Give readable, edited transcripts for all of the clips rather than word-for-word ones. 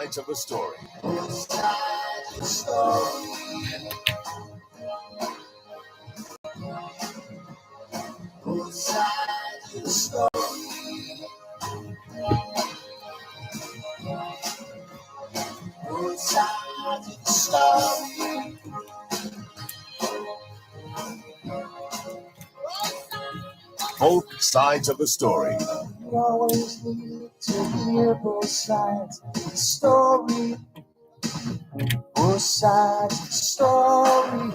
Sides of a story. Both sides of the story. You always need to hear both sides of the story. Both sides of the story.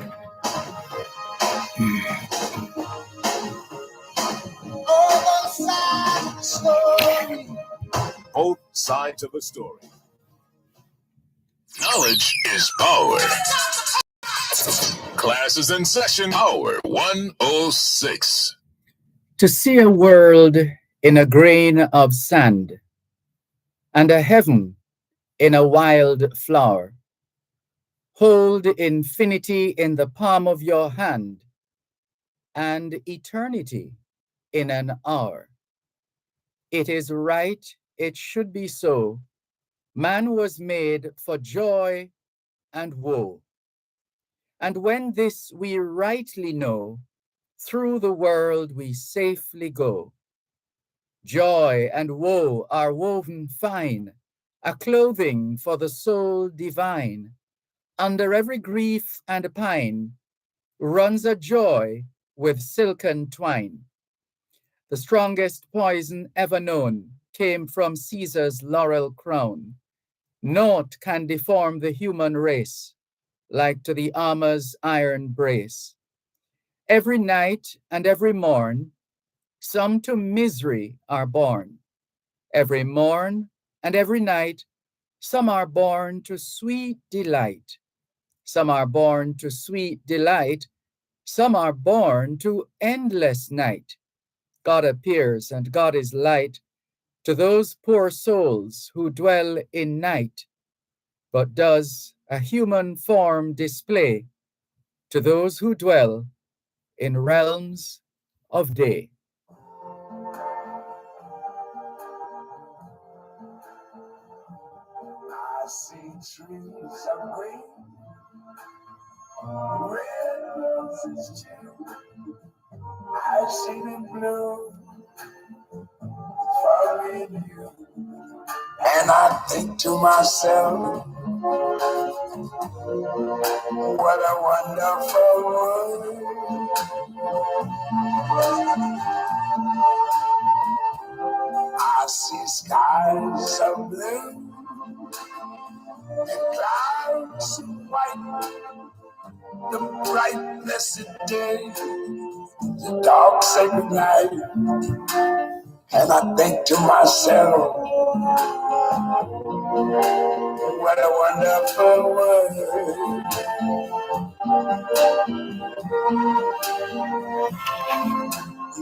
Both sides of the story. Both sides of a story. Knowledge is power. Class is in session. Power 106. To see a world in a grain of sand, and a heaven in a wild flower. Hold infinity in the palm of your hand, and eternity in an hour. It is right, it should be so. Man was made for joy and woe. And when this we rightly know, through the world we safely go. Joy and woe are woven fine, a clothing for the soul divine. Under every grief and pine runs a joy with silken twine. The strongest poison ever known came from Caesar's laurel crown. Naught can deform the human race like to the armor's iron brace. Every night and every morn, some to misery are born. Every morn and every night, some are born to sweet delight. Some are born to sweet delight. Some are born to endless night. God appears and God is light to those poor souls who dwell in night, but does a human form display to those who dwell in realms of day. I see trees of green, red roses too. I see them bloom for me and you. And I think to myself, what a wonderful world. I see skies of blue and clouds of white, the bright blessed day, the dark sacred night. And I think to myself, what a wonderful world.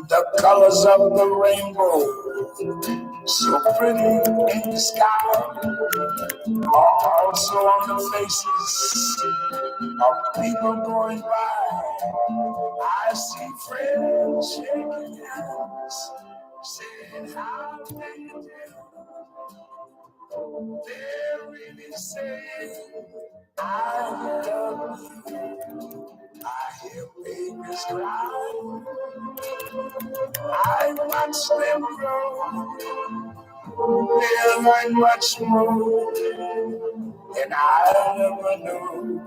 The colors of the rainbow, so pretty in the sky, are also on the faces of people going by. I see friends shaking hands, saying how they do. They're really saying, I love you. I hear babies cry. I watch them grow. They learn much more than I ever knew.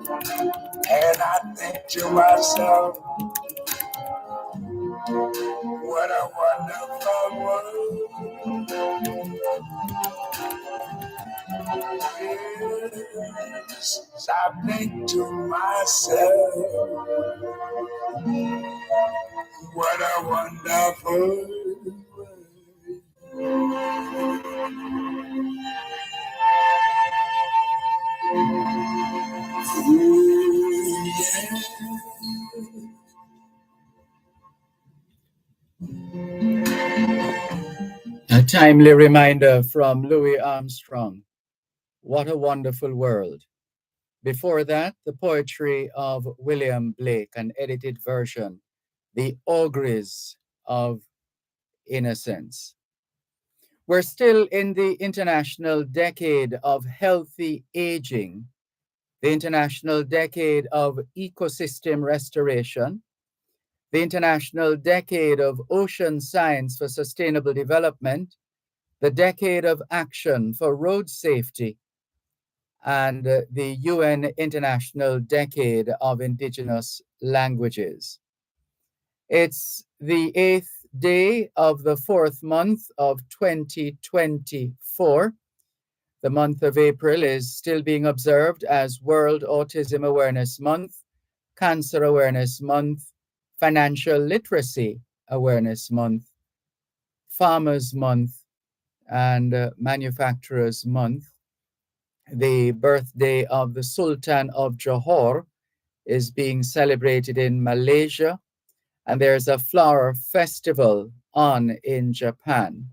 And I think to myself, what a wonderful world. Yes, I think to myself, what a wonderful world. A timely reminder from Louis Armstrong. What a wonderful world. Before that, the poetry of William Blake, an edited version, The Auguries of Innocence. We're still in the International Decade of Healthy Aging, the International Decade of Ecosystem Restoration, the International Decade of Ocean Science for Sustainable Development, the Decade of Action for Road Safety, and the UN International Decade of Indigenous Languages. It's the 8th day of the 4th month of 2024. The month of April is still being observed as World Autism Awareness Month, Cancer Awareness Month, Financial Literacy Awareness Month, Farmers Month, and Manufacturers Month. The birthday of the Sultan of Johor is being celebrated in Malaysia, and there's a flower festival on in Japan.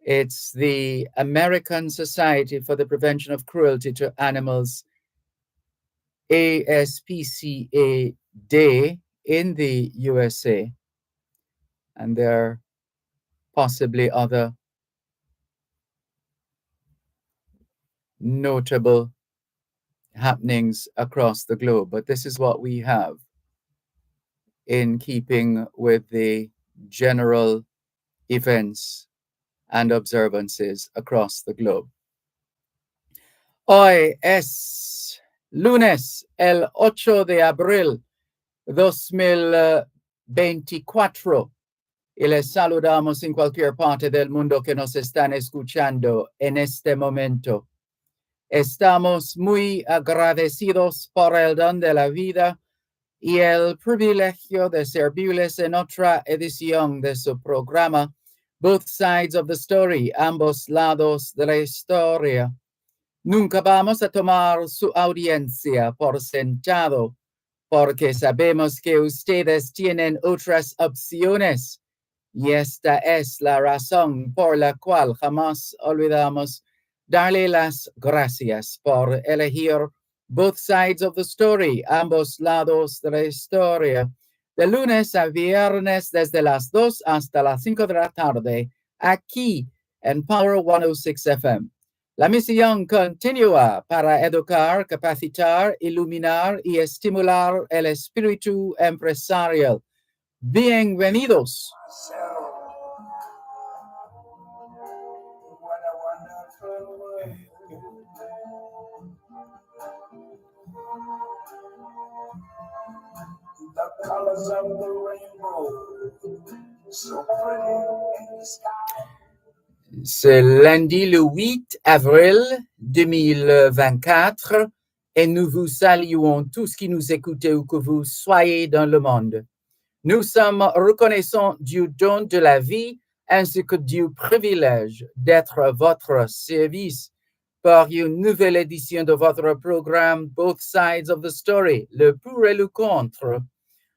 It's the American Society for the Prevention of Cruelty to Animals, ASPCA Day in the USA. And there are possibly other notable happenings across the globe, but this is what we have in keeping with the general events and observances across the globe. Hoy es lunes, el 8 de abril 2024, y les saludamos en cualquier parte del mundo que nos están escuchando en este momento. Estamos muy agradecidos por el don de la vida y el privilegio de servirles en otra edición de su programa, Both Sides of the Story, ambos lados de la historia. Nunca vamos a tomar su audiencia por sentado, porque sabemos que ustedes tienen otras opciones, y esta es la razón por la cual jamás olvidamos darle las gracias por elegir Both Sides of the Story, ambos lados de la historia, de lunes a viernes desde las 2 hasta las 5 de la tarde, aquí en Power 106 FM. La misión continua para educar, capacitar, iluminar y estimular el espíritu empresarial. Bienvenidos. What a wonderful world. The colors of the rainbow, so pretty in the sky. C'est lundi le 8 avril 2024 et nous vous saluons tous qui nous écoutez où que vous soyez dans le monde. Nous sommes reconnaissants du don de la vie ainsi que du privilège d'être à votre service pour une nouvelle édition de votre programme Both Sides of the Story, le pour et le contre.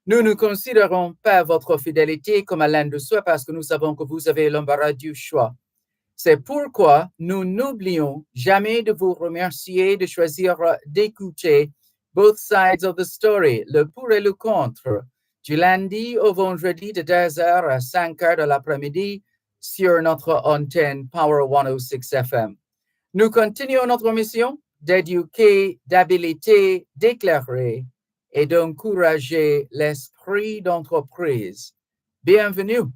Nous ne considérons pas votre fidélité comme allant de soi parce que nous savons que vous avez l'embarras du choix. C'est pourquoi nous n'oublions jamais de vous remercier de choisir d'écouter Both Sides of the Story, le pour et le contre, du lundi au vendredi de 2h à 5h de l'après-midi sur notre antenne Power 106 FM. Nous continuons notre mission d'éduquer, d'habiliter, d'éclairer et d'encourager l'esprit d'entreprise. Bienvenue.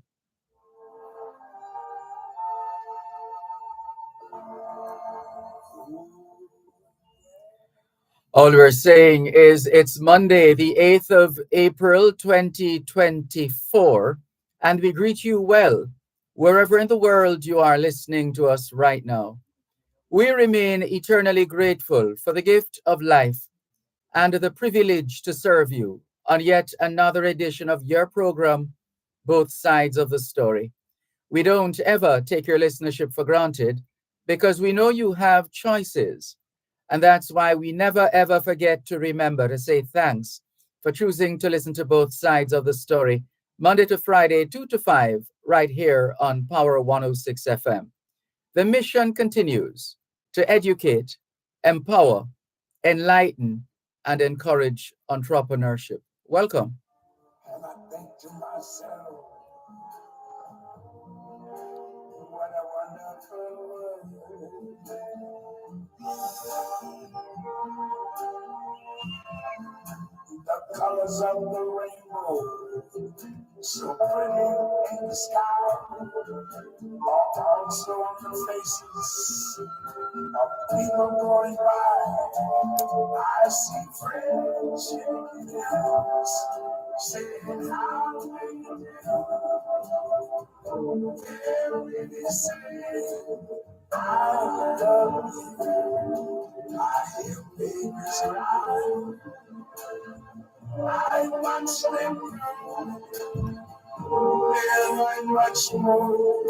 All we're saying is it's Monday, the 8th of April, 2024, and we greet you well, wherever in the world you are listening to us right now. We remain eternally grateful for the gift of life and the privilege to serve you on yet another edition of your program, Both Sides of the Story. We don't ever take your listenership for granted because we know you have choices. And that's why we never, ever forget to remember to say thanks for choosing to listen to Both Sides of the Story, Monday to Friday, 2 to 5, right here on Power 106 FM. The mission continues to educate, empower, enlighten, and encourage entrepreneurship. Welcome. And I think to myself, colors of the rainbow, so pretty in the sky, are also on the faces of people going by. I see friends shaking hands, saying how they do. They're really saying, I love you. I hear babies cry. I watch them grow. They're like much more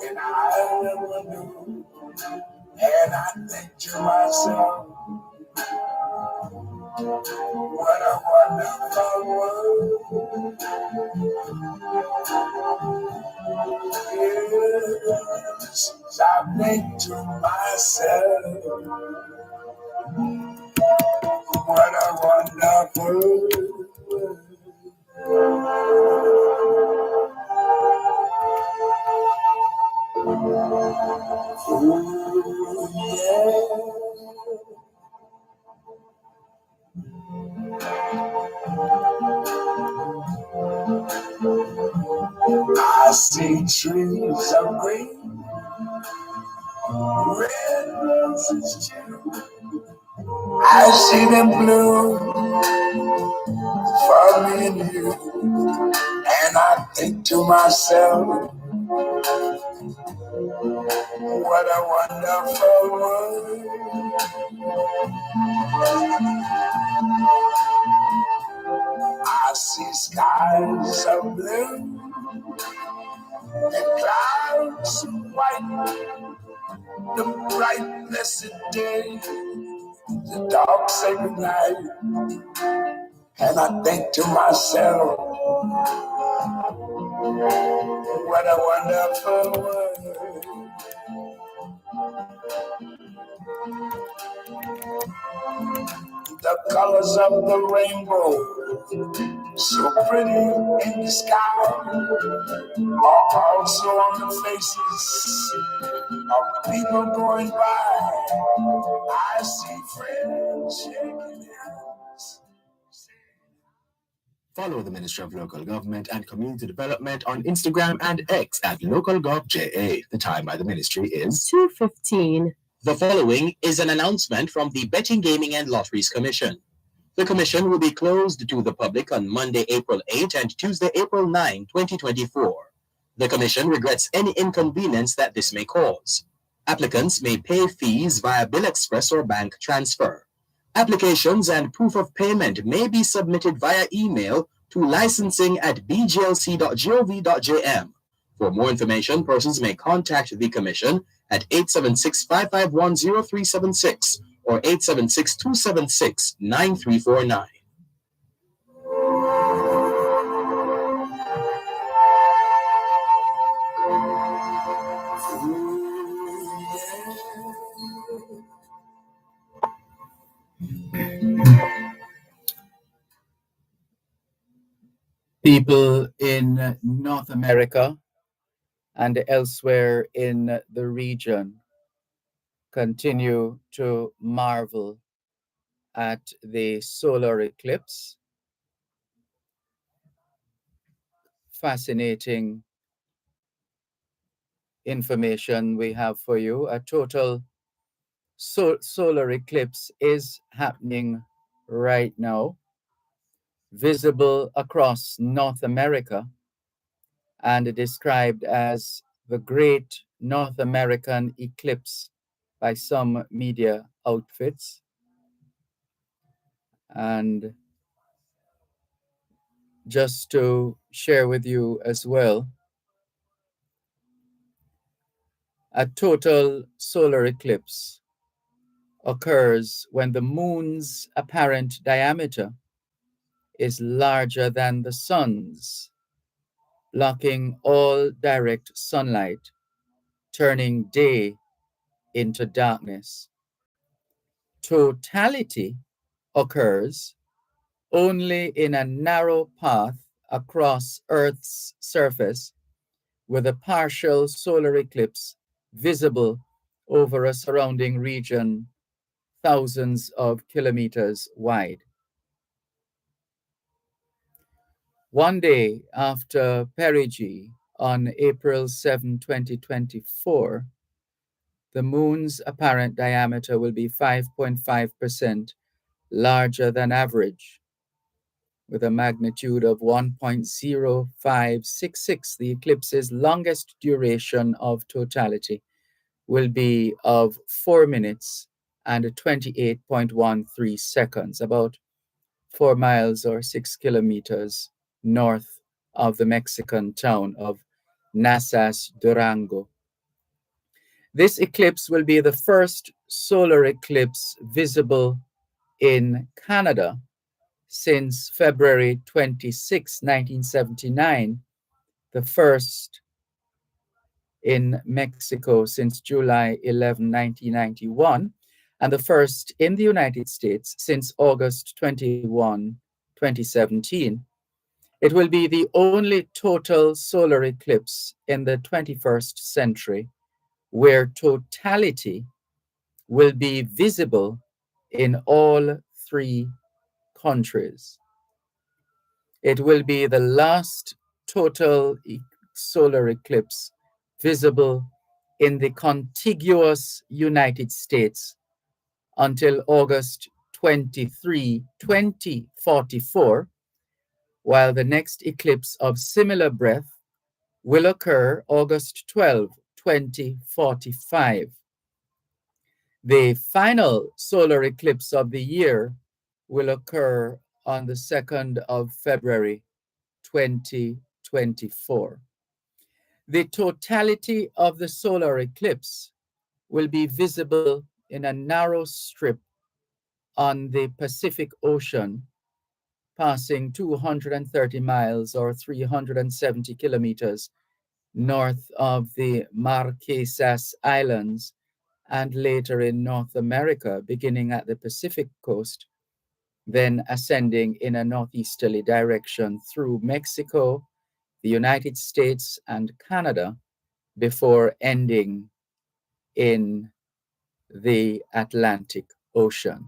than I ever knew. And I think to myself, what a wonderful world. Yes, I think to myself, what a wonderful world. Yeah. I see trees of green, red roses too. I see them bloom for me and you. And I think to myself, what a wonderful world. I see skies of blue and clouds of white, the bright blessed day, the dark sacred night. And I think to myself, what a wonderful world. The colors of the rainbow, so pretty in the sky, are also on the faces of people going by. I see friends shaking hands. Follow the Ministry of Local Government and Community Development on Instagram and X at LocalGovJA. The time by the ministry is 2:15. The following is an announcement from the Betting, Gaming and Lotteries Commission. The commission will be closed to the public on Monday, April 8 and Tuesday, April 9, 2024. The commission regrets any inconvenience that this may cause. Applicants may pay fees via Bill Express or bank transfer. Applications and proof of payment may be submitted via email to licensing@bglc.gov.jm. For more information, persons may contact the Commission at 876-551-0376 or 876-276-9349. People in North America and elsewhere in the region continue to marvel at the solar eclipse. Fascinating information we have for you. A total solar eclipse is happening right now, visible across North America and described as the Great North American Eclipse by some media outfits. And just to share with you as well, a total solar eclipse occurs when the moon's apparent diameter is larger than the sun's, blocking all direct sunlight, turning day into darkness. Totality occurs only in a narrow path across Earth's surface, with a partial solar eclipse visible over a surrounding region thousands of kilometers wide. One day after perigee, on April 7, 2024, the moon's apparent diameter will be 5.5% larger than average, with a magnitude of 1.0566. The eclipse's longest duration of totality will be of 4 minutes and 28.13 seconds, about 4 miles or 6 kilometers north of the Mexican town of Nazas, Durango. This eclipse will be the first solar eclipse visible in Canada since February 26, 1979, the first in Mexico since July 11, 1991, and the first in the United States since August 21, 2017. It will be the only total solar eclipse in the 21st century where totality will be visible in all three countries. It will be the last total solar eclipse visible in the contiguous United States until August 23, 2044, while the next eclipse of similar breadth will occur August 12, 2045. The final solar eclipse of the year will occur on the 2nd of February 2024. The totality of the solar eclipse will be visible in a narrow strip on the Pacific Ocean, passing 230 miles or 370 kilometers north of the Marquesas Islands, and later in North America, beginning at the Pacific coast, then ascending in a northeasterly direction through Mexico, the United States, and Canada, before ending in the Atlantic Ocean.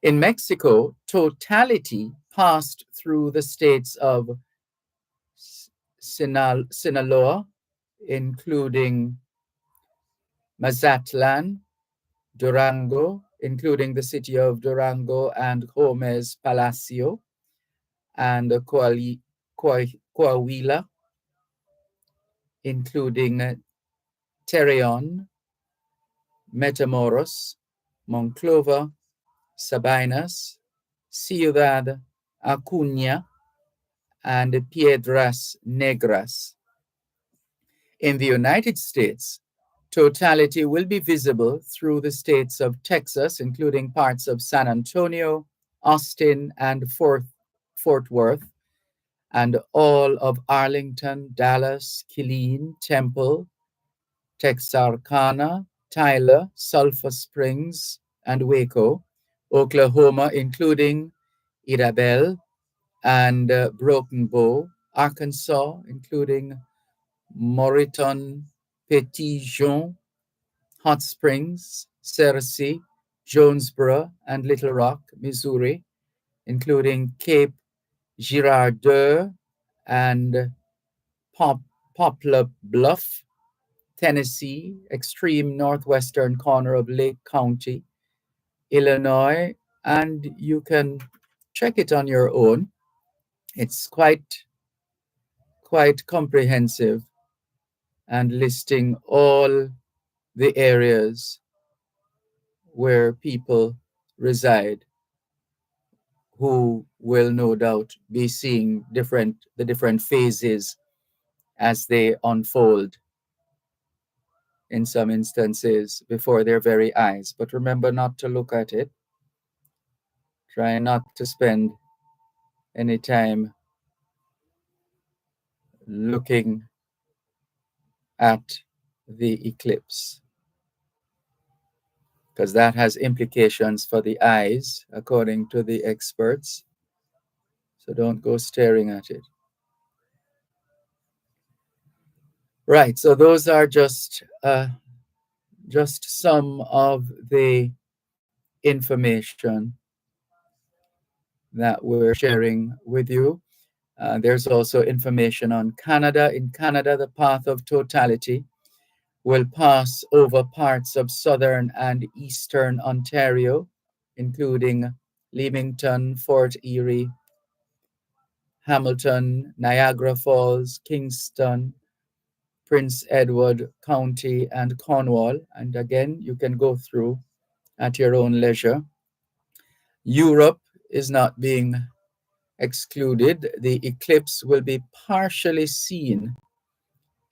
In Mexico, totality passed through the states of Sinaloa, including Mazatlan, Durango, including the city of Durango and Gómez Palacio, and Coahuila, including Torreon, Matamoros, Monclova, Sabinas, Ciudad Acuña, and Piedras Negras. In the United States, totality will be visible through the states of Texas, including parts of San Antonio, Austin, and Fort Worth, and all of Arlington, Dallas, Killeen, Temple, Texarkana, Tyler, Sulphur Springs, and Waco, Oklahoma, including Idabel and Broken Bow, Arkansas, including Moreton, Petit Jean, Hot Springs, Searcy, Jonesboro, and Little Rock, Missouri, including Cape Girardeau and Poplar Bluff, Tennessee, extreme northwestern corner of Lake County, Illinois, and you can check it on your own. It's quite comprehensive and listing all the areas where people reside who will no doubt be seeing the different phases as they unfold in some instances before their very eyes. But remember not to look at it. Try not to spend any time looking at the eclipse, because that has implications for the eyes, according to the experts. So don't go staring at it. Right, so those are just some of the information that we're sharing with you. There's also information on Canada. In Canada, the path of totality will pass over parts of southern and eastern Ontario, including Leamington, Fort Erie, Hamilton, Niagara Falls, Kingston, Prince Edward County, and Cornwall. And again, you can go through at your own leisure. Europe is not being excluded. The eclipse will be partially seen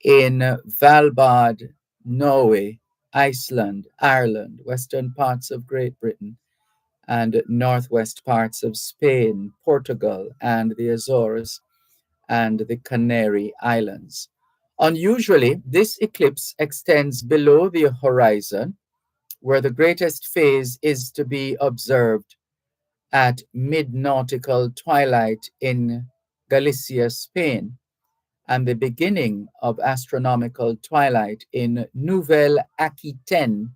in Svalbard, Norway, Iceland, Ireland, western parts of Great Britain, and northwest parts of Spain, Portugal, and the Azores and the Canary Islands. Unusually, this eclipse extends below the horizon, where the greatest phase is to be observed at mid-nautical twilight in Galicia, Spain, and the beginning of astronomical twilight in Nouvelle-Aquitaine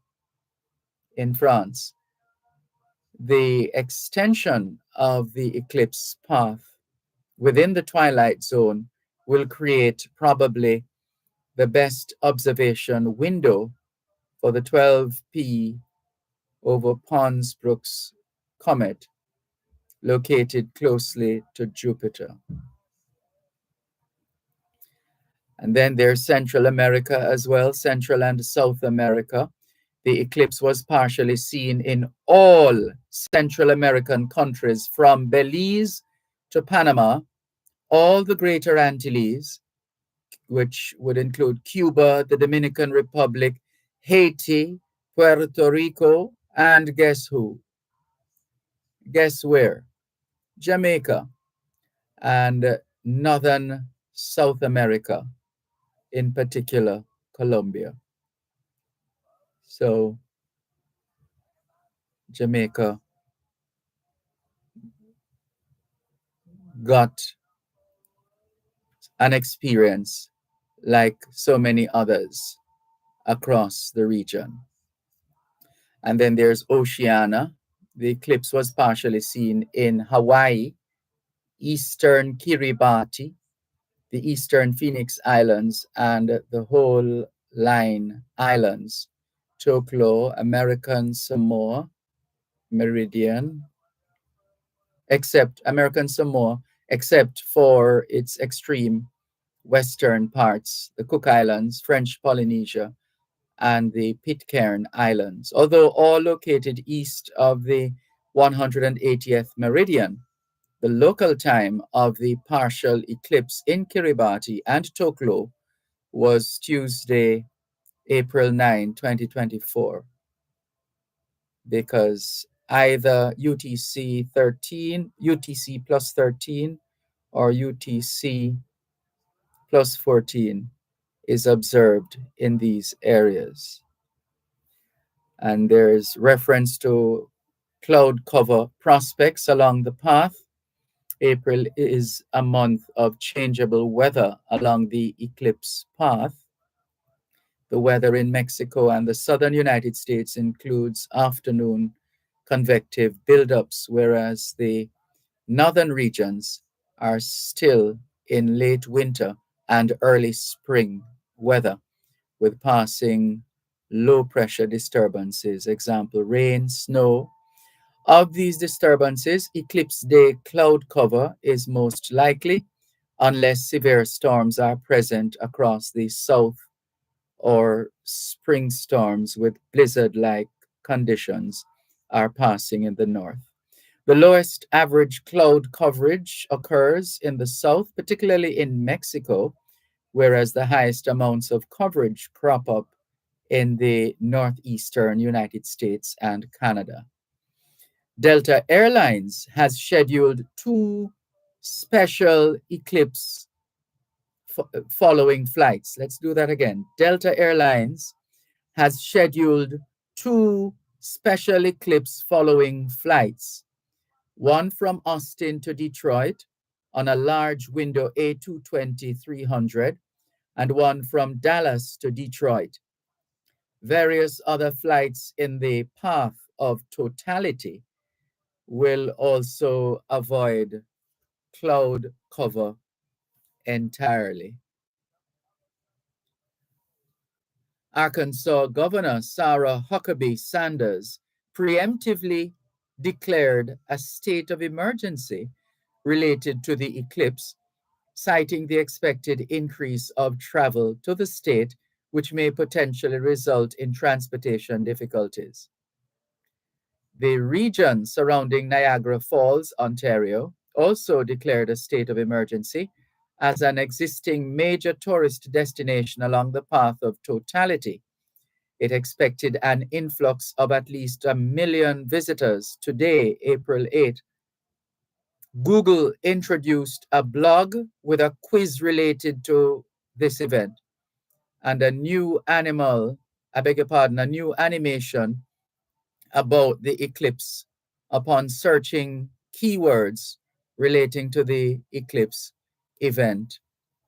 in France. The extension of the eclipse path within the twilight zone will create probably the best observation window for the 12P over Pons Brooks comet located closely to Jupiter. And then there's Central America as well, Central and South America. The eclipse was partially seen in all Central American countries from Belize to Panama, all the Greater Antilles, which would include Cuba, the Dominican Republic, Haiti, Puerto Rico, and guess who? Guess where? Jamaica and Northern South America, in particular, Colombia. So Jamaica got an experience like so many others across the region. And then there's Oceania. The eclipse was partially seen in Hawaii, eastern Kiribati, the eastern Phoenix Islands, and the whole Line Islands, Toklo, American Samoa, Meridian, except American Samoa, except for its extreme western parts, the Cook Islands, French Polynesia, and the Pitcairn Islands, although all located east of the 180th meridian. The local time of the partial eclipse in Kiribati and Toklo was Tuesday, April 9, 2024, because either UTC 13, UTC plus 13, or UTC plus 14 is observed in these areas. And there's reference to cloud cover prospects along the path. April is a month of changeable weather along the eclipse path. The weather in Mexico and the southern United States includes afternoon convective buildups, whereas the northern regions are still in late winter and early spring weather, with passing low pressure disturbances, example, rain, snow. Of these disturbances, eclipse day cloud cover is most likely, unless severe storms are present across the south or spring storms with blizzard-like conditions are passing in the north. The lowest average cloud coverage occurs in the south, particularly in Mexico, whereas the highest amounts of coverage crop up in the northeastern United States and Canada. Delta Airlines has scheduled two special eclipse following flights. Let's do that again. Delta Airlines has scheduled two special eclipse following flights, one from Austin to Detroit on a large window A220-300, and one from Dallas to Detroit. Various other flights in the path of totality will also avoid cloud cover entirely. Arkansas Governor Sarah Huckabee Sanders preemptively declared a state of emergency related to the eclipse, citing the expected increase of travel to the state, which may potentially result in transportation difficulties. The region surrounding Niagara Falls, Ontario, also declared a state of emergency as an existing major tourist destination along the path of totality. It expected an influx of at least 1 million visitors today, April 8. Google introduced a blog with a quiz related to this event and a new a new animation about the eclipse upon searching keywords relating to the eclipse event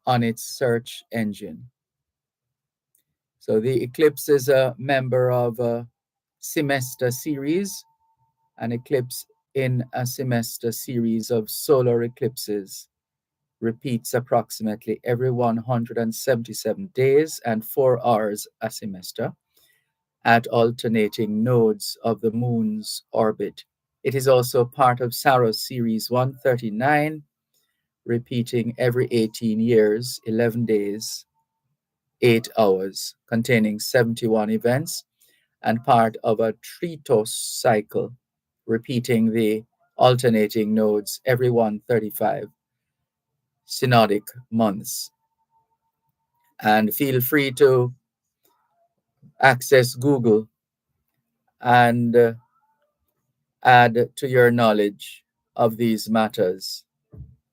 on its search engine. So the eclipse is a member of a semester series, an eclipse in a semester series of solar eclipses repeats approximately every 177 days and 4 hours a semester at alternating nodes of the moon's orbit. It is also part of Saros series 139, repeating every 18 years, 11 days, 8 hours, containing 71 events, and part of a Tritos cycle, repeating the alternating nodes every 135 synodic months. And feel free to access Google and add to your knowledge of these matters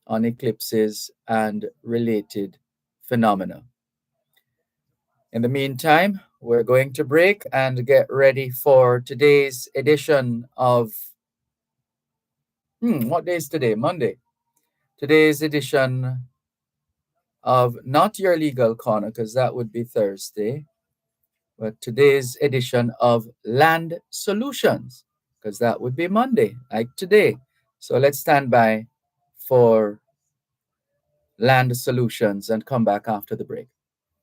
on eclipses and related phenomena. In the meantime, we're going to break and get ready for today's edition of what day is today? Monday. Today's edition of not your legal corner, because that would be Thursday, but today's edition of Land Solutions, because that would be Monday, like today. So let's stand by for Land Solutions and come back after the break.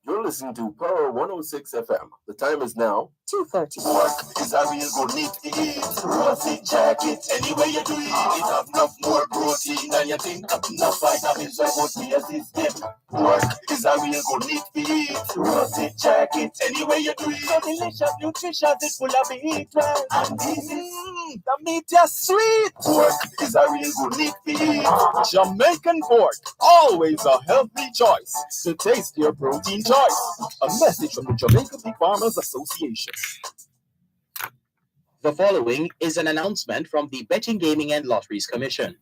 You're listening to Power 106 FM. The time is now 2:30. Work is a real good need to eat. Rosy jacket, anyway you do it. It have enough more protein than you think. Enough vitamins that good for your system. Work is a real good need to eat. Rosy jacket, anyway you do it. So delicious, nutritious, it's full of B12. And the meat is sweet. Pork is a real good need to eat. Jamaican pork, always a healthy choice. To taste your protein choice. A message from the Jamaica Pig Farmers Association. The following is an announcement from the Betting, Gaming and Lotteries Commission.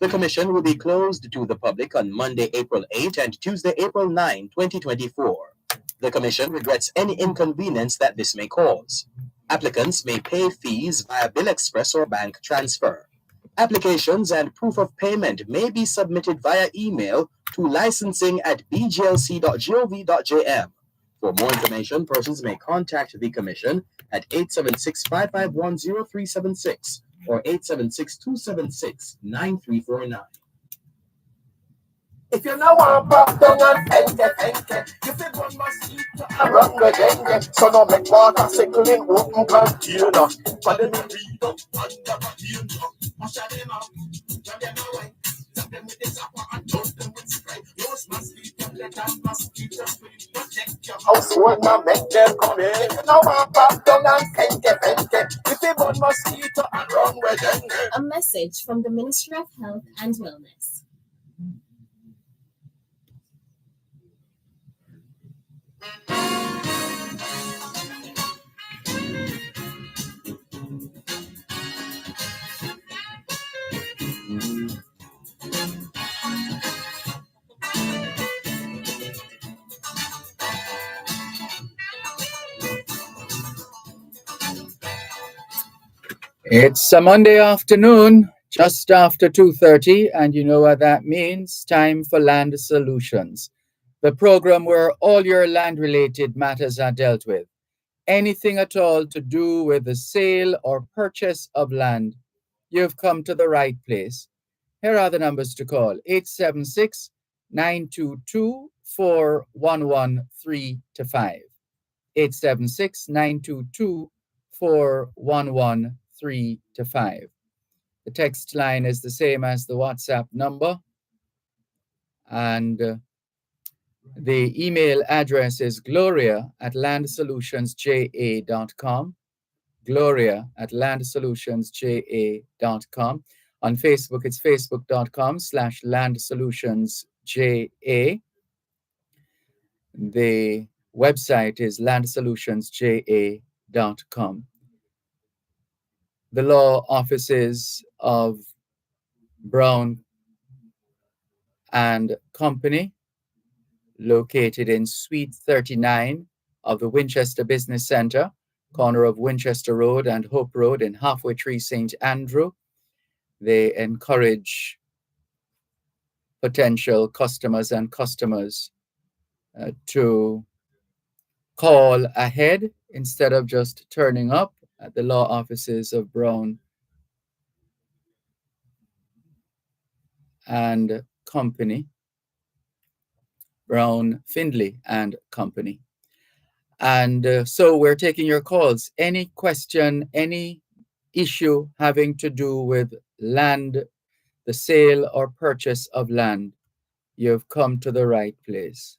The commission will be closed to the public on Monday, April 8 and Tuesday, April 9, 2024. The commission regrets any inconvenience that this may cause. Applicants may pay fees via Bill Express or bank transfer. Applications and proof of payment may be submitted via email to licensing@bglc.gov.jm. For more information, persons may contact the Commission at 876-551-0376 or 876-276-9349. If you know I'm back down and enke, you feel one must eat to a run the dengue. So no make water circle in open container. But let me read up under the heel. Mash them up, jam them away. Tap them with the zapper and toast them with spray. Yours must eat them, let them mosquito free. Protect your household, now make them come in. If you know I'm back down and enke, you feel one must eat to a run the dengue. A message from the Ministry of Health and Wellness. It's a Monday afternoon, just after 2:30, and you know what that means. Time for Land Solutions, the program where all your land-related matters are dealt with. Anything at all to do with the sale or purchase of land, you've come to the right place. Here are the numbers to call: 876-922-4113-5. 876-922-4113-5. The text line is the same as the WhatsApp number, and the email address is gloria@landsolutionsja.com. gloria@landsolutionsja.com. On Facebook, it's facebook.com/landsolutionsja. The website is landsolutionsja.com. The law offices of Brown and Company, located in Suite 39 of the Winchester Business Center, corner of Winchester Road and Hope Road in Halfway Tree, St. Andrew. They encourage potential customers to call ahead instead of just turning up at the law offices of Brown and Company, Brown, Findlay and Company. And so we're taking your calls. Any question, any issue having to do with land, the sale or purchase of land, you've come to the right place.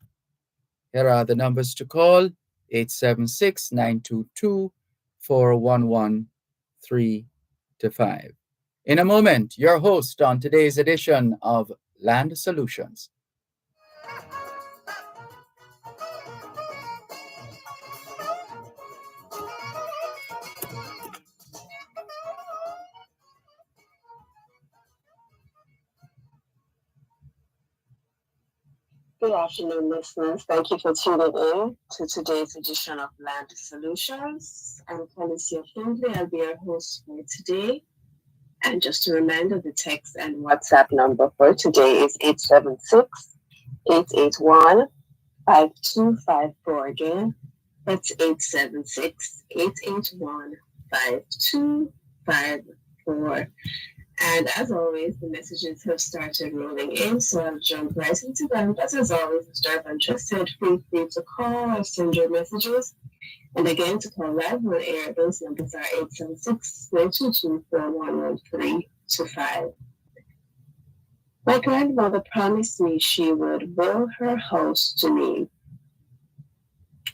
Here are the numbers to call: 876-922-4113-5. In a moment, your host on today's edition of Land Solutions. Good afternoon, listeners. Thank you for tuning in to today's edition of Land Solutions. I'm Felicia Findlay. I'll be your host for today. And just a reminder, the text and WhatsApp number for today is 876-881-5254. Again, that's 876-881-5254. And as always, the messages have started rolling in, so I'll jump right into them. But as always, as Dervan just said, feel free to call or send your messages. And again, to call live on air, those numbers are 876-922-4113-5. My grandmother promised me she would will her house to me.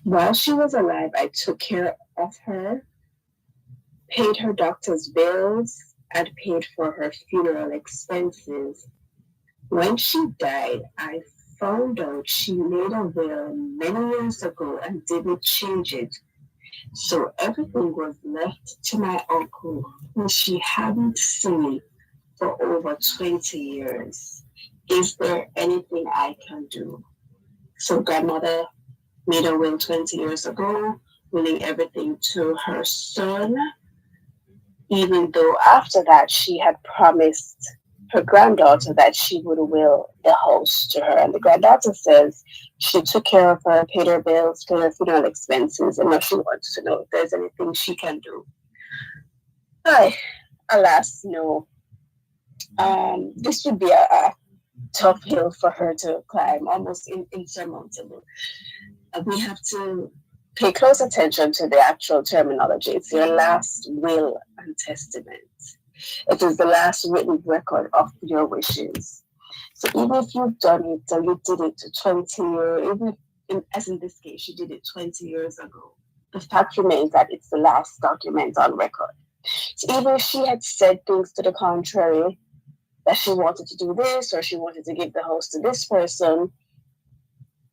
While she was alive, I took care of her, paid her doctor's bills, and paid for her funeral expenses. When she died, I found out she made a will many years ago and didn't change it. So everything was left to my uncle, who she hadn't seen for over 20 years. Is there anything I can do? So grandmother made a will 20 years ago, willing everything to her son, even though after that she had promised her granddaughter that she would will the house to her. And the granddaughter says she took care of her, paid her bills, paid her funeral expenses, and now she wants to know if there's anything she can do. Alas, no. This would be a tough hill for her to climb, almost insurmountable. We have to pay close attention to the actual terminology. It's your last will and testament. It is the last written record of your wishes. So even if you've done it and you did it 20 years, as in this case, you did it 20 years ago, the fact remains that it's the last document on record. So even if she had said things to the contrary, that she wanted to do this or she wanted to give the house to this person,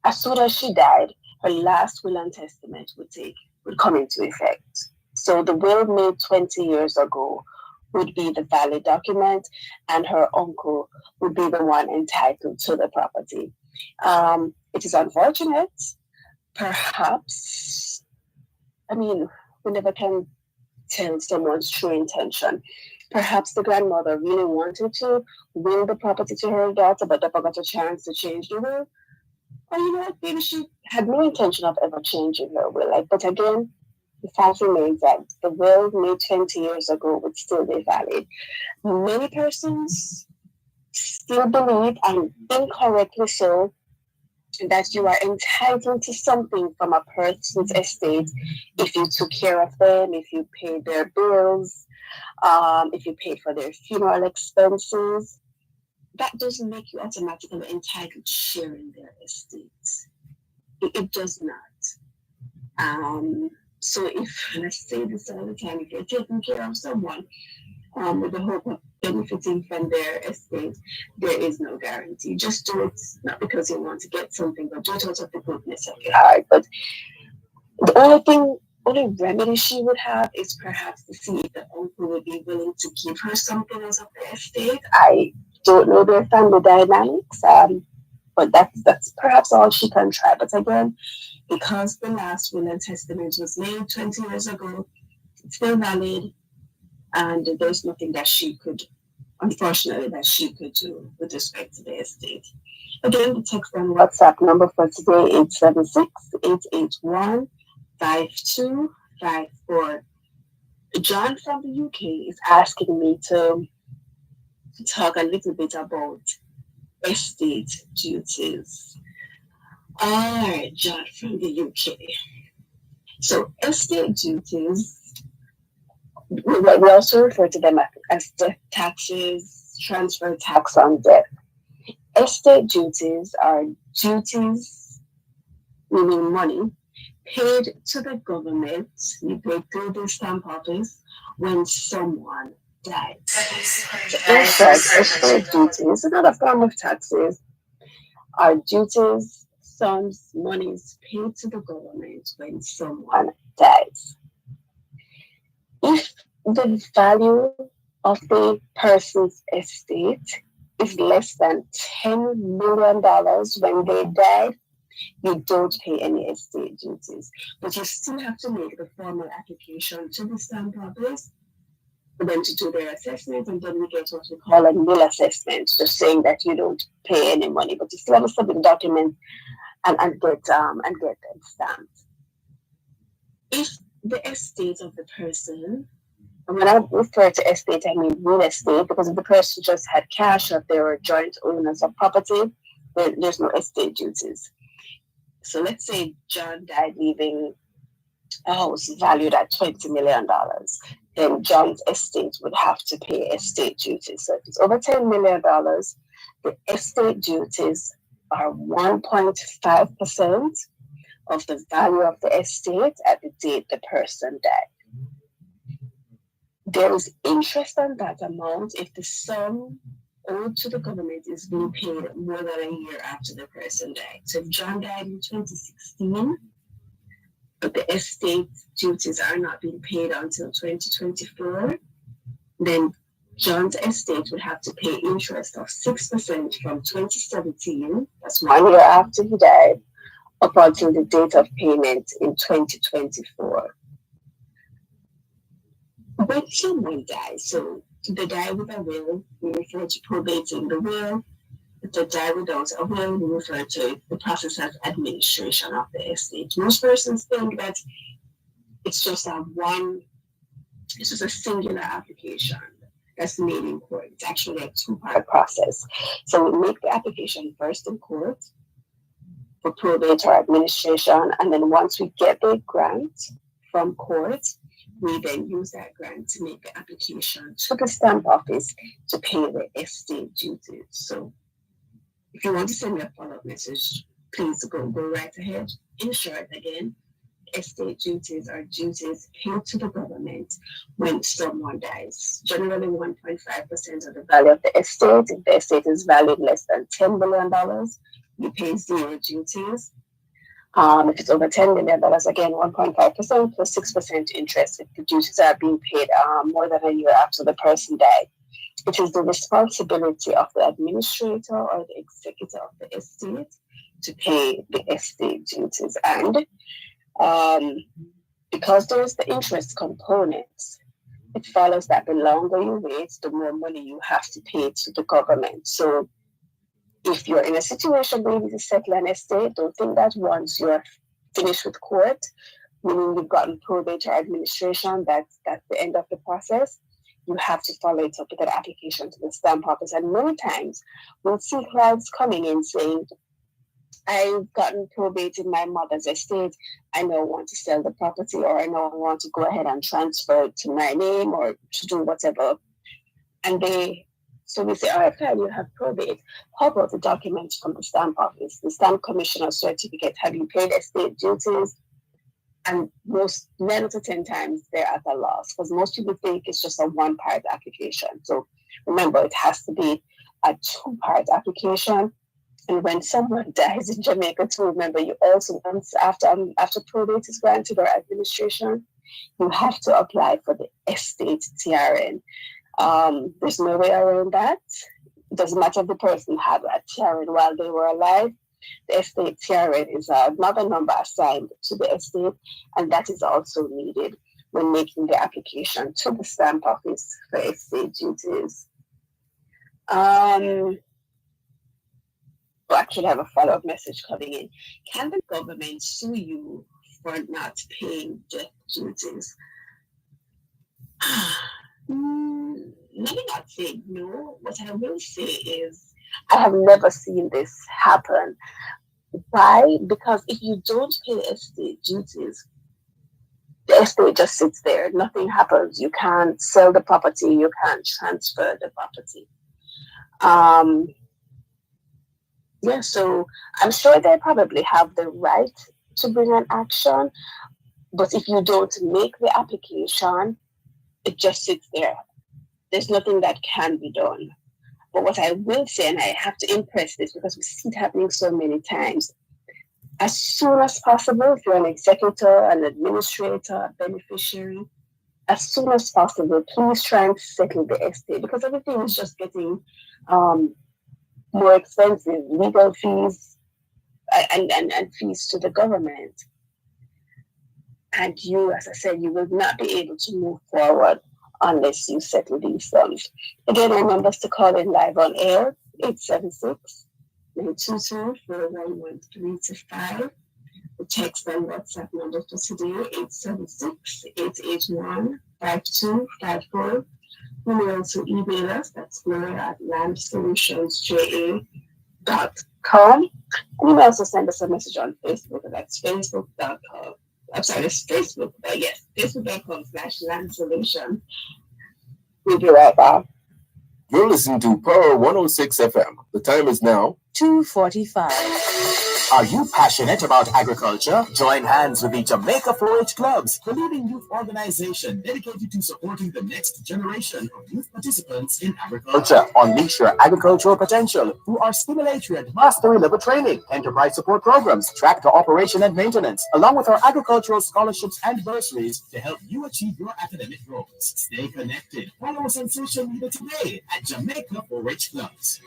as soon as she died, her last will and testament would come into effect. So the will made 20 years ago would be the valid document, and her uncle would be the one entitled to the property. It is unfortunate, perhaps. I mean, we never can tell someone's true intention. Perhaps the grandmother really wanted to will the property to her daughter, but never got a chance to change the will. Or you know what, maybe she had no intention of ever changing her will. But again, the fact remains that the will made 20 years ago would still be valid. Many persons still believe, and incorrectly so, that you are entitled to something from a person's estate if you took care of them, if you paid their bills, if you paid for their funeral expenses. That doesn't make you automatically entitled to share in their estate. It does not. So if, and I say this all the time, if you're taking care of someone with the hope of benefiting from their estate, there is no guarantee. Just do it not because you want to get something, but do it out of the goodness of your heart. But the only remedy she would have is perhaps to see if the uncle would be willing to give her something out of the estate. I don't know their family dynamics, but that's perhaps all she can try. But again, because the last will and testament was made 20 years ago, it's still valid, and there's nothing that she could, unfortunately, that she could do with respect to the estate. Again, the text and WhatsApp number for today, 876-881-5254. John from the UK is asking me to talk a little bit about estate duties. All right, John from the UK. So estate duties, we also refer to them as death taxes, transfer tax on death. Estate duties are duties, meaning money, paid to the government, you pay through the stamp office when someone dies. So in short, estate duties, another form of taxes, are duties, sums, monies paid to the government when someone dies. If the value of the person's estate is less than $10 million when they died, you don't pay any estate duties. But you still have to make the formal application to the stamp office for them to do their assessment, and then we get what we call a nil assessment, just saying that you don't pay any money, but you still have to submit documents and get them stamped. If the estate of the person, and when I refer to estate, I mean real estate, because if the person just had cash, or if they were joint owners of property, there's no estate duties. So let's say John died leaving a house valued at $20 million. Then John's estate would have to pay estate duties. So if it's over $10 million, the estate duties are 1.5% of the value of the estate at the date the person died. There is interest on that amount if the sum owed to the government is being paid more than a year after the person died. So if John died in 2016, but the estate duties are not being paid until 2024, then John's estate would have to pay interest of 6% from 2017, that's 1 year after he died, up until the date of payment in 2024. When someone dies, so they die with a will, we refer to probating the will. If they die without a will, we refer to the process of administration of the estate. Most persons think that it's just a singular application that's made in court. It's actually a two-part process. So we make the application first in court for probate or administration, and then once we get the grant from court, we then use that grant to make the application to the stamp office to pay the estate duties. So if you want to send me a follow-up message, please go right ahead. In short, again, estate duties are duties paid to the government when someone dies. Generally 1.5% of the value of the estate. If the estate is valued less than $10 million, you pay zero duties. If it's over $10 million, again, 1.5% plus 6% interest if the duties are being paid more than a year after the person died. It is the responsibility of the administrator or the executor of the estate to pay the estate duties. And because there is the interest component, it follows that the longer you wait, the more money you have to pay to the government. So if you're in a situation where you need to settle an estate, don't think that once you're finished with court, meaning you've gotten probate or administration, that's the end of the process. you have to follow it up with an application to the stamp office. And many times we'll see clients coming in saying, I've gotten probate in my mother's estate. I now want to sell the property, or I now want to go ahead and transfer it to my name or to do whatever. And so we say, all right, fine, you have probate. How about the documents from the stamp office, the stamp commissioner certificate? Have you paid estate duties? And most 9 out of 10 times they're at a loss because most people think it's just a one-part application. So remember, it has to be a 2-part application. And when someone dies in Jamaica too, remember, you also, after probate is granted or administration, you have to apply for the estate TRN. There's no way around that. It doesn't matter if the person had a TRN while they were alive. The estate TRN is another number assigned to the estate, and that is also needed when making the application to the stamp office for estate duties. We actually have a follow-up message coming in. Can the government sue you for not paying death duties? Let me not say no. What I will say is I have never seen this happen. Why? Because if you don't pay estate duties, the estate just sits there. Nothing happens. You can't sell the property. You can't transfer the property. Yeah, so I'm sure they probably have the right to bring an action, but if you don't make the application, it just sits there. There's nothing that can be done. But what I will say, and I have to impress this because we see it happening so many times, as soon as possible, if you're an executor, an administrator, a beneficiary, as soon as possible, please try and settle the estate because everything is just getting more expensive, legal fees and fees to the government. And you, as I said, you will not be able to move forward unless you settle these sums. Again, our numbers to call in live on air, 876-922-4113-5. The text and WhatsApp number for today, 876-881-5254. You may also email us, that's landsolutionsja.com. And you may also send us a message on Facebook, and that's facebook.com. I'm sorry, it's Facebook, yes, facebook.com/landsolution. We'll be right back. You're listening to Power 106 FM. The time is now 2:45. Are you passionate about agriculture? Join hands with the Jamaica 4-H Clubs, the leading youth organization dedicated to supporting the next generation of youth participants in agriculture. Unleash your agricultural potential through our stimulatory and mastery level training, enterprise support programs, tractor operation and maintenance, along with our agricultural scholarships and bursaries to help you achieve your academic goals. Stay connected. Follow us on social media today at Jamaica 4-H Clubs.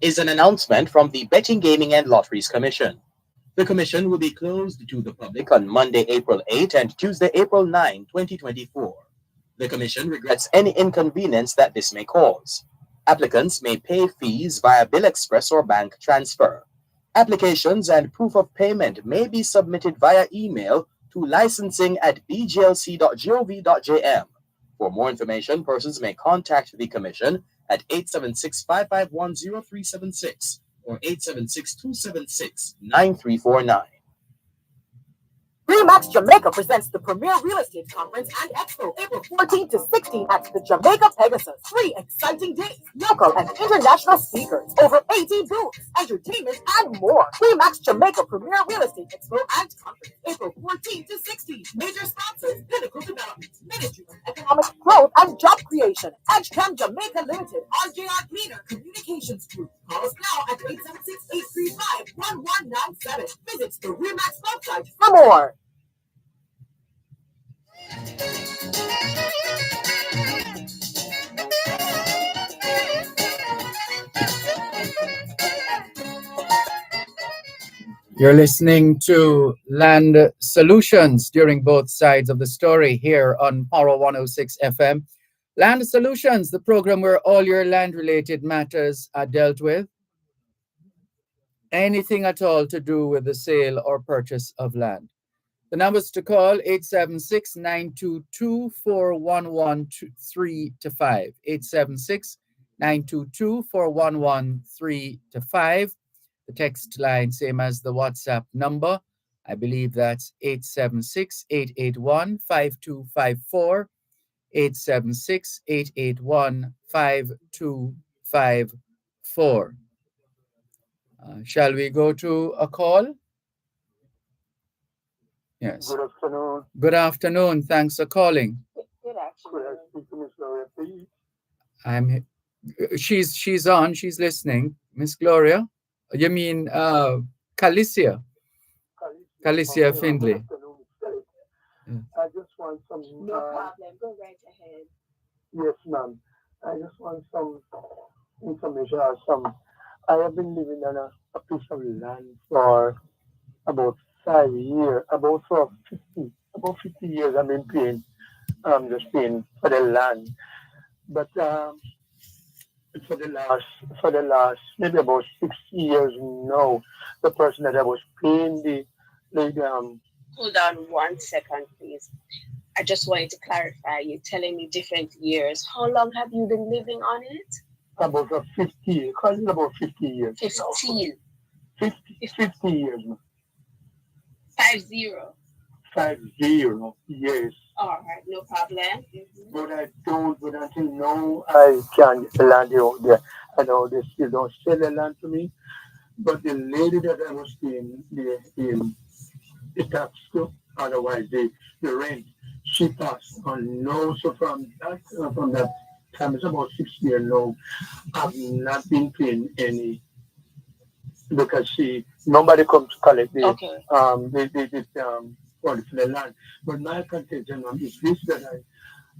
Is an announcement from the Betting, Gaming and Lotteries Commission. The commission will be closed to the public on Monday, April 8 and Tuesday, April 9, 2024. The commission regrets any inconvenience that this may cause. Applicants may pay fees via Bill Express or bank transfer. Applications and proof of payment may be submitted via email to licensing@bglc.gov.jm. For more information, persons may contact the commission at 876-551-0376 or 876-276-9349. Remax Jamaica presents the Premier Real Estate Conference and Expo, April 14 to 16 at the Jamaica Pegasus. 3 exciting days, local and international speakers, over 80 booths, entertainment, and more. Remax Jamaica Premier Real Estate Expo and Conference, April 14 to 16. Major sponsors, Pinnacle Development, Ministry of Economic Growth and Job Creation, EdgeChem Jamaica Limited, RJR Cleaner Communications Group. Call us now at 876-835-1197. Visit the Remax website for more. You're listening to Land Solutions during both sides of the story here on Power 106 FM. Land Solutions, the program where all your land-related matters are dealt with. Anything at all to do with the sale or purchase of land. The numbers to call 876-922-4113 to 5. 876-922-4113 to 5. The text line, same as the WhatsApp number. I believe that's 876-881-5254. 876-881-5254. Shall we go to a call? Yes. Good afternoon. Good afternoon. Thanks for calling. Good Could I afternoon. speak to Miss Gloria, please? She's on. She's listening. Miss Gloria. You mean Calicia Okay, Findlay. good afternoon, Miss Kelly. Yeah. I just want some. No problem. Go right ahead. Yes, ma'am. I just want some information or some. I have been living on a piece of land for about 5 years, about 50 years. I've been paying, just paying for the land. But for the last maybe about 6 years now, the person that I was paying the. Hold on 1 second, please. I just wanted to clarify. You're telling me different years. How long have you been living on it? About 50, call it about 50 years. 15. 50 years. 50. 50, yes. All right, no problem. Mm-hmm. But until now, I can't get the land out there. I know they still don't sell the land to me. But the lady that I was paying the tax to, otherwise the rent, she passed on now. So from that time, it's about 6 years now, I've not been paying any because nobody comes to collect Okay. for the land. But my contention is this that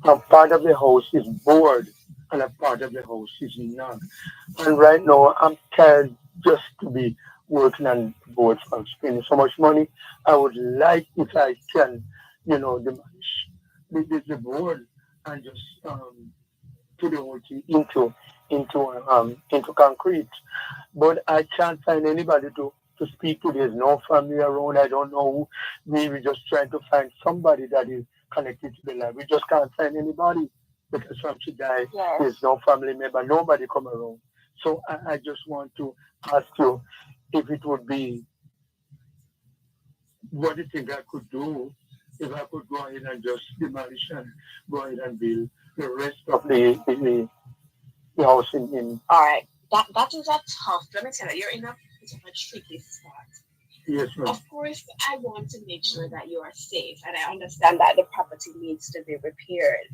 a part of the house is board and a part of the house is not. And right now I'm tired just to be working on board from spending so much money. I would like if I can, demolish the board and just put the whole thing into concrete. But I can't find anybody to speak to. There's no family around. I don't know who. We're just trying to find somebody that is connected to the land. We just can't find anybody because when she died, Yes. there's no family member, nobody come around. So I just want to ask you if it would be what do you think I could do if I could go ahead and just demolish and go ahead and build the rest of the house in. All right. That is a tough. Let me tell you, you're in a bit of a tricky spot. Yes, ma'am. Of course, I want to make sure that you are safe, and I understand that the property needs to be repaired.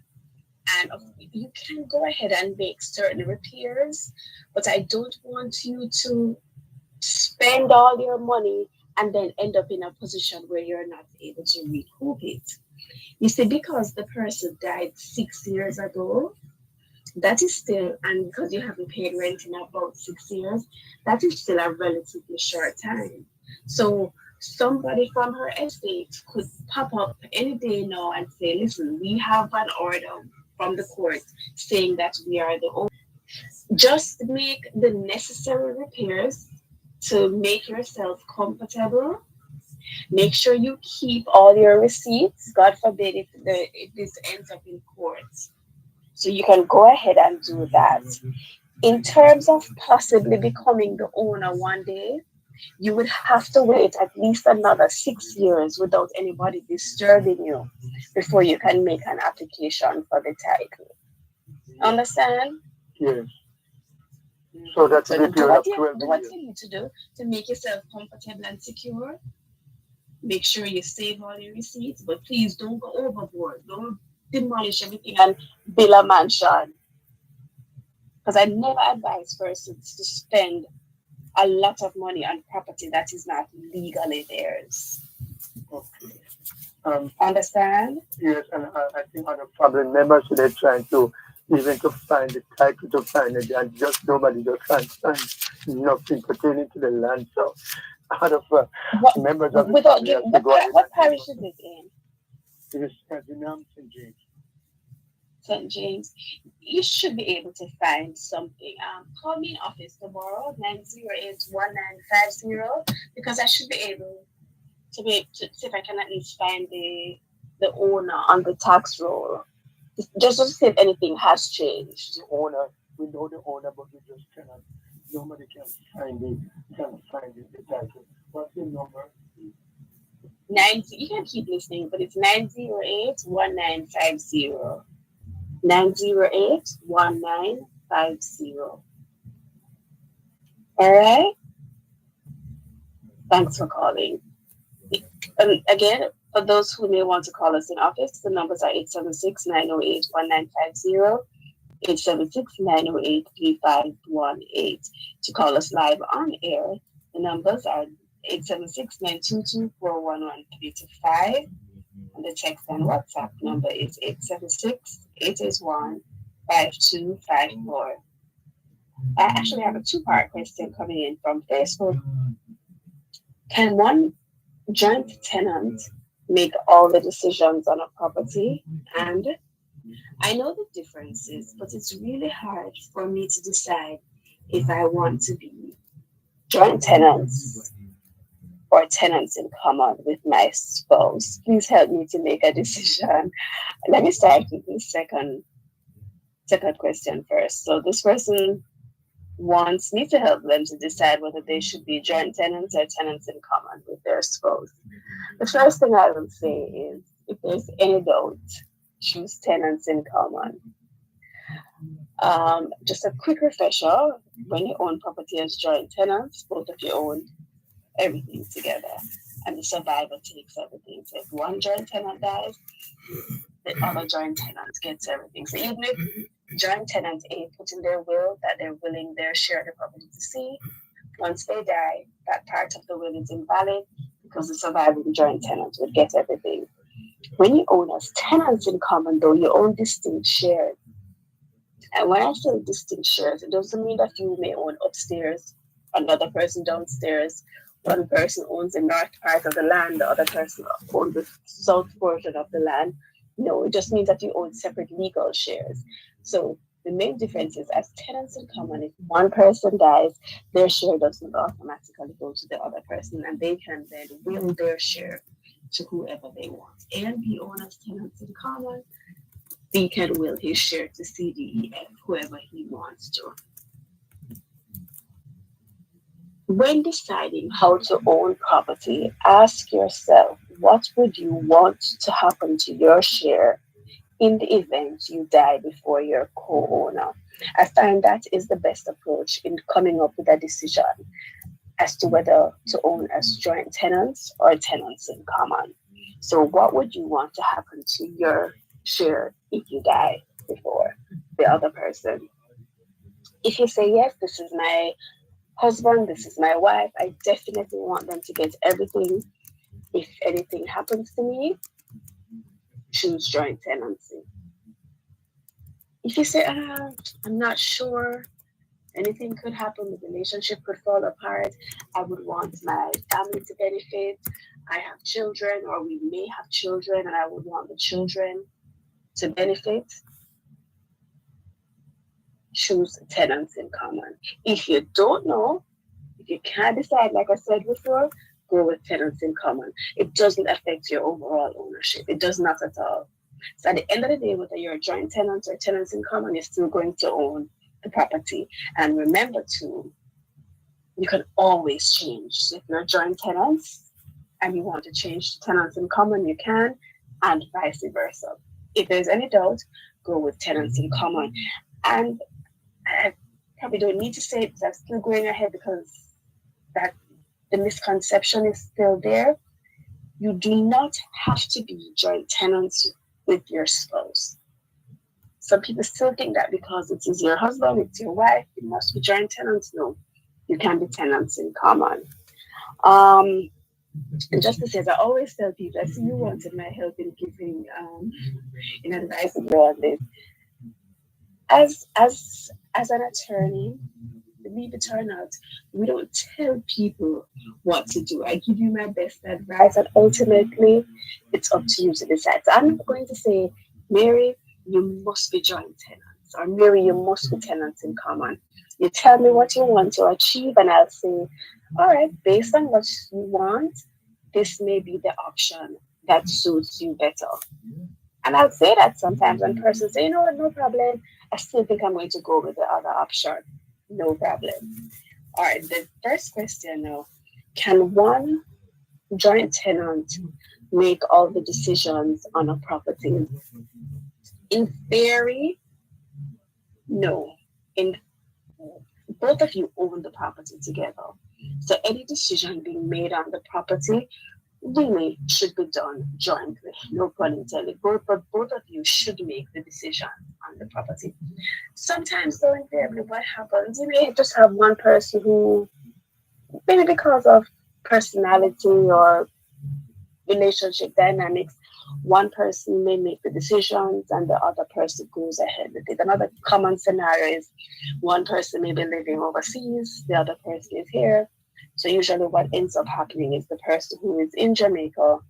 And you can go ahead and make certain repairs, but I don't want you to spend all your money and then end up in a position where you're not able to recoup it. You see, because the person died 6 years ago, that is still, and because you haven't paid rent in about 6 years, that is still a relatively short time. So somebody from her estate could pop up any day now and say, listen, we have an order from the court saying that we are the owner. Just make the necessary repairs to make yourself comfortable. Make sure you keep all your receipts. God forbid if this ends up in court. So you can go ahead and do that. In terms of possibly becoming the owner one day, you would have to wait at least another 6 years without anybody disturbing you before you can make an application for the title. Understand? Yes. So that's So a do period what of you 12 do what years. you need to do to make yourself comfortable and secure. Make sure you save all your receipts, but please don't go overboard. Don't demolish everything and build a mansion. Because I never advise persons to spend a lot of money on property that is not legally theirs. Okay. Understand? Yes, and I think other family members they're trying to even to find the title to find it, and just nobody just can't find nothing pertaining to the land. So out of members of the family have to go ahead What and parish is it in? it is St. James. St. James. You should be able to find something. Call me in office tomorrow, 908-1950, because I should be able to see if I can at least find the owner on the tax roll. Just to see if anything has changed. The owner, we know the owner, but we just cannot. Nobody can find the title. What's the number? 90. You can keep listening, but it's 908-1950. 908-1950. All right. Thanks for calling. And again, for those who may want to call us in office, the numbers are 876-908-1950, 876-908-3518. To call us live on air, the numbers are 876-922-411-325. And the text and WhatsApp number is 876-881-5254. I actually have a two-part question coming in from Facebook. Can one joint tenant make all the decisions on a property? And I know the differences, but it's really hard for me to decide if I want to be joint tenants or tenants in common with my spouse. Please help me to make a decision. Let me start with the second question first. So this person wants me to help them to decide whether they should be joint tenants or tenants in common with their spouse. The first thing I will say is, if there's any doubt, choose tenants in common. Just a quick refresher, when you own property as joint tenants, both of you own everything together, and the survivor takes everything. So if one joint tenant dies, the other joint tenant gets everything. So even if joint tenant A put in their will that they're willing their share of the property to see, once they die, that part of the will is invalid because the surviving joint tenant would get everything. When you own as tenants in common, though, you own distinct shares. And when I say distinct shares, it doesn't mean that you may own upstairs, another person downstairs. One person owns the north part of the land, the other person owns the south portion of the land. No, it just means that you own separate legal shares. So the main difference is, as tenants in common, if one person dies, their share doesn't automatically go to the other person, and they can then will their share to whoever they want. And the owners tenants in common, he can will his share to CDEF, whoever he wants to. When deciding how to own property, ask yourself, what would you want to happen to your share in the event you die before your co-owner? I find that is the best approach in coming up with a decision as to whether to own as joint tenants or tenants in common. So what would you want to happen to your share if you die before the other person? If you say, yes, this is my husband, this is my wife, I definitely want them to get everything. If anything happens to me, choose joint tenancy. If you say, I'm not sure, anything could happen, the relationship could fall apart, I would want my family to benefit, I have children, or we may have children, and I would want the children to benefit, choose tenants in common. If you don't know, if you can't decide, like I said before, go with tenants in common. It doesn't affect your overall ownership. It does not at all. So at the end of the day, whether you're a joint tenant or tenants in common, you're still going to own the property. And remember too, you can always change. So if you're joint tenants and you want to change to tenants in common, you can, and vice versa. If there's any doubt, go with tenants in common. And I probably don't need to say it because I'm still going ahead because that the misconception is still there. You do not have to be joint tenants with your spouse. Some people still think that because it is your husband, it's your wife, it must be joint tenants. No, you can be tenants in common. And just to say, as I always tell people, I see you wanted my help in giving in advice on this. As an attorney, believe it or not, we don't tell people what to do. I give you my best advice, and ultimately, it's up to you to decide. So I'm not going to say, Mary, you must be joint tenants, or Mary, you must be tenants in common. You tell me what you want to achieve, and I'll say, all right, based on what you want, this may be the option that suits you better. And I'll say that sometimes when persons say, you know what, no problem, I still think I'm going to go with the other option. No problem. All right, the first question now, can one joint tenant make all the decisions on a property? In theory, no. In both of you own the property together. So any decision being made on the property really should be done jointly. No pun intended. But both of you should make the decision on the property. Sometimes, though, invariably, what happens, you may just have one person who, maybe because of personality or relationship dynamics, one person may make the decisions and the other person goes ahead with it. Another common scenario is one person may be living overseas, the other person is here. So usually what ends up happening is the person who is in Jamaica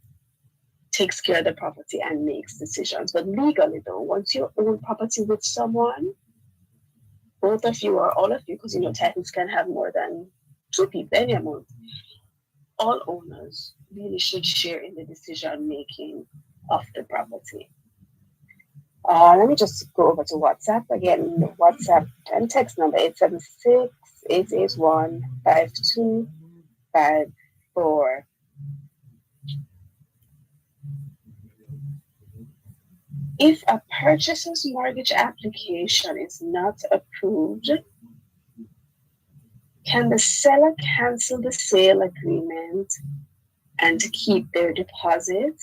takes care of the property and makes decisions. But legally though, once you own property with someone, both of you or all of you, because titles can have more than two people, any amount, all owners really should share in the decision making of the property. Let me just go over to WhatsApp. Again, the WhatsApp and text number 876-881-5254. If a purchaser's mortgage application is not approved, can the seller cancel the sale agreement and keep their deposit?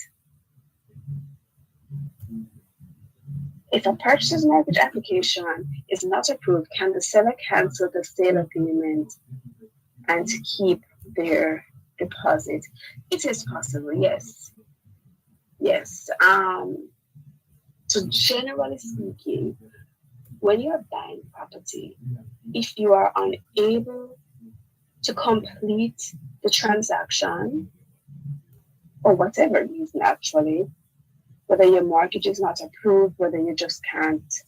If a purchaser's mortgage application is not approved, can the seller cancel the sale agreement and keep their deposit? It is possible, yes. Yes. So generally speaking, when you're buying property, if you are unable to complete the transaction, or whatever reason actually, whether your mortgage is not approved, whether you just can't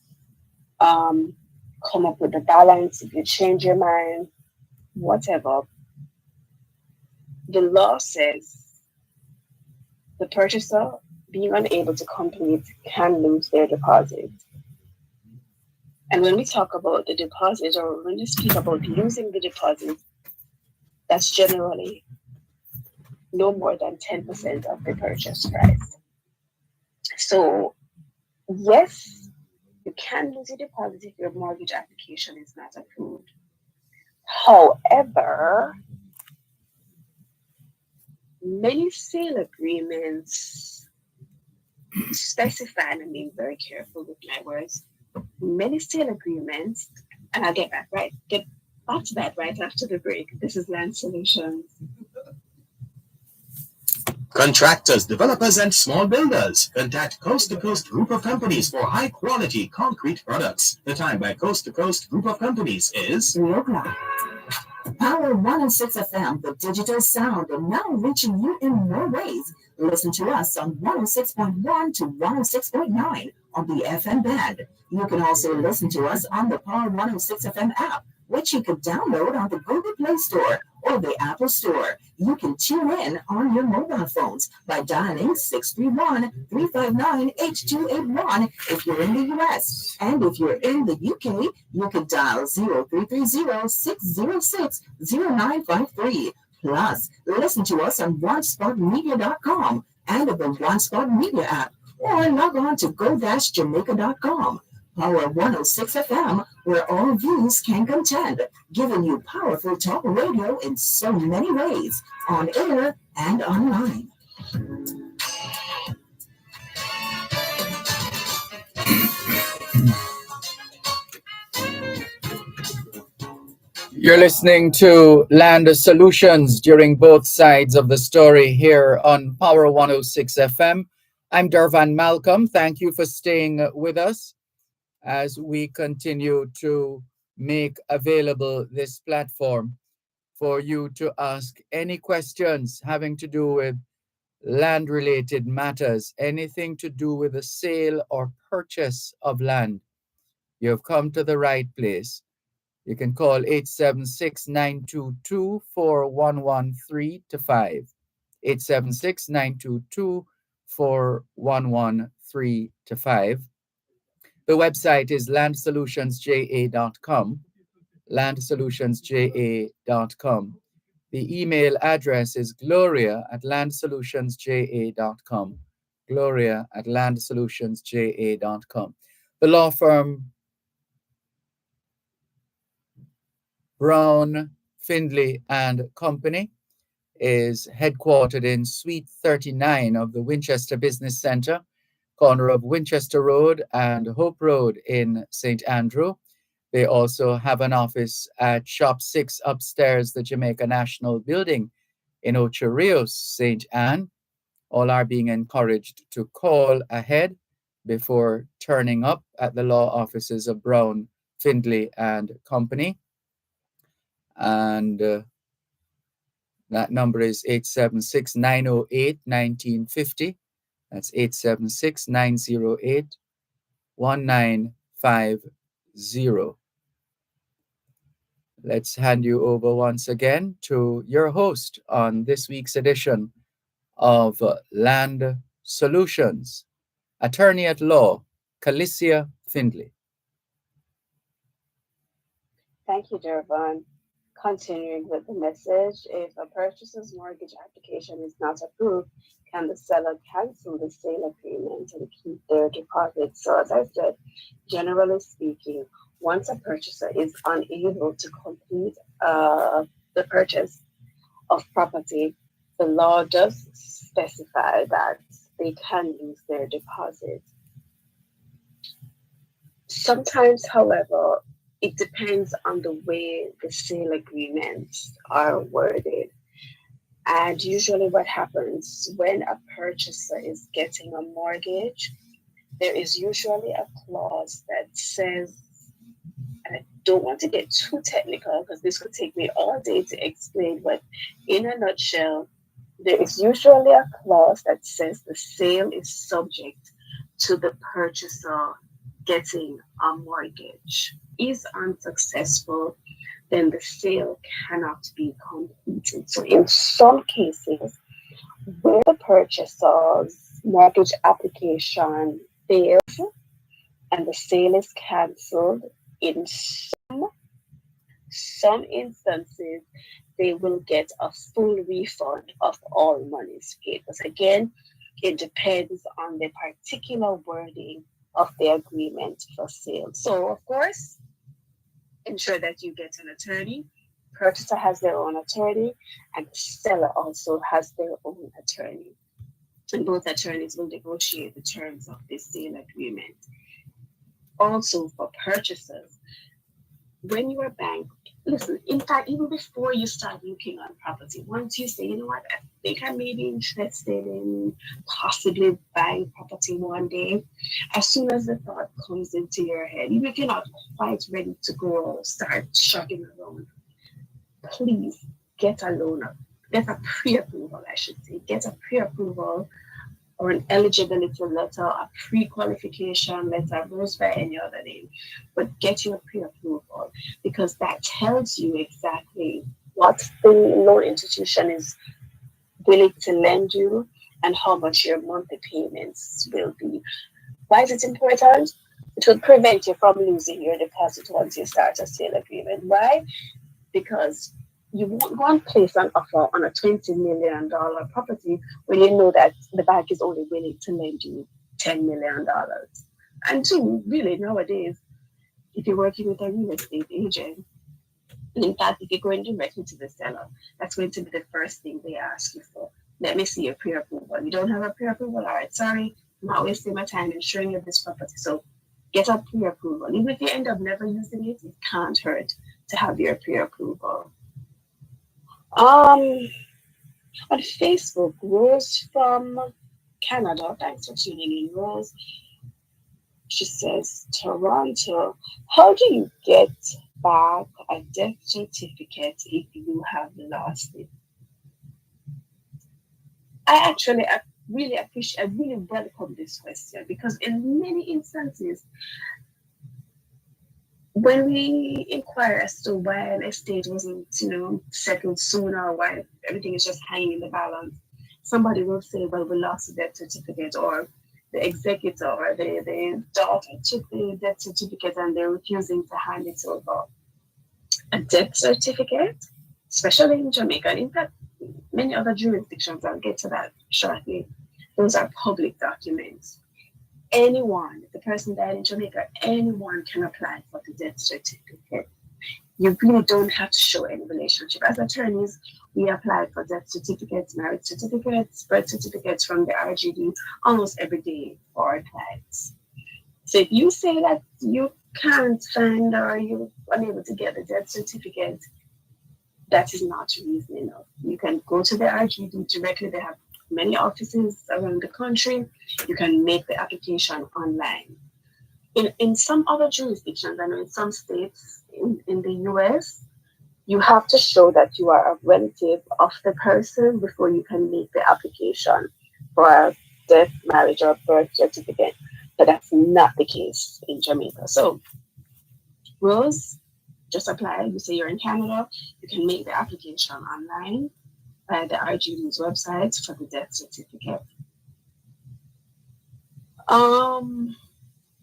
come up with the balance, if you change your mind, whatever, the law says the purchaser being unable to complete can lose their deposit. And when we talk about the deposit, or when we speak about losing the deposit, that's generally no more than 10% of the purchase price. So, yes, you can lose your deposit if your mortgage application is not approved. However, many sale agreements specify, and I'm being very careful with my words, many sale agreements, and I'll get back to that right after the break. This is Land Solutions. Contractors, developers, and small builders. Contact Coast to Coast Group of Companies for high-quality concrete products. The time by Coast to Coast Group of Companies is 3 o'clock. Power 106 FM, the digital sound, and now reaching you in more ways. Listen to us on 106.1 to 106.9 on the FM band. You can also listen to us on the Power 106 FM app, which you can download on the Google Play Store or the Apple Store. You can tune in on your mobile phones by dialing 631-359-8281 if you're in the US. And if you're in the UK, you can dial 0330-606-0953. Plus, listen to us on OneSpotMedia.com and the OneSpot Media app, or log on to go-jamaica.com. Power 106 FM, where all views can contend, giving you powerful talk radio in so many ways, on air and online. You're listening to Land Solutions during both sides of the story here on Power 106 FM. I'm Dervan Malcolm. Thank you for staying with us as we continue to make available this platform for you to ask any questions having to do with land-related matters, anything to do with the sale or purchase of land. You've come to the right place. You can call 876-922-4113 to 5. 876-922-4113-5. The website is landsolutionsja.com, landsolutionsja.com. The email address is gloria@landsolutionsja.com, gloria@landsolutionsja.com. The law firm Brown, Findlay and Company is headquartered in Suite 39 of the Winchester Business Center, corner of Winchester Road and Hope Road in St. Andrew. They also have an office at Shop 6 upstairs, the Jamaica National Building in Ocho Rios, St. Anne. All are being encouraged to call ahead before turning up at the law offices of Brown, Findlay and Company. And that number is 876-908-1950. That's 876-908-1950. Let's hand you over once again to your host on this week's edition of Land Solutions, Attorney at Law, Calicia Findlay. Thank you, Dervan. Continuing with the message, if a purchaser's mortgage application is not approved, can the seller cancel the sale agreement and keep their deposit? So as I said, generally speaking, once a purchaser is unable to complete the purchase of property, the law does specify that they can lose their deposit. Sometimes, however, it depends on the way the sale agreements are worded. And usually what happens when a purchaser is getting a mortgage, there is usually a clause that says, and I don't want to get too technical because this could take me all day to explain, but in a nutshell, there is usually a clause that says the sale is subject to the purchaser getting a mortgage. Is unsuccessful, then the sale cannot be completed. So in some cases, where the purchaser's mortgage application fails and the sale is cancelled, in some instances, they will get a full refund of all monies paid. Because again, it depends on the particular wording of the agreement for sale. So, of course, ensure that you get an attorney. Purchaser has their own attorney, and the seller also has their own attorney. And both attorneys will negotiate the terms of this sale agreement. Also, for purchasers, when you are bank, listen, in fact, even before you start looking on property, once you say, you know what, I think I may be interested in possibly buying property one day, as soon as the thought comes into your head, even if you're not quite ready to go start shopping around, please get a loan, get a pre-approval, I should say, get a pre-approval or an eligibility letter, a pre-qualification letter, goes by any other name, but get your pre-approval because that tells you exactly what the loan institution is willing to lend you and how much your monthly payments will be. Why is it important? It will prevent you from losing your deposit once you start a sale agreement. Why? Because you won't go and place an offer on a $20 million property when you know that the bank is only willing to lend you $10 million. And two, really nowadays, if you're working with a real estate agent, and in fact, if you're going directly to the seller, that's going to be the first thing they ask you for. Let me see your pre-approval. You don't have a pre-approval? All right, sorry, I'm not wasting my time in showing you this property. So get a pre-approval. Even if you end up never using it, it can't hurt to have your pre-approval. On Facebook, Rose from Canada, thanks for tuning in, Rose. She says, Toronto, how do you get back a death certificate if you have lost it? I really welcome this question because in many instances, when we inquire as to why an estate wasn't, settled sooner, or why everything is just hanging in the balance, somebody will say, well, we lost the death certificate, or the executor or the daughter took the death certificate and they're refusing to hand it over. A death certificate, especially in Jamaica, and in fact, many other jurisdictions, I'll get to that shortly, those are public documents. Anyone, the person died in Jamaica, anyone can apply for the death certificate. You really don't have to show any relationship. As attorneys, we apply for death certificates, marriage certificates, birth certificates from the RGD almost every day for our clients. So if you say that you can't find or you're unable to get the death certificate, that is not reason enough. You can go to the RGD directly. They have many offices around the country. You can make the application online. In some other jurisdictions, I know in some states in the US, you have to show that you are a relative of the person before you can make the application for a death, marriage, or birth certificate. But that's not the case in Jamaica. So, Rose, just apply. You say you're in Canada, you can make the application online by the RGD's website for the death certificate.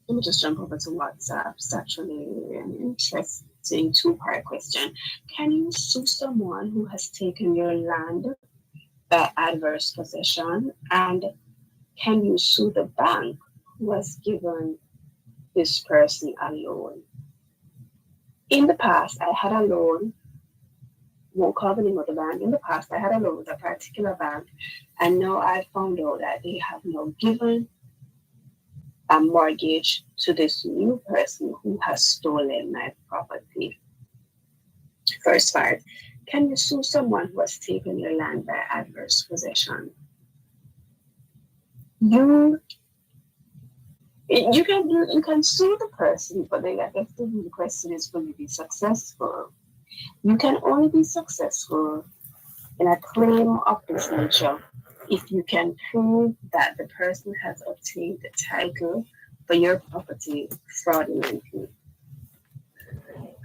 Let me just jump over to WhatsApp. It's actually an interesting two-part question. Can you sue someone who has taken your land by adverse possession? And can you sue the bank who has given this person a loan? In the past, I had a loan, won't call the name of the bank. In the past, I had a loan with a particular bank, and now I found out that they have now given a mortgage to this new person who has stolen my property. First part, can you sue someone who has taken your land by adverse possession? You can sue the person, but I guess the question is, will you be successful? You can only be successful in a claim of this nature if you can prove that the person has obtained the title for your property fraudulently.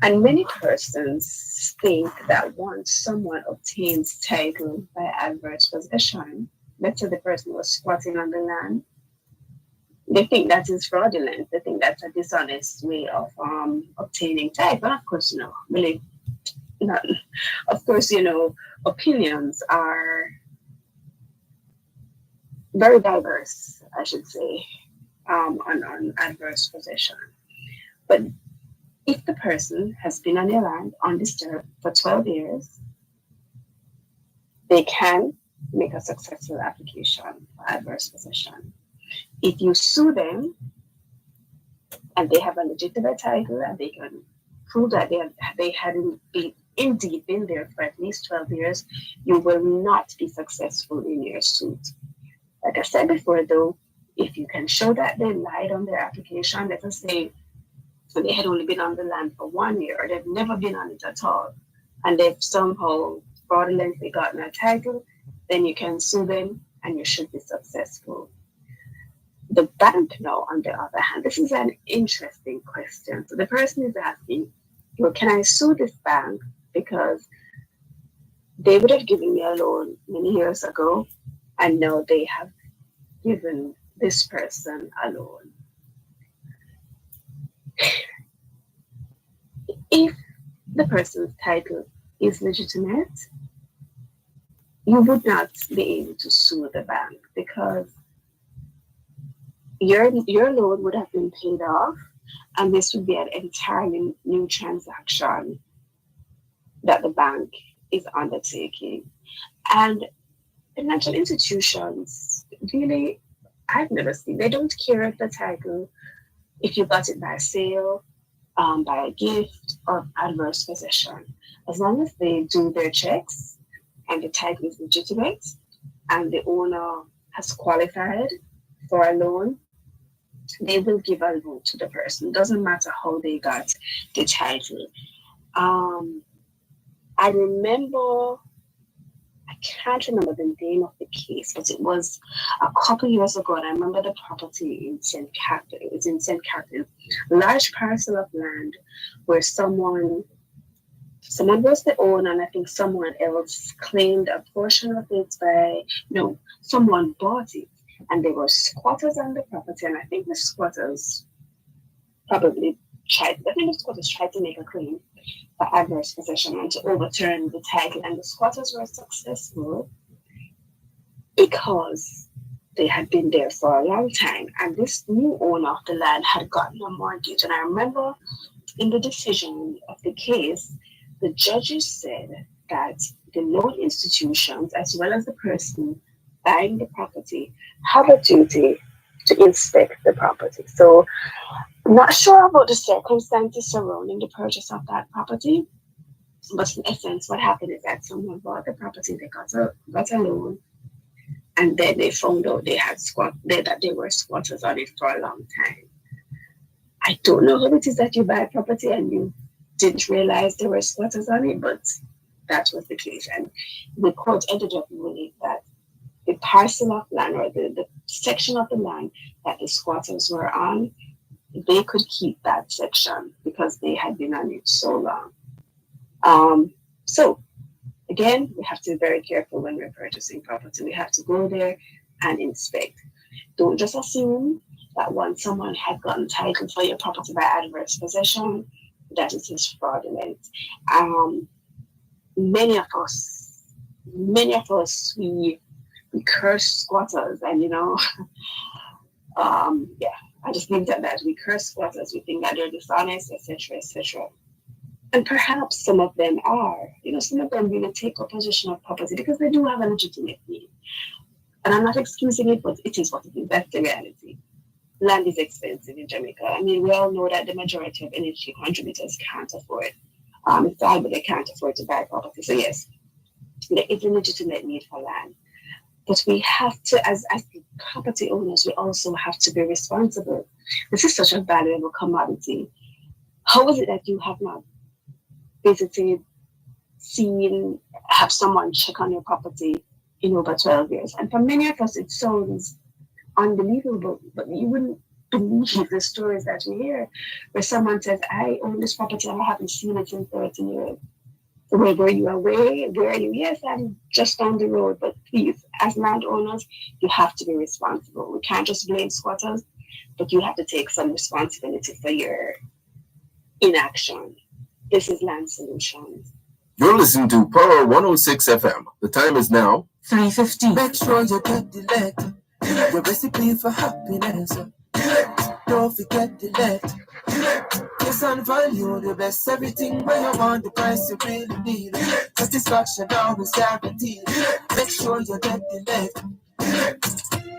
And many persons think that once someone obtains title by adverse possession, let's say the person was squatting on the land, they think that is fraudulent. They think that's a dishonest way of obtaining title. Of course, really not. Of course, opinions are very diverse, I should say, on adverse possession. But if the person has been on their land undisturbed for 12 years, they can make a successful application for adverse possession. If you sue them and they have a legitimate title and they can prove that they hadn't indeed been there for at least 12 years, you will not be successful in your suit. Like I said before, though, if you can show that they lied on their application, let us say they had only been on the land for 1 year, or they've never been on it at all, and they've somehow fraudulently gotten a title, then you can sue them and you should be successful. The bank now, on the other hand, this is an interesting question. So the person is asking, well, can I sue this bank because they would have given me a loan many years ago, and now they have given this person a loan? If the person's title is legitimate, you would not be able to sue the bank because your loan would have been paid off, and this would be an entirely new transaction that the bank is undertaking. And financial institutions, really, I've never seen, they don't care if the title, if you got it by sale, by a gift, or adverse possession. As long as they do their checks and the title is legitimate and the owner has qualified for a loan, they will give a loan to the person. Doesn't matter how they got the title. I remember, I can't remember the name of the case, but it was a couple years ago, and I remember the property in St. Catherine. It was in St. Catherine, a large parcel of land where someone Someone was the owner, and I think someone else claimed a portion of it someone bought it, and there were squatters on the property, and I think the squatters tried to make a claim for adverse possession and to overturn the title, and the squatters were successful because they had been there for a long time, and this new owner of the land had gotten a mortgage. And I remember in the decision of the case, the judges said that the loan institutions, as well as the person buying the property, have a duty to inspect the property. So I'm not sure about the circumstances surrounding the purchase of that property, but in essence, what happened is that someone bought the property, they got a loan, and then they found out that they were squatters on it for a long time. I don't know how it is that you buy property and you didn't realize there were squatters on it, but that was the case. And the court ended up ruling that the parcel of land, or the section of the land that the squatters were on, they could keep that section because they had been on it so long. So again, we have to be very careful when we're purchasing property. We have to go there and inspect. Don't just assume that once someone had gotten title for your property by adverse possession, that it is fraudulent. Many of us, we curse squatters, and I just think that we curse squatters. We think that they're dishonest, etc., etc. And perhaps some of them are. Some of them really take up possession of property because they do have a legitimate need. And I'm not excusing it, but it is what it is. That's the reality. Land is expensive in Jamaica. I mean, we all know that the majority of energy contributors can't afford. It's sad, but they can't afford to buy property. So yes, there is a legitimate need for land. But we have to, as property owners, we also have to be responsible. This is such a valuable commodity. How is it that you have not visited, seen, have someone check on your property in over 12 years? And for many of us, it sounds unbelievable, but you wouldn't believe the stories that we hear, where someone says, I own this property and I haven't seen it in 30 years. So were you away? Where are you? Yes, I'm just down the road. But please, as landowners, you have to be responsible. We can't just blame squatters, but you have to take some responsibility for your inaction. This is Land Solutions. You're listening to Power 106 FM. The time is now 3:15. Make sure you get the letter. The recipe for happiness. Don't forget the letter. Yes, and value the best. Everything when you want, the price you really need. Satisfaction always guaranteed. Make sure you get the letter.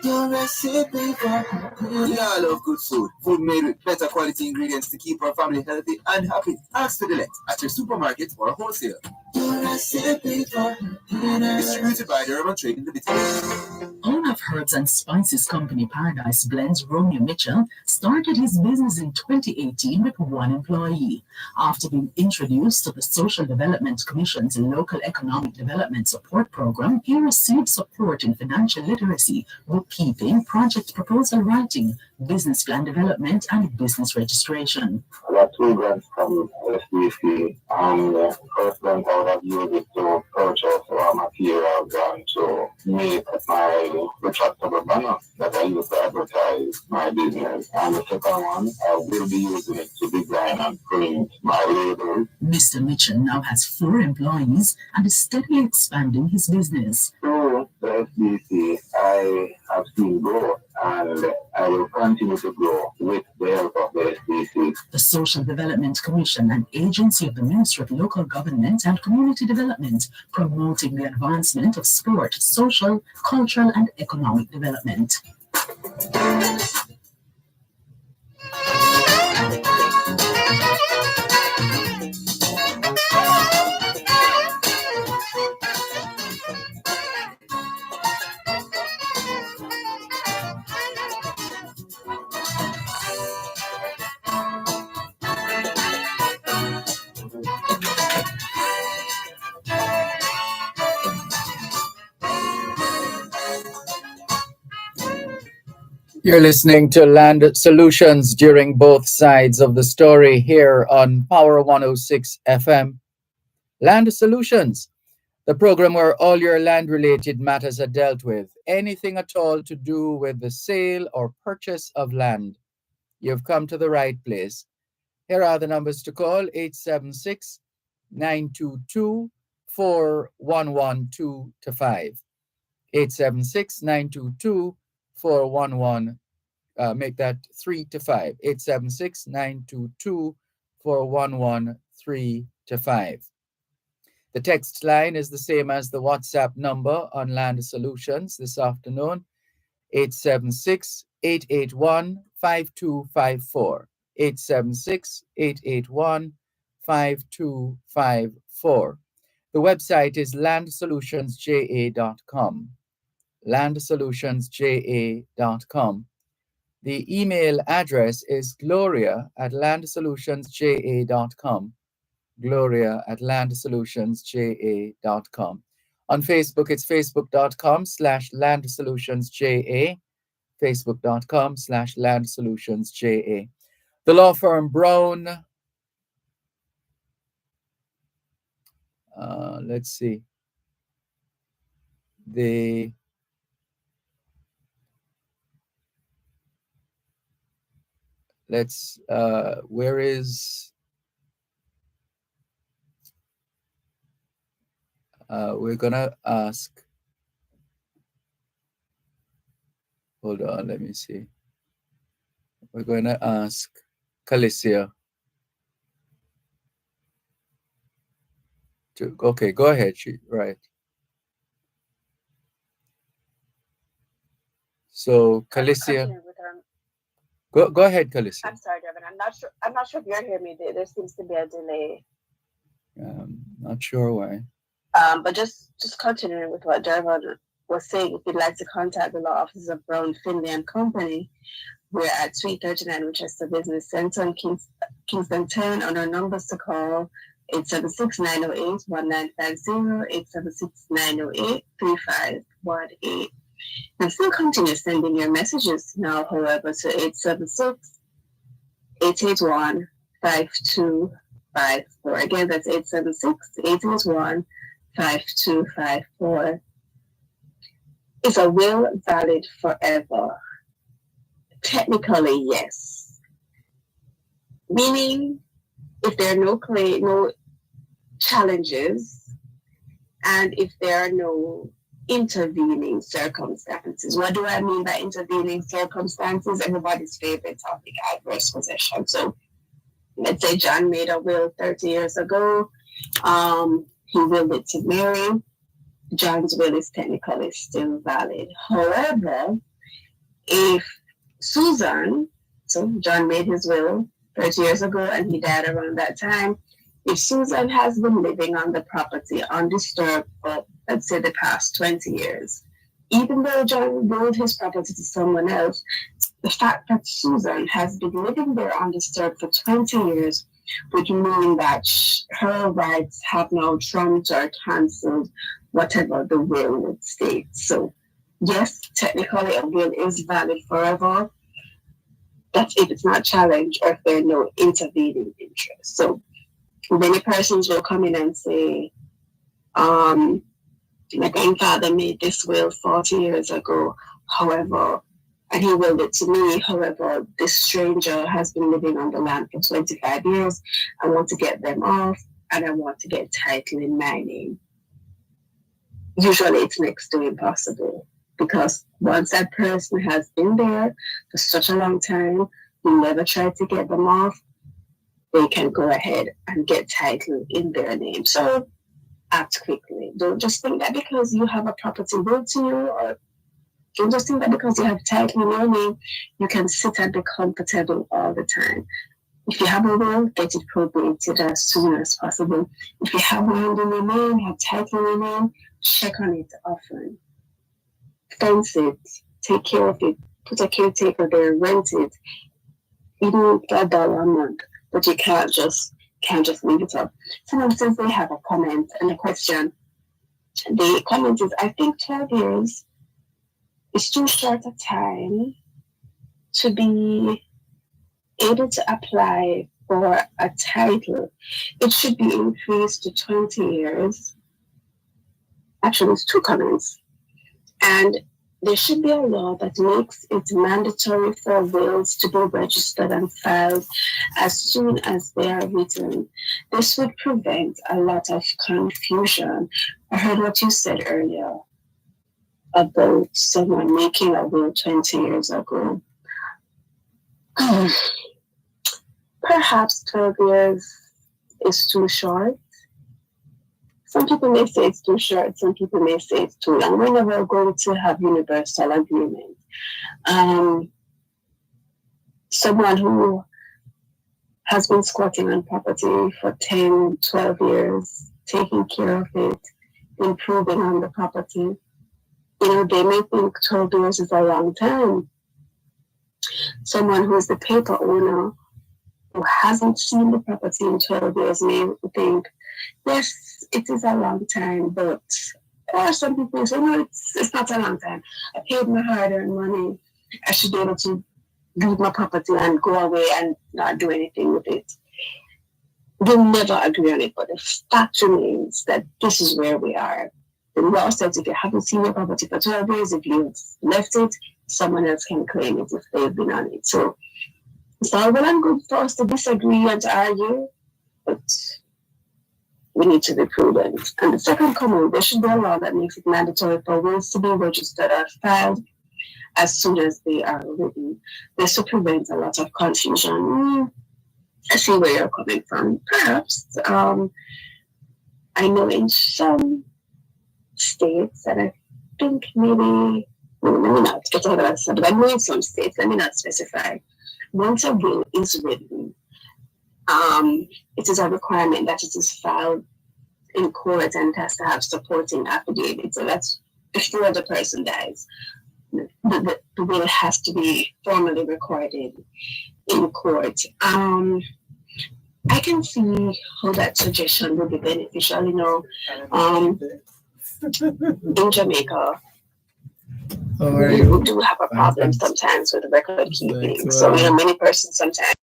Your recipe for We all love good food. Food made with better quality ingredients to keep our family healthy and happy. Ask for the Let at your supermarket or wholesale. your recipe for Distributed by Dervan Trading Limited. Owner of Herbs and Spices Company Paradise Blends, Romeo Mitchell, started his business in 2018 with one employee. After being introduced to the Social Development Commission's Local Economic Development Support Program, he received support in financial literacy, bookkeeping, project proposal writing, business plan development, and business registration. I got 2 grants from SBC, and first grant I would have used it to purchase raw materials and to make my retractable banner that I use to advertise my business. And the second one, I will be using it to design and print my labels. Mr. Mitchell now has 4 employees and is steadily expanding his business. Through the SBC, I have seen growth, and I will continue to grow with the help of the SBC. The Social Development Commission, an agency of the Ministry of Local Government and Community Development, promoting the advancement of sport, social, cultural, and economic development. You're listening to Land Solutions during both sides of the story here on Power 106 FM. Land Solutions, the program where all your land-related matters are dealt with. Anything at all to do with the sale or purchase of land. You've come to the right place. Here are the numbers to call: 876 922 4112 to 5. 876 922 411. Make that 3 to 5. 876 922 4113 to 5. The text line is the same as the WhatsApp number on Land Solutions this afternoon: 876 881 5254. 876 881 5254. The website is landsolutionsja.com. Landsolutionsja.com. The email address is gloria@landsolutionsja.com. gloria@landsolutionsja.com. On Facebook, it's facebook.com/landsolutionsja. facebook.com/landsolutionsja. The law firm Brown, let's see, where is, we're gonna ask, hold on, let me see. We're gonna ask Calicia to, okay, go ahead, right. So Calicia, go ahead, Calicia. I'm sorry, Dervan. I'm not sure if you're hearing me. There seems to be a delay. Not sure why. But just continuing with what Dervan was saying, if you'd like to contact the law offices of Brown, Finley and Company, we're at 339 Winchester Business Center in Kingston 10. On our numbers to call: 876-908-1950, 876-908-3518. And still continue sending your messages now, however, to 876-881-5254. Again, that's 876-881-5254. Is a will valid forever? Technically, yes. Meaning, if there are no challenges, and if there are no intervening circumstances. What do I mean by intervening circumstances? Everybody's favorite topic: adverse possession. So let's say John made a will 30 years ago. He willed it to Mary. John's will is technically still valid. However, if Susan, so John made his will 30 years ago and he died around that time, if Susan has been living on the property undisturbed for, let's say, the past 20 years, even though John willed his property to someone else, the fact that Susan has been living there undisturbed for 20 years would mean that her rights have now trumped or cancelled whatever the will would state. So, yes, technically a will is valid forever. That's if it's not challenged or if there are no intervening interests. So, many persons will come in and say, my grandfather made this will 40 years ago, however, and he willed it to me. However, this stranger has been living on the land for 25 years. I want to get them off, and I want to get title in my name. Usually it's next to impossible, because once that person has been there for such a long time, you never try to get them off, they can go ahead and get title in their name. So act quickly. Don't just think that because you have a property willed to you, or don't just think that because you have title in your name, you can sit and be comfortable all the time. If you have a will, get it probated as soon as possible. If you have land in your name, have title in your name, check on it often. Fence it, take care of it, put a caretaker there, rent it, even $1 a month. But you can't just leave it up. Someone says they have a comment and a question. The comment is, I think 12 years is too short a time to be able to apply for a title, it should be increased to 20 years. Actually, it's two comments. And there should be a law that makes it mandatory for wills to be registered and filed as soon as they are written. This would prevent a lot of confusion. I heard what you said earlier about someone making a will 20 years ago. Perhaps 12 years is too short. Some people may say it's too short, some people may say it's too long. We're never going to have universal agreement. Someone who has been squatting on property for 10, 12 years, taking care of it, improving on the property, they may think 12 years is a long time. Someone who is the paper owner who hasn't seen the property in 12 years may think, yes, it is a long time, but or some people say, no, it's not a long time. I paid my hard-earned money. I should be able to leave my property and go away and not do anything with it. We'll never agree on it, but the fact remains that this is where we are. The law says if you haven't seen your property for 12 years, if you've left it, someone else can claim it if they've been on it. So it's all well and good for us to disagree and to argue, but we need to be prudent. And the second comment, there should be a law that makes it mandatory for wills to be registered or filed as soon as they are written. This will prevent a lot of confusion. I see where you're coming from. Perhaps, I know in some states, and I think maybe, let me not get out of that, but I know in some states, let me not specify, once a will is written, it is a requirement that it is filed in court and it has to have supporting affidavit. So that's before the person dies. The will has to be formally recorded in court. I can see how that suggestion would be beneficial, in Jamaica. We do have a problem sometimes with record keeping. So, many persons sometimes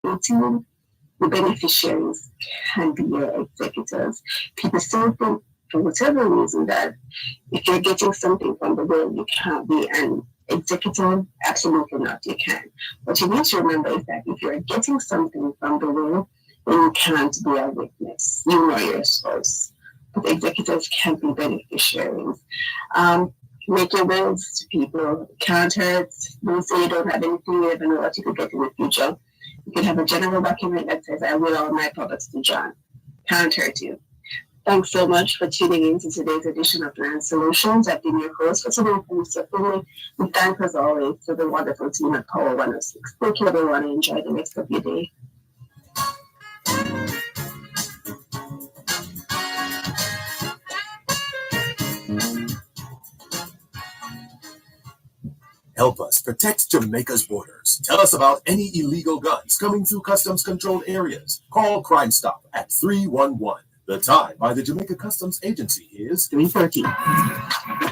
2018, the beneficiaries can be your executors. People still think, for whatever reason, that if you're getting something from the will, you can't be an executor. Absolutely not, you can. What you need to remember is that if you're getting something from the will, then you can't be a witness. You know your source. But executors can be beneficiaries. Make your wills to people. Can't hurt. Don't say you don't have anything. You never know what you could get in the future. You can have a general document that says, I will all my property to John. Can't hurt you. Thanks so much for tuning in to today's edition of Land Solutions. I've been your host for today, Mr. Finley. And thanks as always to the wonderful team at Power 106. Thank you, everyone, and enjoy the rest of your day. Help us protect Jamaica's borders. Tell us about any illegal guns coming through customs-controlled areas. Call Crime Stop at 311. The time by the Jamaica Customs Agency is 3:30.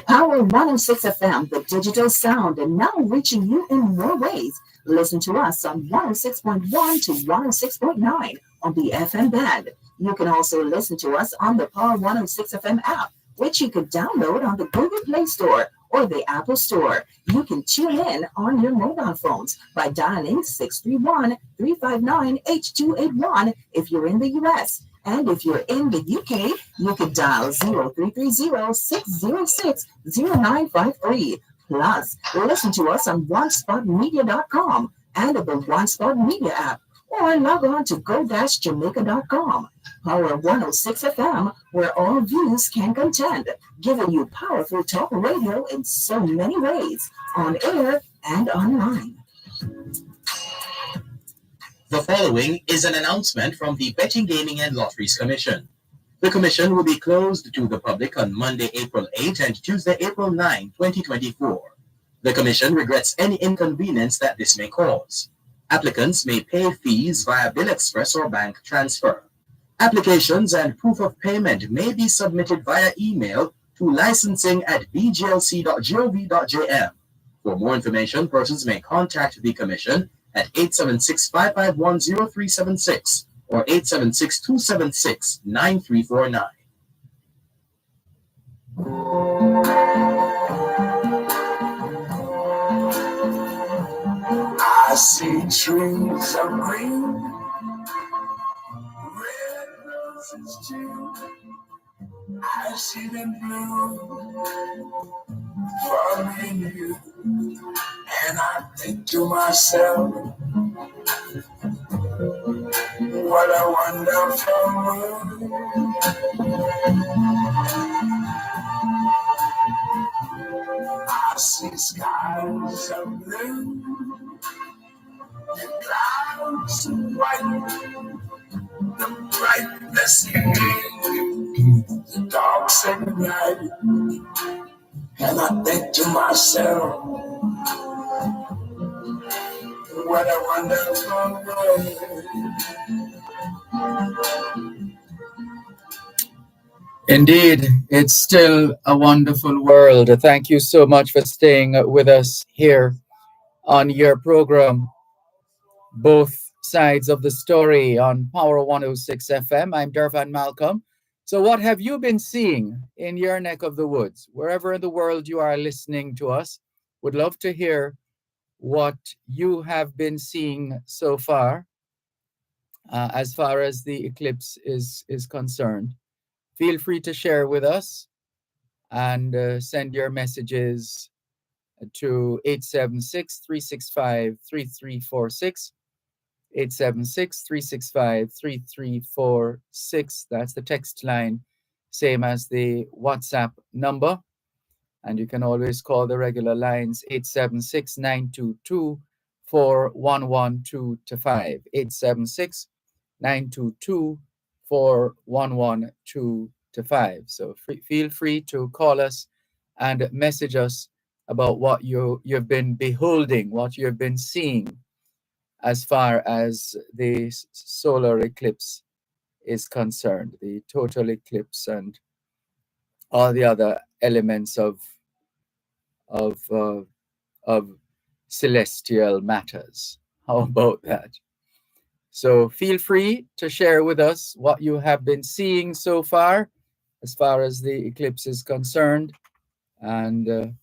Power 106 FM, the digital sound, and now reaching you in more ways. Listen to us on 106.1 to 106.9 on the FM band. You can also listen to us on the Power 106 FM app, which you could download on the Google Play Store or the Apple Store. You can tune in on your mobile phones by dialing 631-359-8281 if you're in the U.S. And if you're in the UK, you can dial 0330-606-0953. Plus, listen to us on OneSpotMedia.com and the OneSpot Media app, or log on to go-jamaica.com. Power 106 FM, where all views can contend, giving you powerful talk radio in so many ways, on air and online. The following is an announcement from the Betting, Gaming and Lotteries Commission. The Commission will be closed to the public on Monday, April 8 and Tuesday, April 9, 2024. The Commission regrets any inconvenience that this may cause. Applicants may pay fees via Bill Express or bank transfer. Applications and proof of payment may be submitted via email to licensing@bglc.gov.jm. For more information, persons may contact the Commission at 876-551-0376 or 876-276-9349. I see trees of green, red roses too. I see them blue for me and you. And I think to myself, what a wonderful world. I see skies of blue, the clouds of white, the bright blessed day, the dark sacred night. And I think to myself, what a wonderful world. Indeed, it's still a wonderful world. Thank you so much for staying with us here on your program, Both Sides of the Story on Power 106 FM. I'm Dervan Malcolm. So what have you been seeing in your neck of the woods? Wherever in the world you are listening to us, would love to hear what you have been seeing so far as the eclipse is concerned. Feel free to share with us and send your messages to 876-365-3346. 876-365-3346. That's the text line, same as the WhatsApp number. And you can always call the regular lines 876-922-4112 to 5. 876-922-4112 to 5. So feel free to call us and message us about what you've been beholding, what you've been seeing as far as the solar eclipse is concerned, the total eclipse and all the other elements of celestial matters. How about that? So feel free to share with us what you have been seeing so far as the eclipse is concerned, and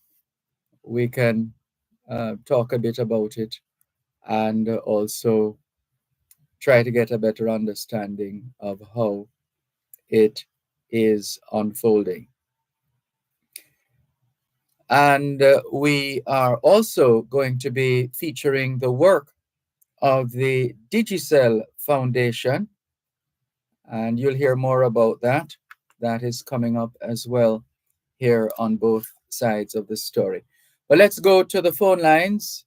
we can talk a bit about it and also try to get a better understanding of how it is unfolding. And we are also going to be featuring the work of the Digicel Foundation, and you'll hear more about that. That is coming up as well here on both sides of the story. But let's go to the phone lines.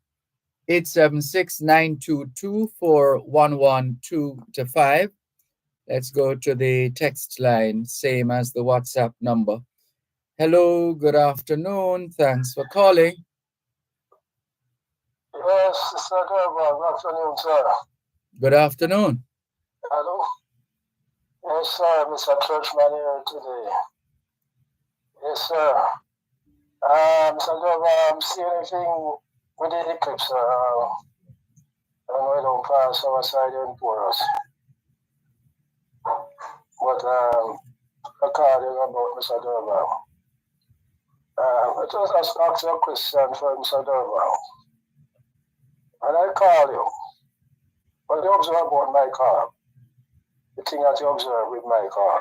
876-922-4112-5. Let's go to the text line, same as the WhatsApp number. Hello, good afternoon. Thanks for calling. Yes, Mr. Dervan. Good afternoon, sir. Good afternoon. Hello. Yes, sir. Mr. Churchman here today. Yes, sir. Mr. Dervan, I'm seeing anything with the eclipse, sir. I know it don't pass our side and for us. But according about Mr. Dervan, I just ask you a question for Mr. Dervan. And I call you. What do you observe about my car? The thing that you observe with my car.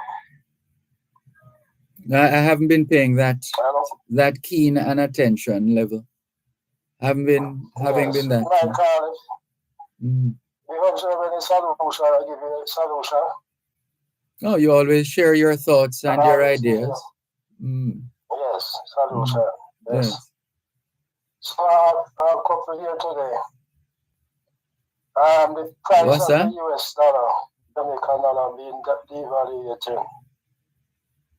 I haven't been paying that keen an attention level. Haven't been having been that. My car. You observe any solution? I give you a solution. Oh, you always share your thoughts and your ideas. Yes, solution. Yes. So I'll couple here today. The price What's of that? the US dollar, Jamaican dollar being devaluated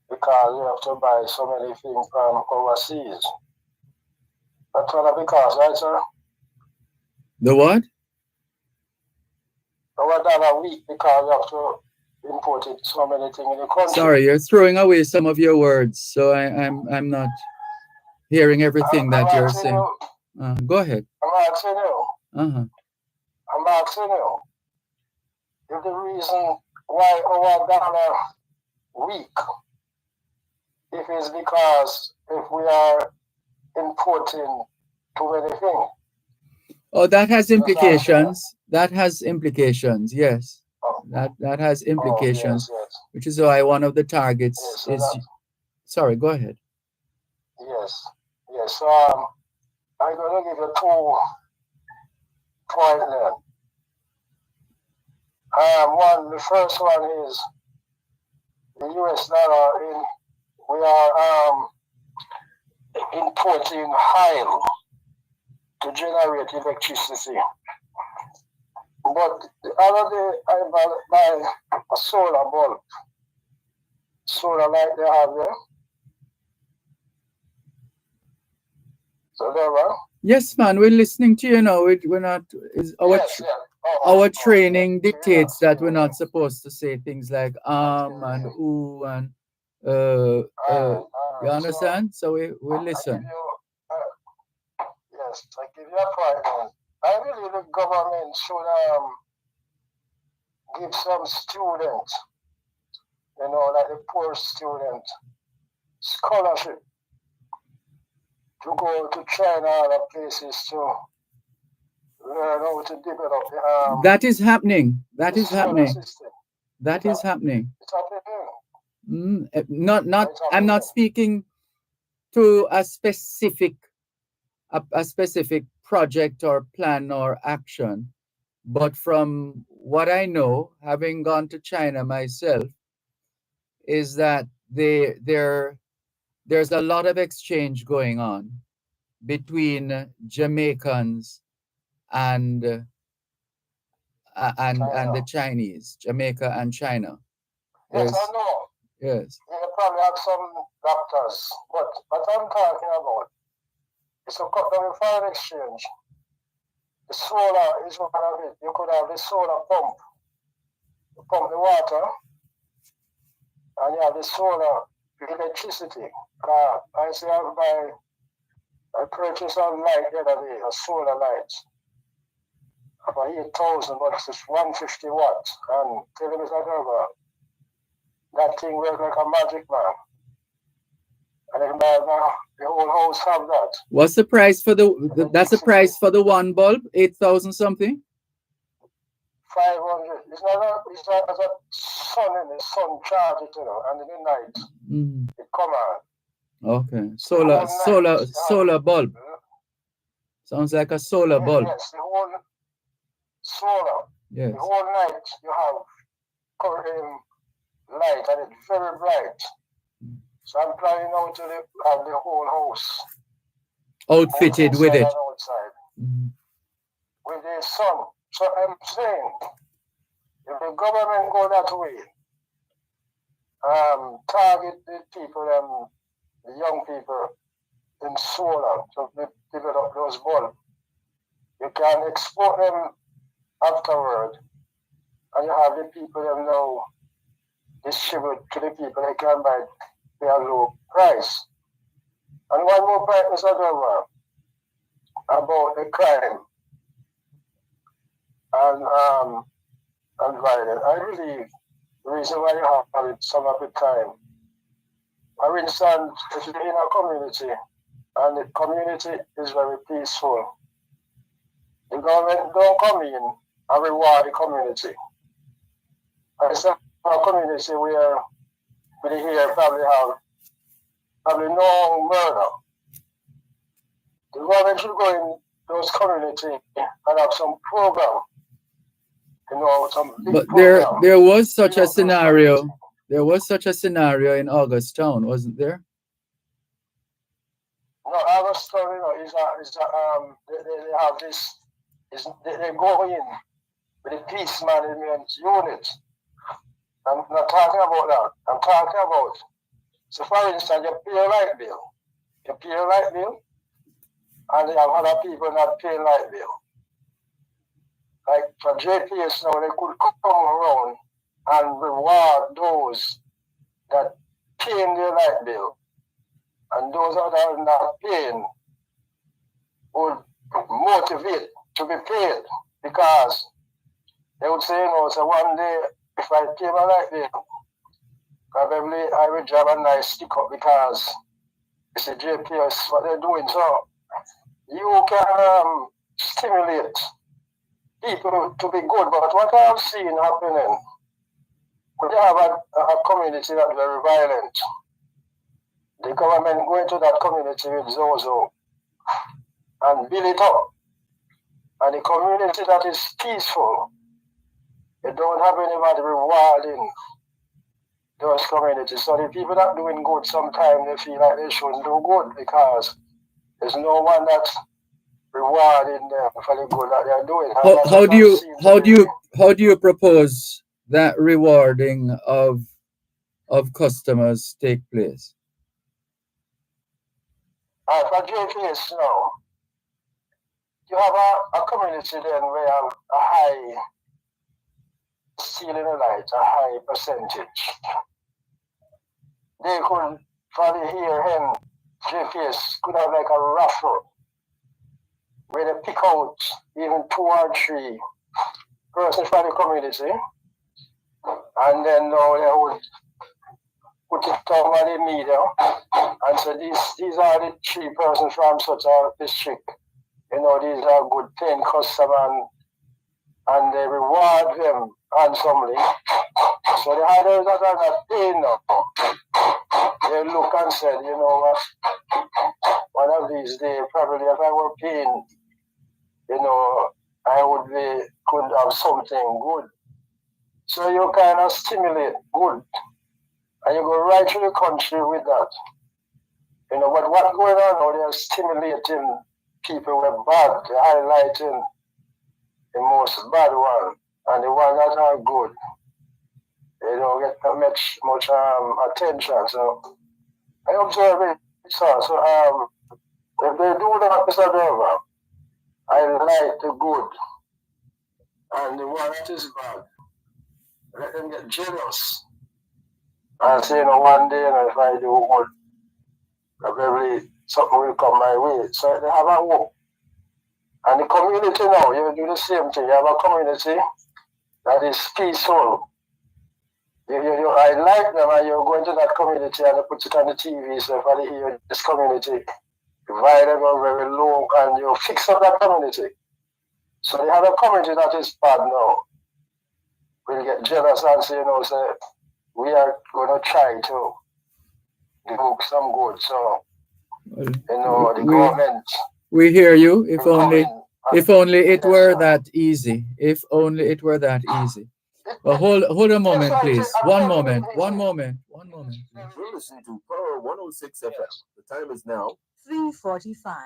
because we have to buy so many things from overseas. That's what because, right, sir? The what? Our dollar weak because we have to import it so many things in the country. Sorry, you're throwing away some of your words, so I'm not hearing everything that you're saying. Go ahead. I'm asking you. Uh-huh. I'm asking you if the reason why our dollar weak, if it's because if we are importing too many things. Oh, that has implications. That has implications, yes. That has implications, yes. Which is why one of the targets is... Sorry, go ahead. Yes. So I'm going to give you 2 points there. The first one is the US dollar we are importing oil to generate electricity. But the other day I buy a solar bulb, solar light they have there. So there are. Yes, man, we're listening to you now. We're not. Our training dictates that we're not supposed to say things like and ooh and you understand? So we listen. Yes, I give you a point. I believe the government should give some students, like the poor student, scholarship to go to China and other places to learn how to develop. That is happening. That is happening. System. That is happening. It's happening. Not. I'm not speaking to a specific project or plan or action, but from what I know, having gone to China myself, is that there's a lot of exchange going on between Jamaicans and the Chinese, Jamaica and China. Yes, I know. Yes. You probably have some doctors, but what I'm talking about is a couple of foreign exchange. The solar is one of it. You could have the solar pump. You pump the water, and you have the solar electricity. I see I purchased a light the other day, a solar light. about 8,000, but it's 150 watts. And tell him, Mr. Dervan, that thing works like a magic, man. And the whole house have that. What's the price for that's the price for the one bulb? 8,000 something? 500. It's not as a sun in the sun charge it, and in the night it come on. Okay. Solar bulb. Sounds like a solar bulb. Yes, the whole solar. Yes. The whole night you have light and it's very bright. So I'm planning now to have the whole house outfitted with it. With the sun. So I'm saying, if the government go that way, target the people, the young people in solar to develop those bulbs, you can export them afterward, and you have the people them now distribute to the people they can buy at a low price. And one more point, Mr. Dervan, about the crime and violence. I believe the reason why you have it some of the time. For instance, if you're in a community and the community is very peaceful, the government don't come in and reward the community. I said a community where we here probably no murder. The government should go in those communities and have some program. Some big but program. there was such a scenario. There was such a scenario in Augustown, wasn't there? No, Augustown, they have this. They go in with the peace management unit. I'm not talking about that. I'm talking about. So, for instance, you pay a light bill. You pay a light bill, and you have other people not paying light bill. Like for JPS now, they could come around and reward those that paying their light bill. And those that are not paying would motivate to be paid, because they would say, so one day if I pay my light bill, probably I will drive a nice stick up because it's a JPS what they're doing. So you can stimulate people to be good, but what I've seen happening, we have a community that's very violent. The government go into that community with Zozo and build it up. And the community that is peaceful, they don't have anybody rewarding those communities. So the people that are doing good, sometimes they feel like they shouldn't do good because there's no one that's rewarding them for the good that they're doing. How do you propose that rewarding of customers take place? For JPS now, you have a community then where you have a high stealing a light, a high percentage. They could, for the here JPS could have like a raffle where they pick out even 2 or 3 persons from the community, and then now they would put it over the media and say these are the 3 persons from such a district. These are good paying customers, and they reward them handsomely. So the others that are not paying now, they look and say, you know what, one of these days, probably if I were paying, I could have something good. So you kind of stimulate good. And you go right through the country with that. But what's going on now, they're stimulating people with bad, they're highlighting the most bad one, and the ones that are good, they don't get much attention. So I observe it, so if they do that, Mr. Dervan, I like the good, and the one that is bad, let them get jealous and say, one day, if I do good, probably something will come my way. So they have a hope. And the community now, you do the same thing. You have a community that is peaceful. I like them, and you go into that community and you put it on the TV, so if I hear this community, divide them very low, and you fix up that community. So the other community that is bad now will get jealous and say, say, we are going to try to do some good. So, the government. We hear you. If only it were that easy. If only it were that easy. Well, hold a moment, please. One moment. You're listening to Power 106 FM. The time is now 3:45.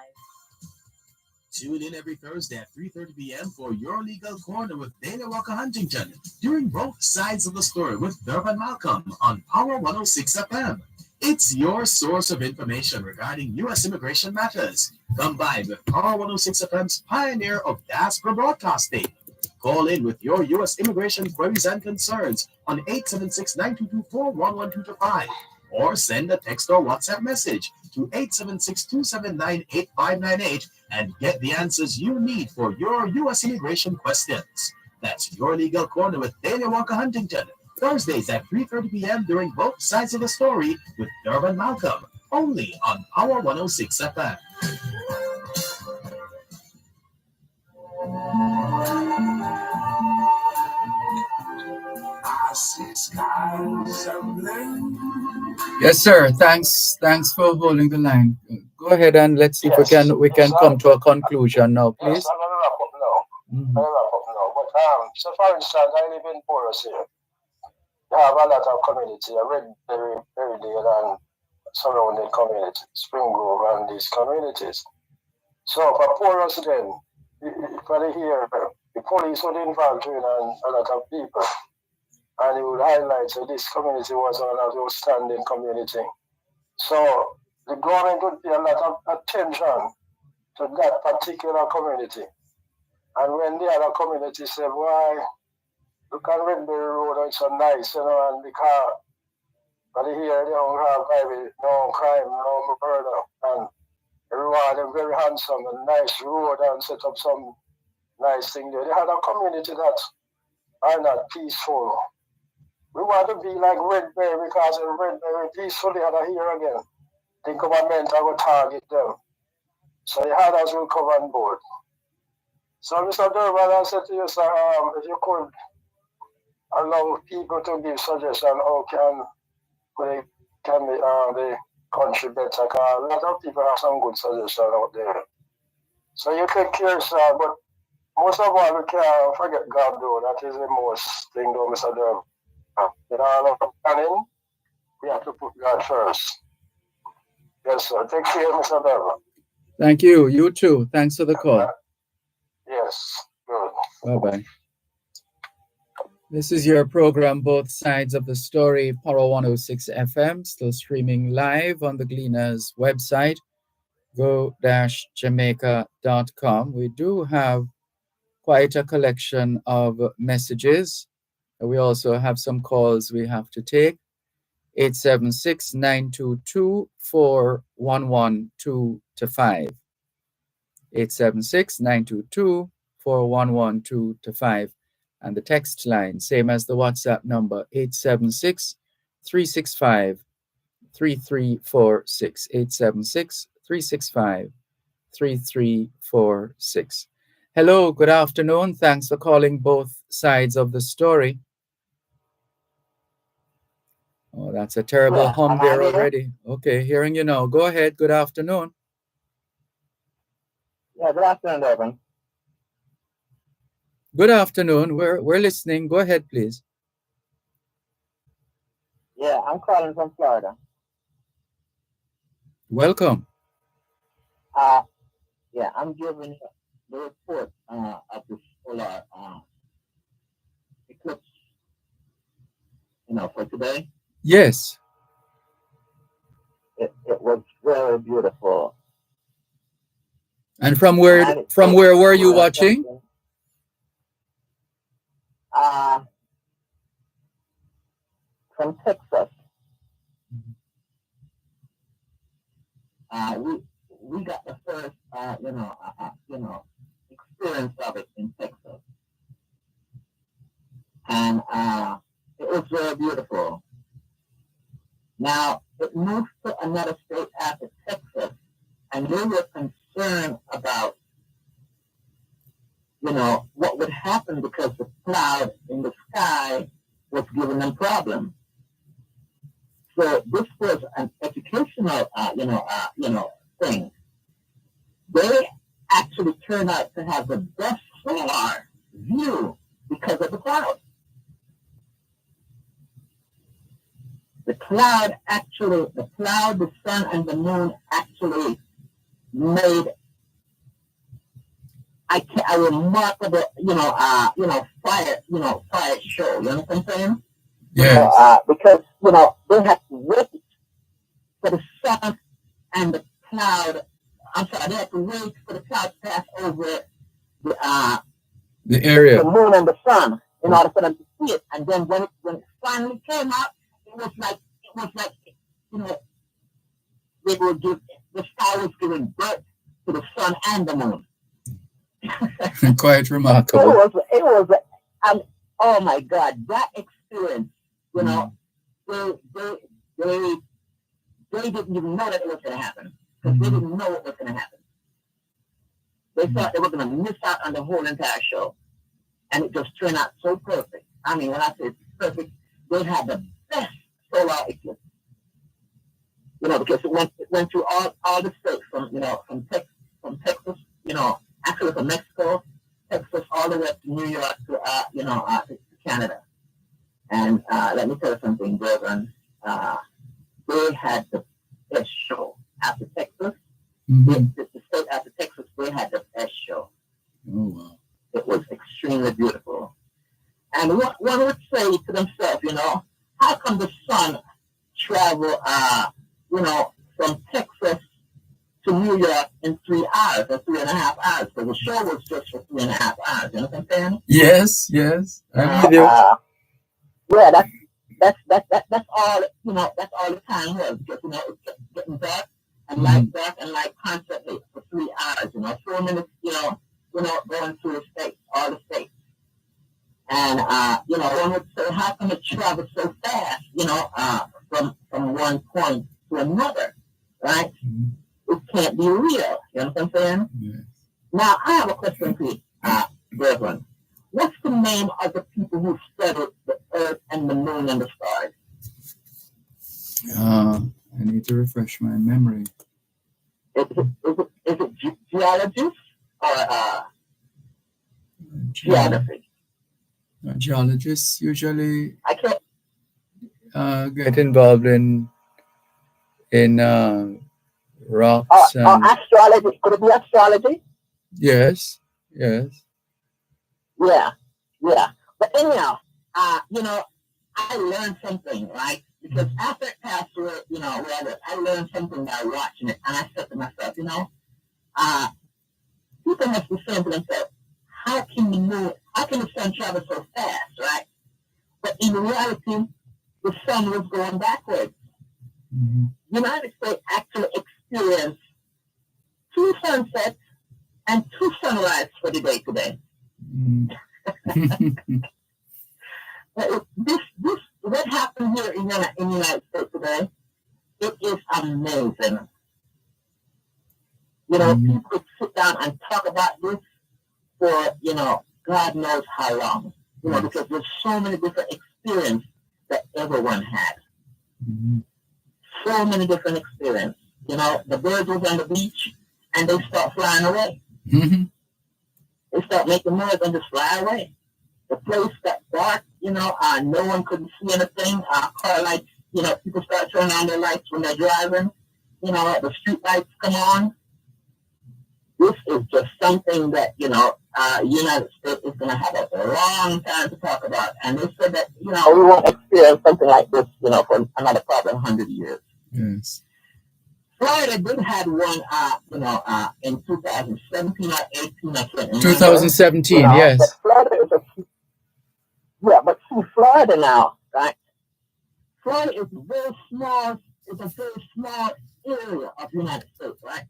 Tune in every Thursday at 3:30 p.m. for Your Legal Corner with Dana Walker Huntington, during both sides of the story with Dervan Malcolm on Power 106 FM. It's your source of information regarding U.S. immigration matters, combined with Power 106 FM's pioneer of diaspora broadcasting. Call in with your U.S. immigration queries and concerns on 876-922-41125, or send a text or WhatsApp message to 876-279-8598 and get the answers you need for your U.S. immigration questions. That's Your Legal Corner with Dana Walker Huntington, Thursdays at 3:30 p.m. during both sides of the story with Dervan Malcolm, only on Power 106 FM. Yes, sir. Thanks for holding the line. Go ahead and let's see if we can come to a conclusion now, please. Yes, I'm going to wrap up now. But so for instance, I live in Porus here. You have a lot of community, a Red Berrydale and surrounding community, Spring Grove and these communities. So for Porus then, for the here, the police would involve in a lot of people. And he would highlight that this community was one of the outstanding community. So the government would pay a lot of attention to that particular community. And when the other community said, why, look at Redberry Road, it's so nice, and the car, but here they don't have no crime, no murder, and everyone is very handsome and nice road and set up some nice thing there. They had a community that are not peaceful. We want to be like Redberry because in Redberry peaceful, they had a here again. The government will target them. So the others will come on board. So Mr. Dervan, I said to you, sir, if you could allow people to give suggestions how can the country better, because a lot of people have some good suggestions out there. So you take care, sir, but most of all, we can't forget God, though. That is the most thing, though, Mr. Dervan. In all of planning, we have to put God first. Yes, sir. Take care, Mr. Dervan. Thank you. You too. Thanks for the call. Yes. Good. Bye-bye. This is your program, Both Sides of the Story, Power 106 FM, still streaming live on the Gleaners website, go-jamaica.com. We do have quite a collection of messages. We also have some calls we have to take. 876-922-4112-5. 876-922-4112-5. And the text line, same as the WhatsApp number, 876-365-3346. 876-365-3346. Hello, good afternoon. Thanks for calling Both Sides of the Story. Oh, that's a terrible hum there already. Okay, hearing you now. Go ahead. Good afternoon. Yeah, good afternoon, Dervan. Good afternoon. We're listening. Go ahead, please. Yeah, I'm calling from Florida. Welcome. Yeah, I'm giving the report of the solar eclipse, for today. Yes. It was very beautiful. And from where were you watching? From Texas. We got the first, experience of it in Texas. And it was very beautiful. Now, it moved to another state after Texas, and they were concerned about, what would happen because the cloud in the sky was giving them problems. So this was an educational, thing. They actually turned out to have the best solar view because of the cloud. The cloud, the sun, and the moon actually made a remarkable, fire show. You know what I'm saying? Yes. Because they had to wait for the sun and the cloud. They had to wait for the cloud to pass over the area, the moon and the sun, in order for them to see it. And then when it finally came out, it was like the sky was giving birth to the sun and the moon. Quite remarkable. It was, oh my God, that experience, they didn't even know that it was going to happen, because they didn't know what was going to happen. They thought they were going to miss out on the whole entire show, and it just turned out so perfect. I mean, when I say perfect, they had the best solar eclipse. Because it went through all the states from Texas, actually from Mexico, Texas, all the way to New York to Canada. And let me tell you something, Dervan. They had the best show after Texas. The state after Texas, they had the best show. Oh, wow. It was extremely beautiful. And one would say to themselves, how come the sun travel, from Texas to New York in 3 hours or 3.5 hours? Because the show was just for 3.5 hours. You know what I'm saying? Yes. I'm with you. Yeah, that's all. That's all the time was. Because it's getting dark and light constantly for 3 hours. 4 minutes. Going through the states, all the states. And one would say, how come it travels so fast? From one point to another, right? It can't be real. You know what I'm saying? Yes. Now, I have a question for you, Dervan. What's the name of the people who studied the Earth and the Moon and the stars? I need to refresh my memory. Is it geologists or geography? Geologists usually I can't get involved in rocks and astrology. Could it be astrology? yes. Yeah. But anyhow, I learned something, right? Because after it passed away, I learned something by watching it, and I said to myself, people must be saying to themselves, how can the sun travel so fast, right? But in reality, the sun was going backwards. United States actually experienced 2 sunsets and 2 sunrises for the day today. What happened here in the United States today, it is amazing. People sit down and talk about this for, God knows how long. Because there's so many different experiences that everyone had. So many different experiences. The birds was on the beach and they start flying away. They start making noise and just fly away. The place got dark, no one couldn't see anything. Car lights, people start turning on their lights when they're driving. The street lights come on. This is just something that, United States is going to have a long time to talk about. And they said that, we won't experience something like this, for another probably 100 years. Yes. Florida did have one, in 2017 or 18 or something. 2017, yes. But Florida is but see, Florida now, right? Florida is a very small area of the United States, right?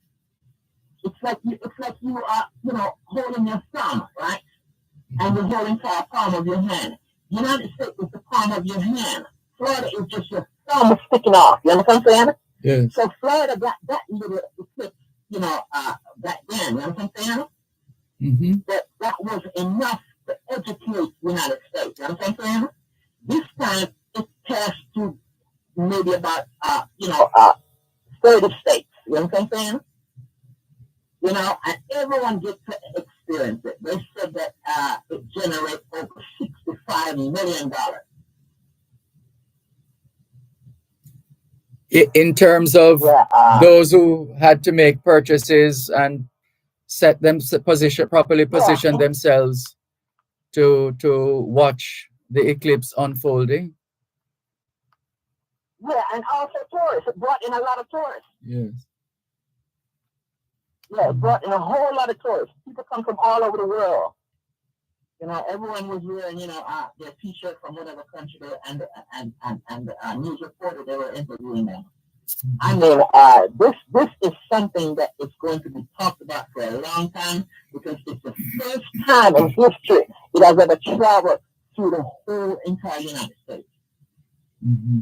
It's like you are, holding your thumb, right? And you're holding to the palm of your hand. United States is the palm of your hand. Florida is just your thumb sticking off. You understand what I'm saying? Yes. So Florida got that little eclipse, back then. You understand what I'm saying? Mm-hmm. That was enough to educate the United States. You understand what I'm saying? This time it passed through maybe about 30 states. You understand what I'm saying? And everyone gets to experience it. They said that it generates over $65 million. In terms of those who had to make purchases and position themselves to watch the eclipse unfolding. Yeah, and also tourists. It brought in a lot of tourists. Yes. Yeah, it brought in a whole lot of tourists. People come from all over the world. Everyone was wearing, their T-shirt from whatever country they and the news reporter they were interviewing them. I mean, this is something that is going to be talked about for a long time because it's the first time in history it has ever traveled through the whole entire United States. Mm-hmm.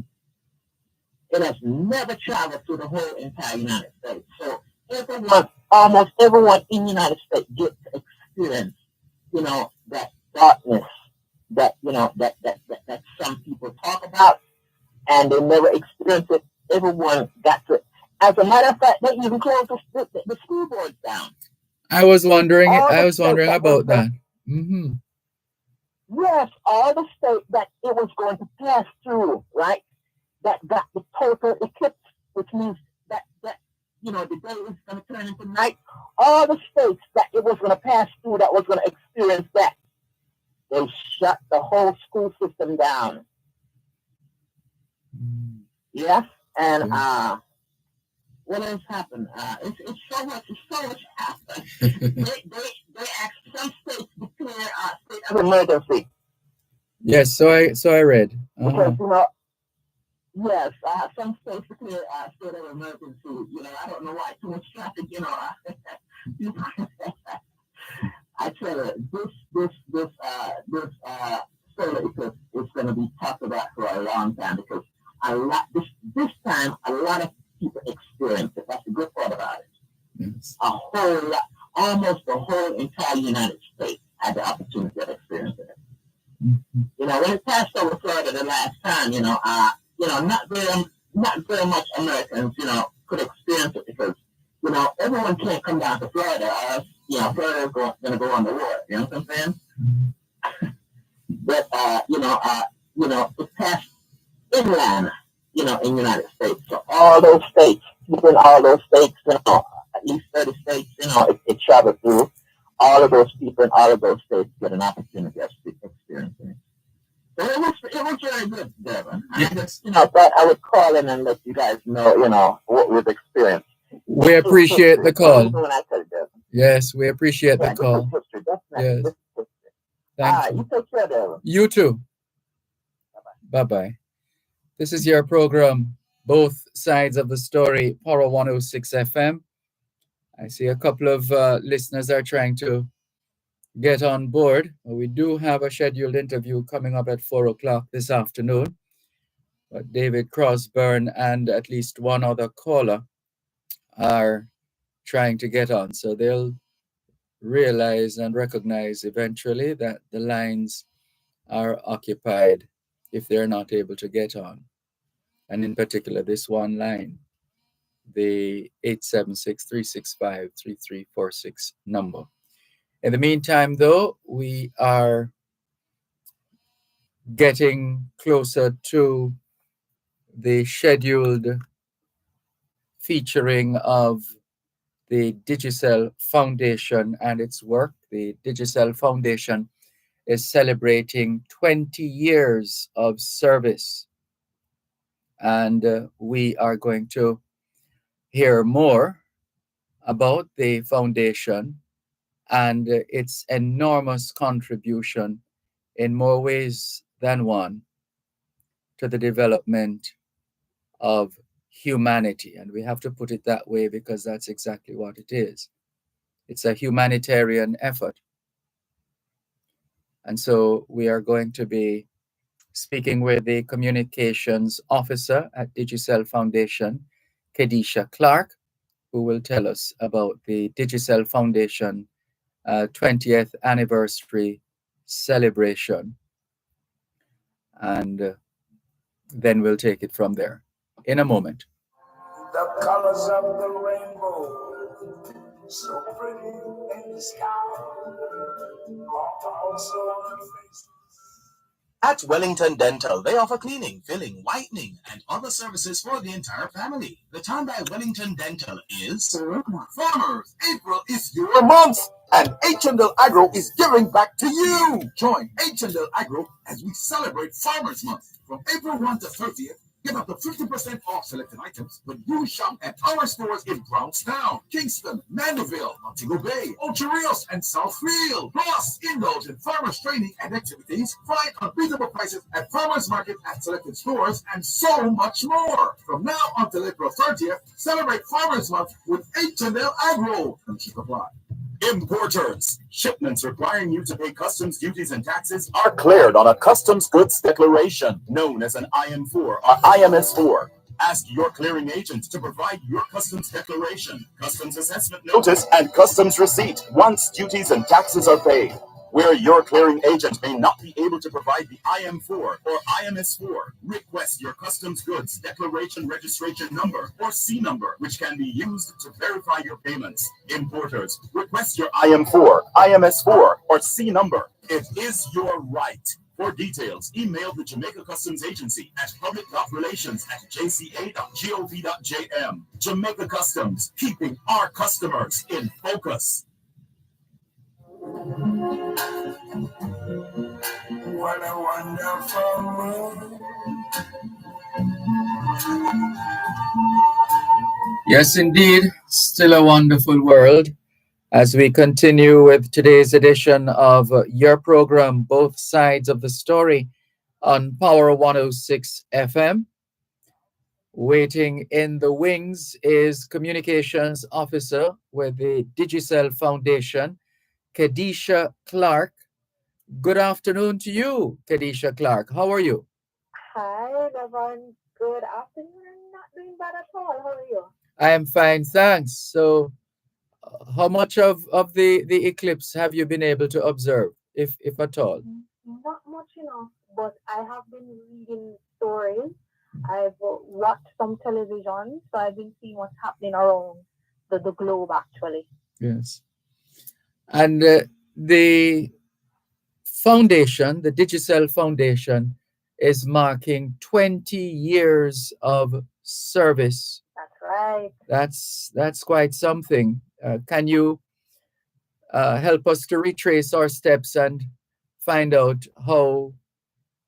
It has never traveled through the whole entire United States. So almost everyone in the United States gets to experience, that darkness that some people talk about, and they never experience it. Everyone got to. As a matter of fact, they even closed the school boards down. I was wondering about that. Mm-hmm. Yes, all the states that it was going to pass through, right? That got the total eclipse, which means that the day is going to turn into night. All the states that it was going to pass through, that was going to experience that, they shut the whole school system down. Yes, and what else happened? It's so much happened. they asked some states to declare state of emergency. Yes, so I read. Because yes, some states declare state of emergency. I don't know why too much traffic. I tell you, this solar eclipse is going to be talked about for a long time because this time a lot of people experience it. That's the good part about it. Yes. A whole lot, almost the whole entire United States had the opportunity of experiencing it. Mm-hmm. When it passed over Florida the last time, not very much Americans, could experience it because, everyone can't come down to Florida or Florida is going to go underwater. You know what I'm saying? Mm-hmm. But it passed inland, in the United States. So all those states, at least 30 states, it traveled through. All of those people in all of those states get an opportunity of experiencing it. So it was very good, Dervan. Yes. I just, thought I would call in and let you guys know, what we've experienced. We appreciate the call. When I tell you, Dervan. Yes, we appreciate the call. This is history. Yes. This is history. Thank you. You take care, Dervan. You too. Bye-bye. This is your program, Both Sides of the Story, Power 106 FM. I see a couple of listeners are trying to get on board. We do have a scheduled interview coming up at 4 o'clock this afternoon. But David Crossburn and at least one other caller are trying to get on. So they'll realize and recognize eventually that the lines are occupied if they're not able to get on. And in particular, this one line, the 876-365-3346 number. In the meantime, though, we are getting closer to the scheduled featuring of the Digicel Foundation and its work. The Digicel Foundation is celebrating 20 years of service. And we are going to hear more about the foundation and its enormous contribution in more ways than one to the development of humanity. And we have to put it that way because that's exactly what it is. It's a humanitarian effort. And so we are going to be speaking with the communications officer at Digicel Foundation, Kedisha Clark, who will tell us about the Digicel Foundation 20th anniversary celebration. And then we'll take it from there in a moment. The colors of the rainbow, so pretty in the sky, are also on the face. At Wellington Dental, they offer cleaning, filling, whitening, and other services for the entire family. The time by Wellington Dental is Farmers, April is your month, and H&L Agro is giving back to you. Join H&L Agro as we celebrate Farmers Month. From April 1 to 30th, get up to 50% off selected items when you shop at our stores in Brownstown, Kingston, Mandeville, Montego Bay, Ocho Rios, and Southfield. Plus, indulge in farmers training and activities, find unbeatable prices at farmers market at selected stores, and so much more. From now until April 30th, celebrate Farmers Month with H&L Agro. Conditions apply. Importers. Shipments requiring you to pay customs duties and taxes are cleared on a customs goods declaration known as an IM4 or IMS4. Ask your clearing agent to provide your customs declaration, customs assessment notice, and customs receipt once duties and taxes are paid. Where your clearing agent may not be able to provide the IM4 or IMS4, request your customs goods declaration registration number or C number, which can be used to verify your payments. Importers, request your IM4, IMS4, or C number. It is your right. For details, email the Jamaica Customs Agency at public.relations@jca.gov.jm. Jamaica Customs, keeping our customers in focus. What a wonderful world. Yes, indeed. Still a wonderful world. As we continue with today's edition of your program, Both Sides of the Story, on Power 106 FM. Waiting in the wings is Communications Officer with the Digicel Foundation, Kedisha Clark. Good afternoon to you, Kedisha Clark. How are you? Hi, Dervan. Good afternoon. Not doing bad at all. How are you? I am fine, thanks. So, how much of the eclipse have you been able to observe, if at all? Not much enough, but I have been reading stories. I've watched some television, so I've been seeing what's happening around the globe, actually. Yes. And the foundation, the Digicel Foundation, is marking 20 years of service. That's right. That's quite something. Can you help us to retrace our steps and find out how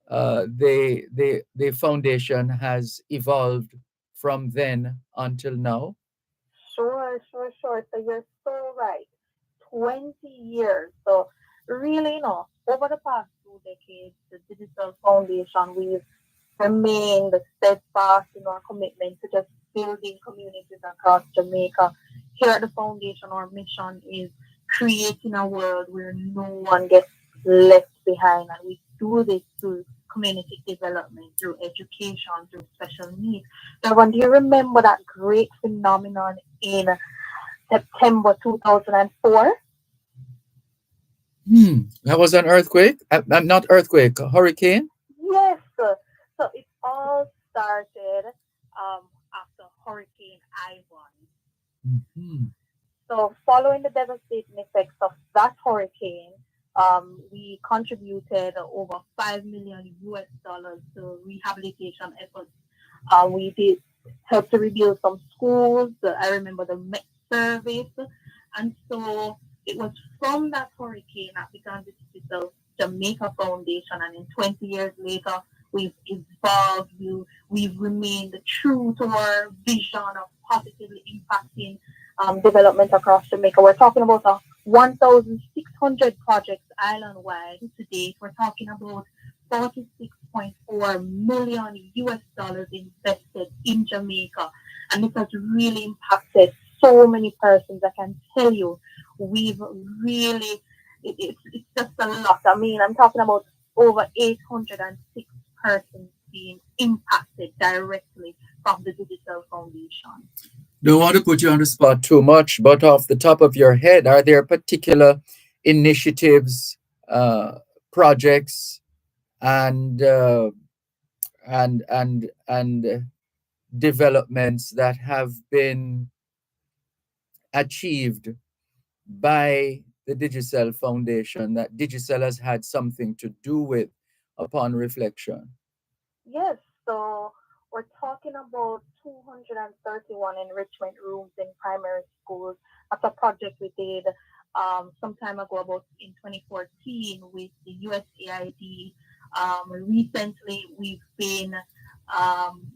the foundation has evolved from then until now? Sure. So you're so right. 20 years. So really, over the past 2 decades, the Digicel Foundation, we've remained steadfast in our commitment to just building communities across Jamaica. Here at the foundation, our mission is creating a world where no one gets left behind, and we do this through community development, through education, through special needs. Dervan, do you remember that great phenomenon in September 2004? That was an earthquake? Not earthquake, a hurricane? Yes. So it all started after Hurricane Ivan. Mm-hmm. So following the devastating effects of that hurricane, we contributed over $5 million to rehabilitation efforts. We did help to rebuild some schools. I remember the Met service. And so it was from that hurricane that began the Jamaica Foundation. And in 20 years later, we've evolved. We've remained true to our vision of positively impacting development across Jamaica. We're talking about 1,600 projects island-wide. To date, we're talking about $46.4 million invested in Jamaica. And this has really impacted so many persons. I can tell you, we've really, it's just a lot. I mean, I'm talking about over 806 persons being impacted directly from the Digital Foundation. Don't want to put you on the spot too much, but off the top of your head, are there particular initiatives, projects, and developments that have been achieved by the Digicel Foundation that Digicel has had something to do with upon reflection? Yes, so we're talking about 231 enrichment rooms in primary schools. That's a project we did some time ago, about in 2014, with the USAID. Recently, we've been um,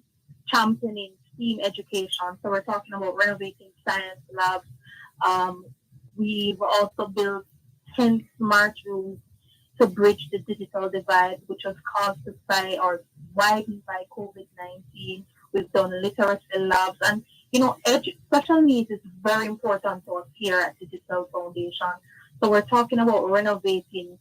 championing STEAM education. So we're talking about renovating science labs. Um, we've also built 10 smart rooms to bridge the digital divide, which was caused by or widened by COVID-19. We've done literacy labs, and special needs is very important to us here at Digital Foundation. So we're talking about renovating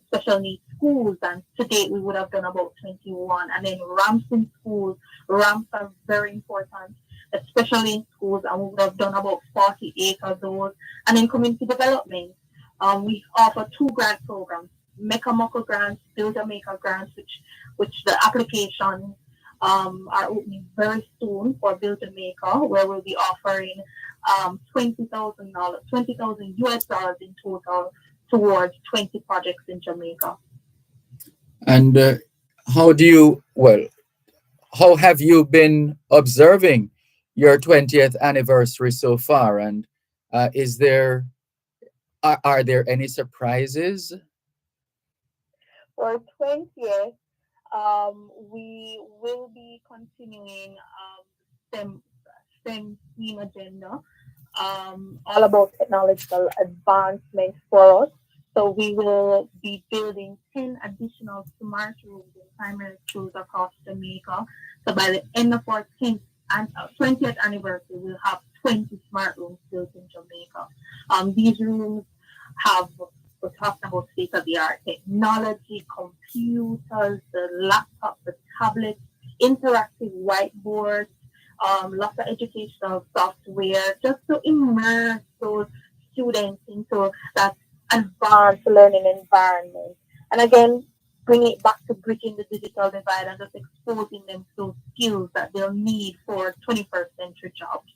special needs schools, and to date we would have done about 21. And then ramps in schools, ramps are very important, especially in schools, and we would have done about 48 of those. And then community development, we offer two grant programs: Mecca Mocha grants, Build a Maker grants, which the applications are opening very soon for Build a Maker, where we'll be offering $20,000, 20,000 US dollars in total towards 20 projects in Jamaica. And how have you been observing your 20th anniversary so far? And are there any surprises? For 20th, we will be continuing STEM theme agenda, all about technological advancement for us. So we will be building 10 additional smart rooms in primary schools across Jamaica. So by the end of our 20th anniversary, we'll have 20 smart rooms built in Jamaica. These rooms we're talking about state-of-the-art technology, computers, the laptop, the tablets, interactive whiteboards, lots of educational software, just to immerse those students into that advanced learning environment. And again, bring it back to bridging the digital divide and just exposing them to skills that they'll need for 21st century jobs.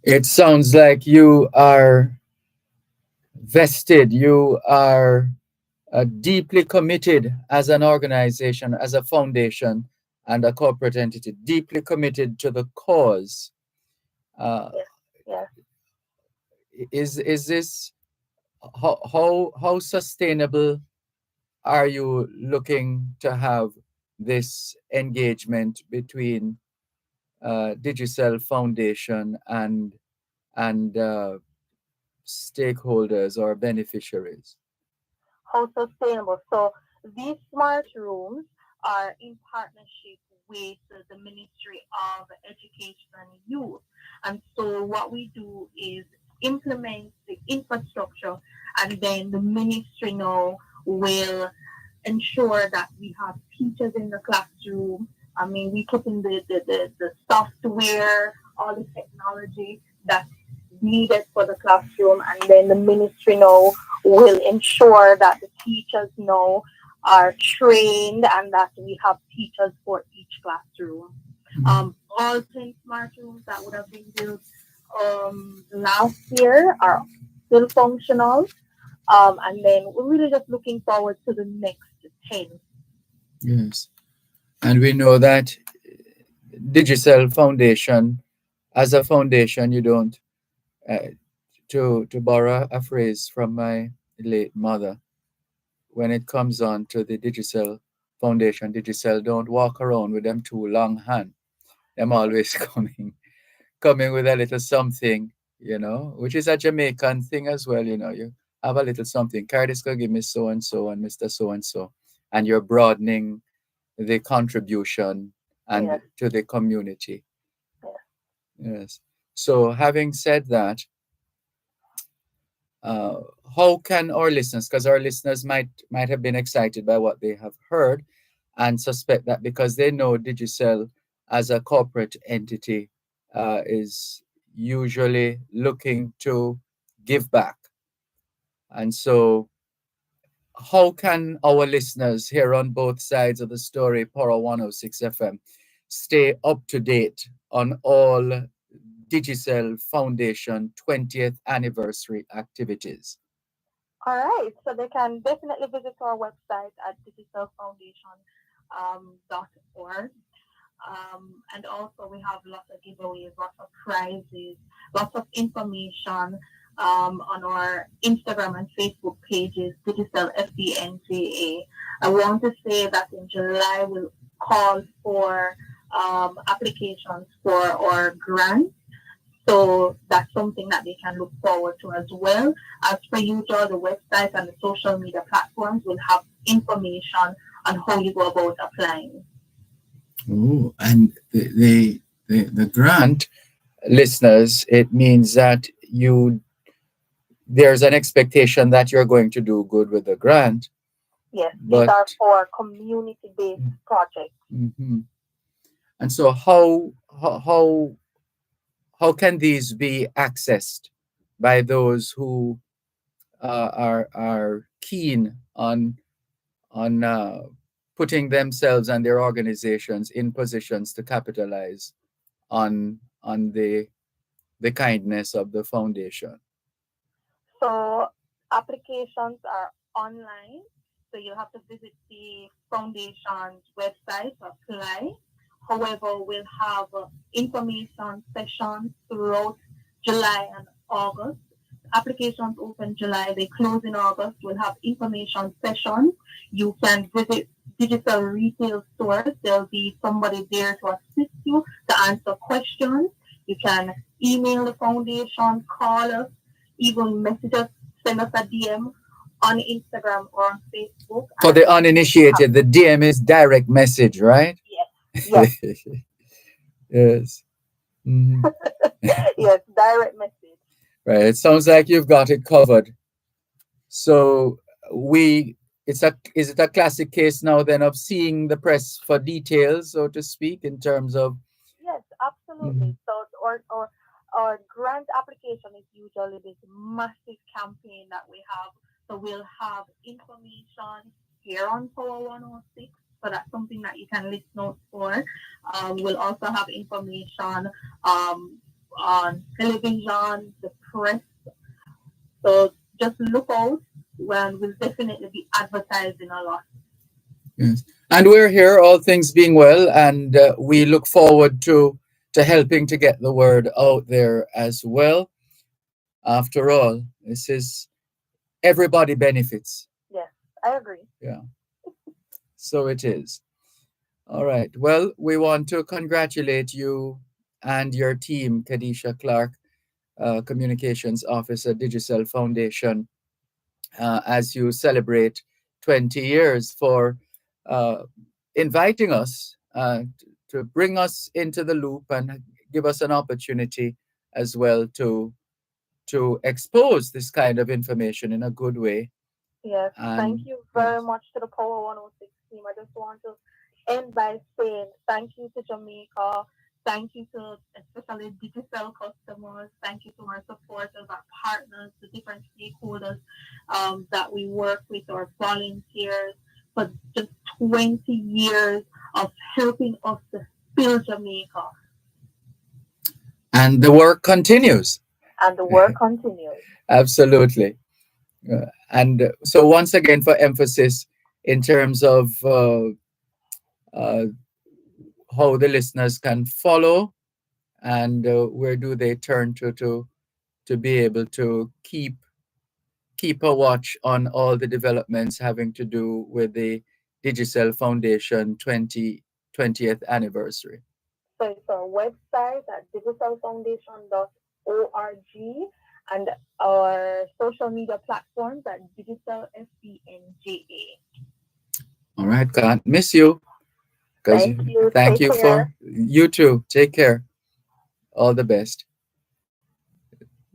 It sounds like you are vested, you are deeply committed as an organization, as a foundation and a corporate entity, deeply committed to the cause. Yeah. Is this how sustainable are you looking to have this engagement between Digicel Foundation and stakeholders or beneficiaries? How sustainable? So these smart rooms are in partnership with the Ministry of Education and Youth. And so what we do is implement the infrastructure, and then the ministry now will ensure that we have teachers in the classroom. I mean, we put in the software, all the technology that's needed for the classroom, and then the ministry now will ensure that the teachers now are trained and that we have teachers for each classroom. All 10 smart rooms that would have been built last year are still functional. And then we're really just looking forward to the next 10. Yes. And we know that Digicel Foundation, as a foundation, you don't, to borrow a phrase from my late mother, when it comes on to the Digicel Foundation, Digicel don't walk around with them two long hand. Them always coming with a little something, which is a Jamaican thing as well. You have a little something. Curtis go give me so and so and Mr. So and so, and you're broadening the contribution and to the community. Yes. So having said that, uh, how can our listeners, because our listeners might have been excited by what they have heard and suspect that because they know Digicel as a corporate entity is usually looking to give back. And so how can our listeners here on both sides of the story, Power 106 FM, stay up to date on all Digicel Foundation 20th anniversary activities? All right, so they can definitely visit our website at digitalfoundation.org. And also, we have lots of giveaways, lots of prizes, lots of information on our Instagram and Facebook pages, Digital FBNJA. I want to say that in July, we'll call for applications for our grant. So that's something that they can look forward to as well. As per usual, the website and the social media platforms will have information on how you go about applying. Ooh, and the grant, listeners, it means that there's an expectation that you're going to do good with the grant. Yes, these But are for community-based projects. mhm. And so how can these be accessed by those who are keen on putting themselves and their organizations in positions to capitalize on the kindness of the foundation? So applications are online. So you have to visit the foundation's website to apply. However, we'll have information sessions throughout July and August. Applications open July, they close in August. We'll have information sessions. You can visit digital retail stores. There'll be somebody there to assist you to answer questions. You can email the foundation, call us, even message us, send us a DM on Instagram or on Facebook. For the uninitiated, the DM is direct message, right? Yes. Yes. Mhm. Yes, direct message. Right. It sounds like you've got it covered. So is it a classic case now then of seeing the press for details, so to speak, in terms of Yes, absolutely. So our grant application is usually this massive campaign that we have. So we'll have information here on Power 106. So that's something that you can listen out for. We'll also have information on television, the press. So just look out when we'll definitely be advertising a lot. yes. And we're here, all things being well, and we look forward to helping to get the word out there as well. After all, this is everybody benefits. Yes, I agree. Yeah. So it is. All right. Well, we want to congratulate you and your team, Kadisha Clark, Communications Officer, Digicel Foundation, as you celebrate 20 years for uh, inviting us to bring us into the loop and give us an opportunity as well to expose this kind of information in a good way. Yes, And thank you very much to the Power 106 team. I just want to end by saying thank you to Jamaica. Thank you to especially digital customers. Thank you to our supporters, our partners, the different stakeholders that we work with, our volunteers, for just 20 years of helping us to build Jamaica. and the work continues. And the work continues. Absolutely. And so once again, for emphasis in terms of uh, how the listeners can follow and where do they turn to be able to keep a watch on all the developments having to do with the Digicel Foundation 20th anniversary. So it's our website at digitalfoundation.org and our social media platforms at Digital FBNJA. All right, can't miss you. Thank you. Thank Take you care. for you too. Take care. All the best.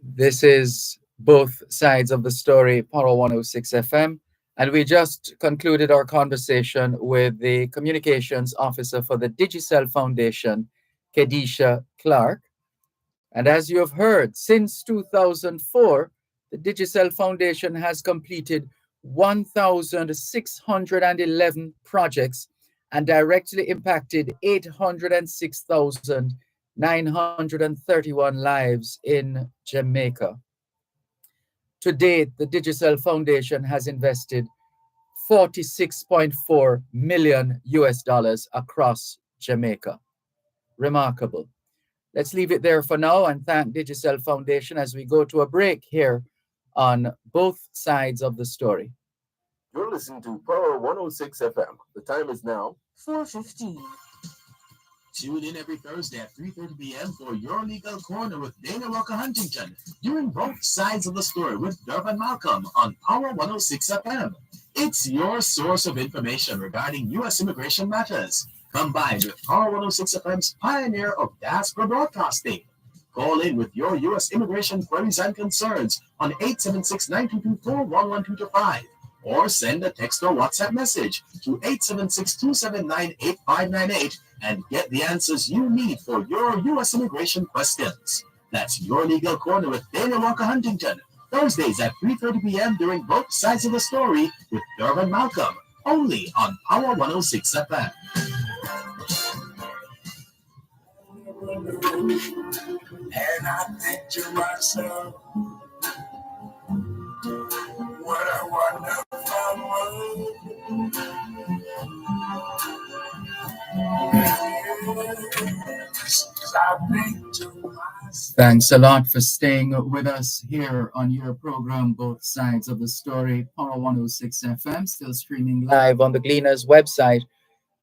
This is both sides of the story, Power 106 FM. And we just concluded our conversation with the communications officer for the Digicel Foundation, Kedisha Clark. And as you have heard, since 2004, the Digicel Foundation has completed 1,611 projects and directly impacted 806,931 lives in Jamaica. To date, the Digicel Foundation has invested 46.4 million US dollars across Jamaica. Remarkable. Let's leave it there for now and thank Digicel Foundation as we go to a break here on both sides of the story. You're listening to Power 106 FM. The time is now 4:15. Tune in every Thursday at 3:30 p.m. for Your Legal Corner with Dana Walker Huntington, doing both sides of the story with Dervan Malcolm on Power 106 FM. It's your source of information regarding U.S. immigration matters, combined with Power 106 FM's pioneer of diaspora broadcasting. Call in with your U.S. immigration queries and concerns on 876-922-41125 or send a text or WhatsApp message to 876-279-8598 and get the answers you need for your U.S. immigration questions. That's Your Legal Corner with Dana Walker Huntington, Thursdays at 3:30 p.m. during both sides of the story with Dervan Malcolm, only on Power 106 FM. And I think to myself, what a wonderful world. Thanks a lot for staying with us here on your program, Both Sides of the Story, Power 106 FM, still streaming live on the Gleaners website,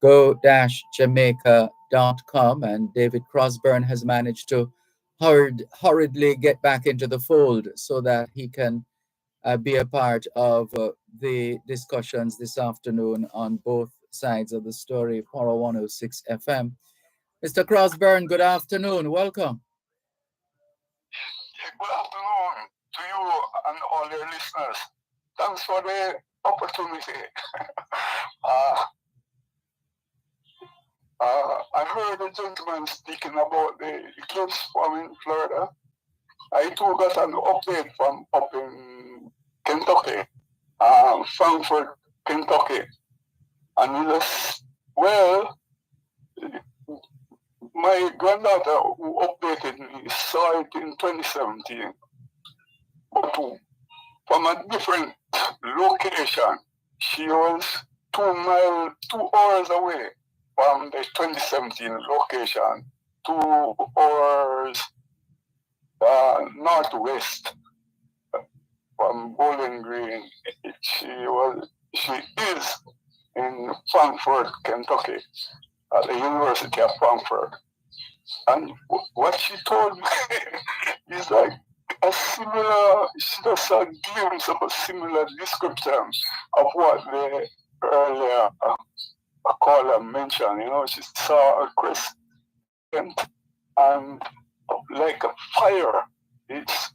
go-jamaica.com. And David Crosburn has managed to hurriedly get back into the fold so that he can be a part of the discussions this afternoon on both sides of the story, Power 106 FM. Mr. Crosburn, good afternoon. Welcome. Good afternoon to you and all your listeners. Thanks for the opportunity. I heard a gentleman speaking about the eclipse form in Florida. I too got an update from up in Kentucky, Frankfort, Kentucky. And it was, well, my granddaughter who updated me saw it in 2017, but from a different location. She was 2 hours away from the 2017 location, 2 hours northwest from Bowling Green. She is in Frankfort, Kentucky, at the University of Frankfurt. And what she told me is like a similar, she just saw a glimpse of a similar description of what the earlier caller mentioned. You know, she saw a crescent and like a fire. It's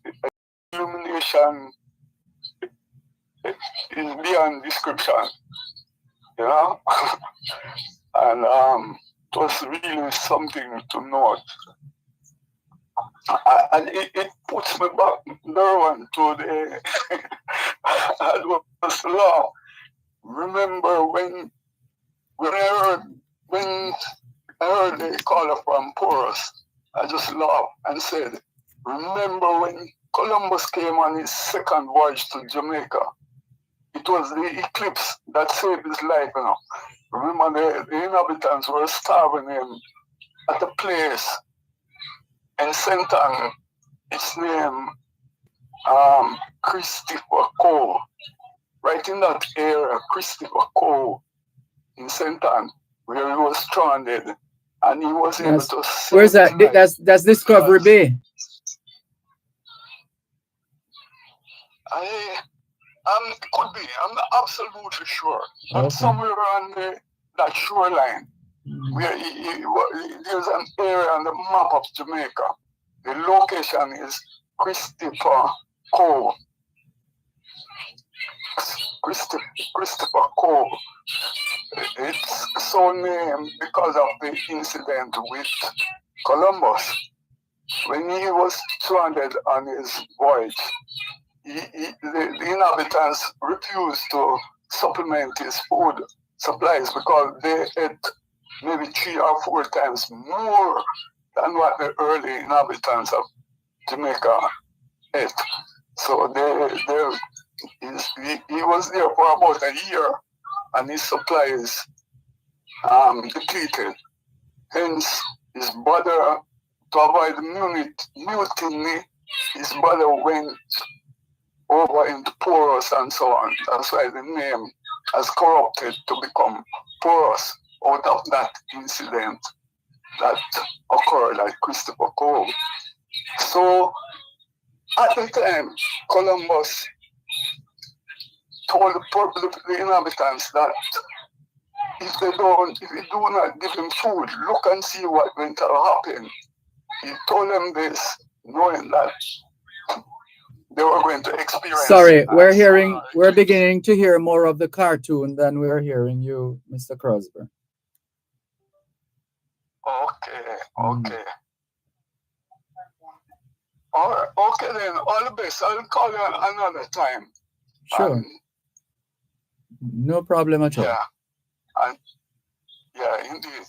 illumination is beyond description, you know? And it was really something to note. And it puts me back, Dervan, to the adverse law. Remember when I heard the caller from Porus, I just laughed and said, remember when Columbus came on his second voyage to Jamaica? It was the eclipse that saved his life, you know. Remember the inhabitants were starving him at a place in St. Anne. Its name, Christopher Cove. Right in that area, Christopher Cove in St. Anne, where he was stranded. And he was able to save. Where's that? That's Discovery Bay. Could be. I'm not absolutely sure. But somewhere on that shoreline, where there's an area on the map of Jamaica. The location is Christopher Cole. Christopher Cole. It's so named because of the incident with Columbus. When he was stranded on his voyage, the inhabitants refused to supplement his food supplies because they ate maybe 3 or 4 times more than what the early inhabitants of Jamaica ate. So he was there for about a year, and his supplies depleted. Hence, his brother, to avoid mutiny, his brother went over into Porous and so on. That's why the name has corrupted to become Porous out of that incident that occurred at Christopher Cove. So, at the time, Columbus told the inhabitants that if you do not give him food, look and see what going to happen. He told them this, knowing that they were going to experience. Sorry, we're beginning to hear more of the cartoon than we're hearing you, Mr. Crosby. Okay. All right, okay then, all the best. I'll call you another time. Sure. No problem at all. Yeah, indeed.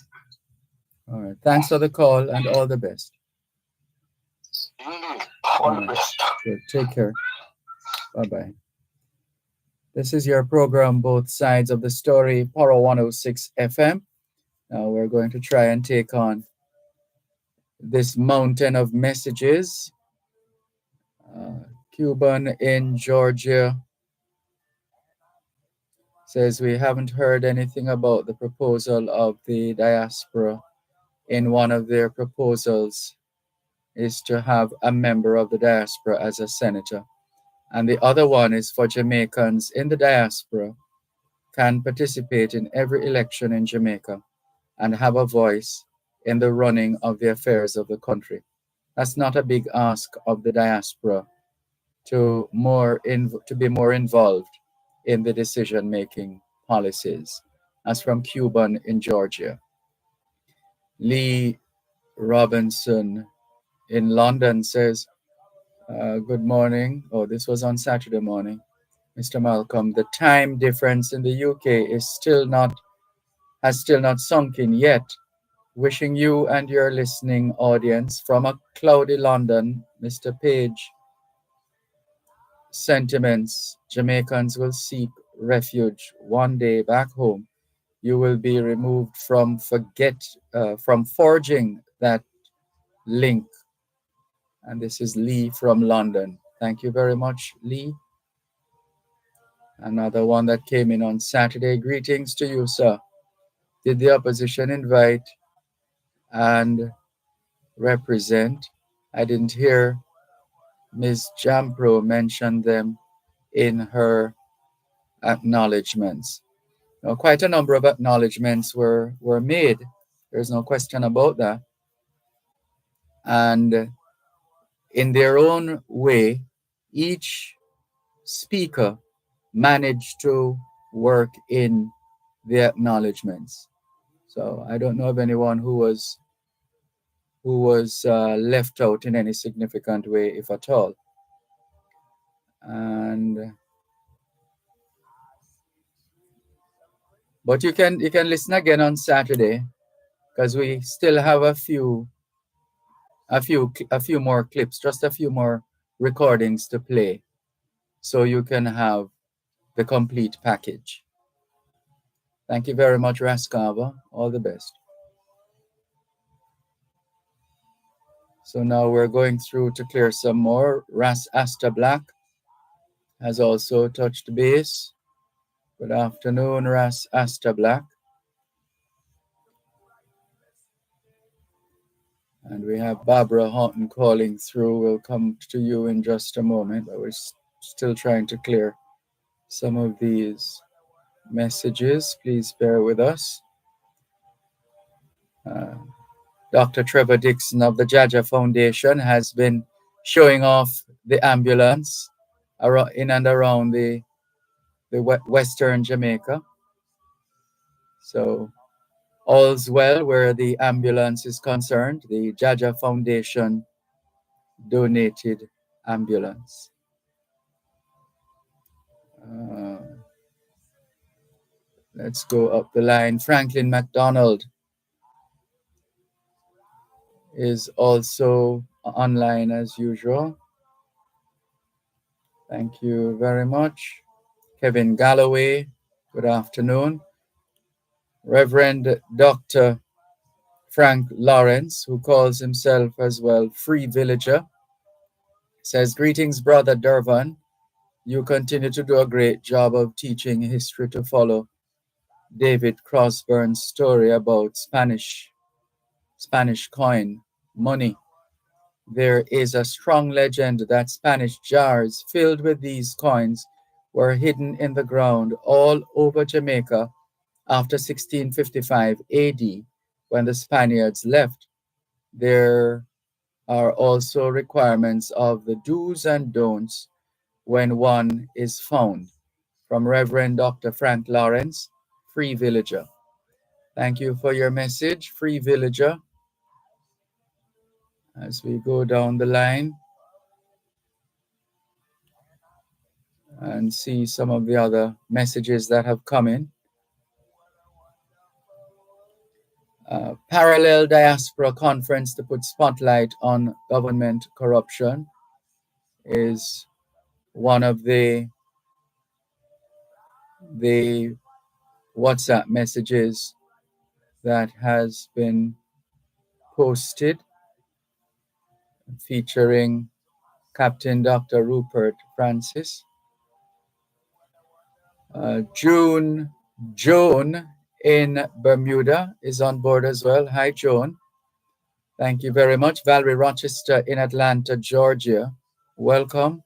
All right. Thanks for the call and all the best. Indeed. All the best. Good. Take care. Bye-bye. This is your program, Both Sides of the Story, Power 106 FM. Now we're going to try and take on this mountain of messages. Cuban in Georgia says we haven't heard anything about the proposal of the diaspora. In one of their proposals is to have a member of the diaspora as a senator. And the other one is for Jamaicans in the diaspora can participate in every election in Jamaica and have a voice in the running of the affairs of the country. That's not a big ask of the diaspora to be more involved in the decision-making policies. That's from Cuban in Georgia. Lee Robinson in London says, good morning. Oh, this was on Saturday morning. Mr. Malcolm, the time difference in the UK has still not sunk in yet. Wishing you and your listening audience from a cloudy London, Mr. Page. Sentiments. Jamaicans will seek refuge one day back home. You will be removed from forging that link. And this is Lee from London. Thank you very much, Lee. Another one that came in on Saturday. Greetings to you, sir. Did the opposition invite and represent? I didn't hear Ms. Jampro mention them in her acknowledgements. Now, quite a number of acknowledgements were made. There's no question about that. And in their own way, each speaker managed to work in the acknowledgements. So I don't know of anyone who was left out in any significant way, if at all. But you can listen again on Saturday, because we still have a few more clips, just a few more recordings to play, so you can have the complete package. Thank you very much, Raskava. All the best. So now we're going through to clear some more. Ras Asta Black has also touched base. Good afternoon, Ras Asta Black. And we have Barbara Houghton calling through. We'll come to you in just a moment, but we're still trying to clear some of these messages. Please bear with us. Dr. Trevor Dixon of the Jaja Foundation has been showing off the ambulance in and around the western Jamaica. So all's well where the ambulance is concerned. The Jaja Foundation donated ambulance. Let's go up the line. Franklin McDonald is also online as usual. Thank you very much. Kevin Galloway, good afternoon. Reverend Dr. Frank Lawrence, who calls himself as well Free Villager, says, greetings, Brother Dervan. You continue to do a great job of teaching history to follow David Crossburn's story about Spanish coin money. There is a strong legend that Spanish jars filled with these coins were hidden in the ground all over Jamaica after 1655 AD when the Spaniards left. There are also requirements of the do's and don'ts when one is found. From Reverend Dr. Frank Lawrence, Free Villager. Thank you for your message, Free Villager. As we go down the line and see some of the other messages that have come in. Parallel Diaspora Conference to put spotlight on government corruption is one of the WhatsApp messages that has been posted featuring Captain Dr. Rupert Francis. Joan in Bermuda is on board as well. Hi, Joan. Thank you very much. Valerie Rochester in Atlanta, Georgia. Welcome.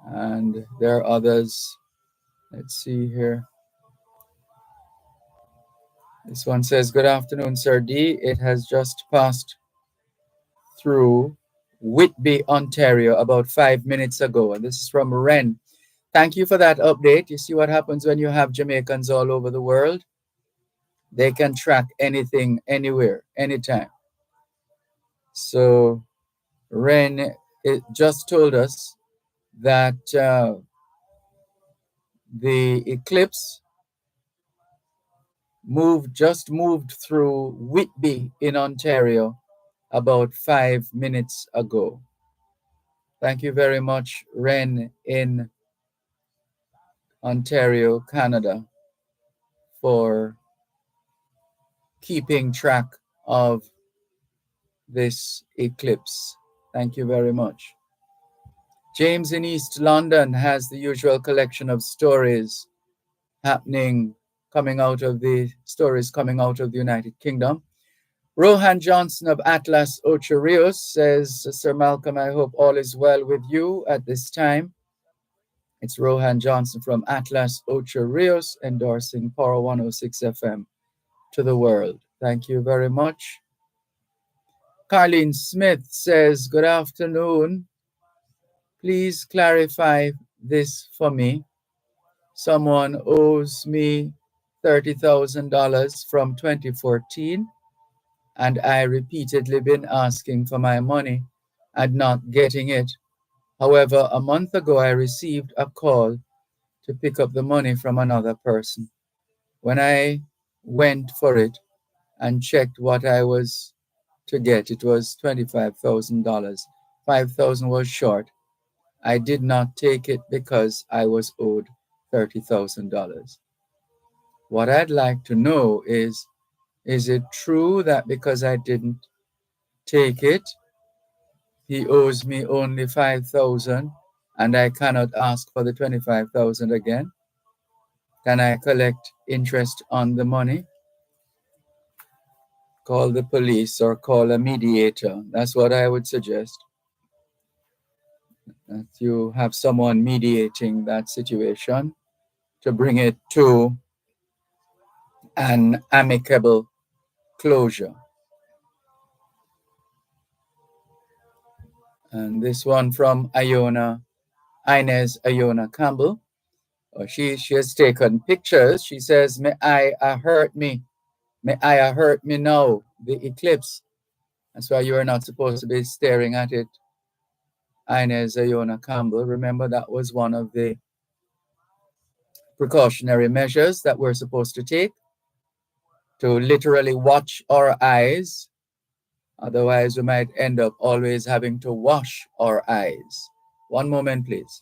And there are others. Let's see here. This one says, good afternoon, Sir D. It has just passed through Whitby, Ontario, about 5 minutes ago. And this is from Ren. Thank you for that update. You see what happens when you have Jamaicans all over the world? They can track anything, anywhere, anytime. So Ren just told us that the eclipse just moved through Whitby in Ontario about 5 minutes ago. Thank you very much, Ren in Ontario, Canada, for keeping track of this eclipse. Thank you very much. James in East London has the usual collection of stories coming out of the United Kingdom. Rohan Johnson of Atlas Ocho Rios says, Sir Malcolm, I hope all is well with you at this time. It's Rohan Johnson from Atlas Ocho Rios endorsing Power 106 FM to the world. Thank you very much. Carlene Smith says, good afternoon. Please clarify this for me. Someone owes me $30,000 from 2014, and I repeatedly been asking for my money and not getting it. However, a month ago, I received a call to pick up the money from another person. When I went for it and checked what I was to get, it was $25,000. $5,000 was short. I did not take it because I was owed $30,000. What I'd like to know is it true that because I didn't take it, he owes me only $5,000 and I cannot ask for the $25,000 again? Can I collect interest on the money? Call the police or call a mediator. That's what I would suggest. That you have someone mediating that situation to bring it to an amicable closure. And this one from Inez Iona Campbell. She has taken pictures. She says, "May I hurt me? May I hurt me now? The eclipse." That's why you are not supposed to be staring at it. Inez Iona Campbell. Remember, that was one of the precautionary measures that we're supposed to take, to literally watch our eyes. Otherwise, we might end up always having to wash our eyes. One moment, please.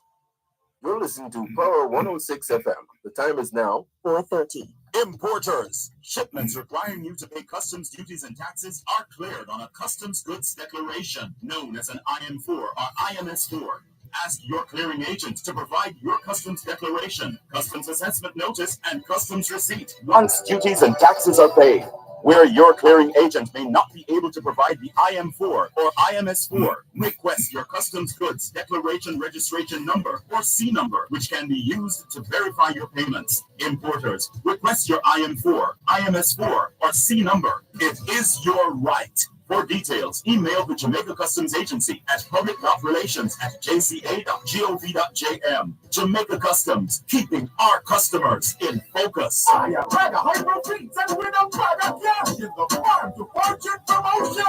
You're listening to Power 106 FM. The time is now 4:30. Importers. Shipments requiring you to pay customs duties and taxes are cleared on a customs goods declaration known as an IM4 or IMS4. Ask your clearing agent to provide your customs declaration, customs assessment notice, and customs receipt once duties and taxes are paid. Where your clearing agent may not be able to provide the IM4 or IMS4, request your customs goods declaration registration number or C number, which can be used to verify your payments. Importers, request your IM4, IMS4, or C number. It is your right. For details, email the Jamaica Customs Agency at public.relations@jca.gov.jm. Jamaica Customs, keeping our customers in focus. I am Praga Hydro Treats and with a product, yeah, in the farm to fortune promotion.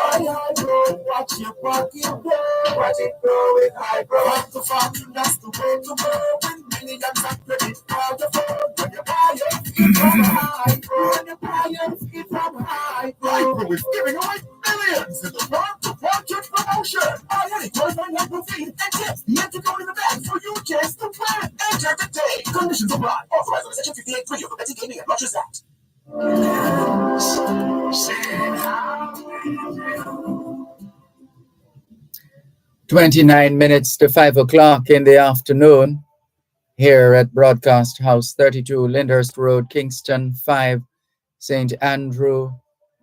Watch your pocket grow, watch it grow with Hydro. Farm to fortune, that's the way to go. With millions of credit for the phone. When you buy it, it's from Hydro. When you buy it, it's from Hydro. Hydro is giving away millions in the Farm to Fortune promotion. Already qualifying Hydro feed and tips. You have to go in the bag for your chance to win. Enter today. Conditions apply. Authorized under Section 58.3 of the Betting Gaming and Lotteries Act. 29 minutes to 5 o'clock in the afternoon here at Broadcast House 32, Lyndhurst Road, Kingston 5, St. Andrew,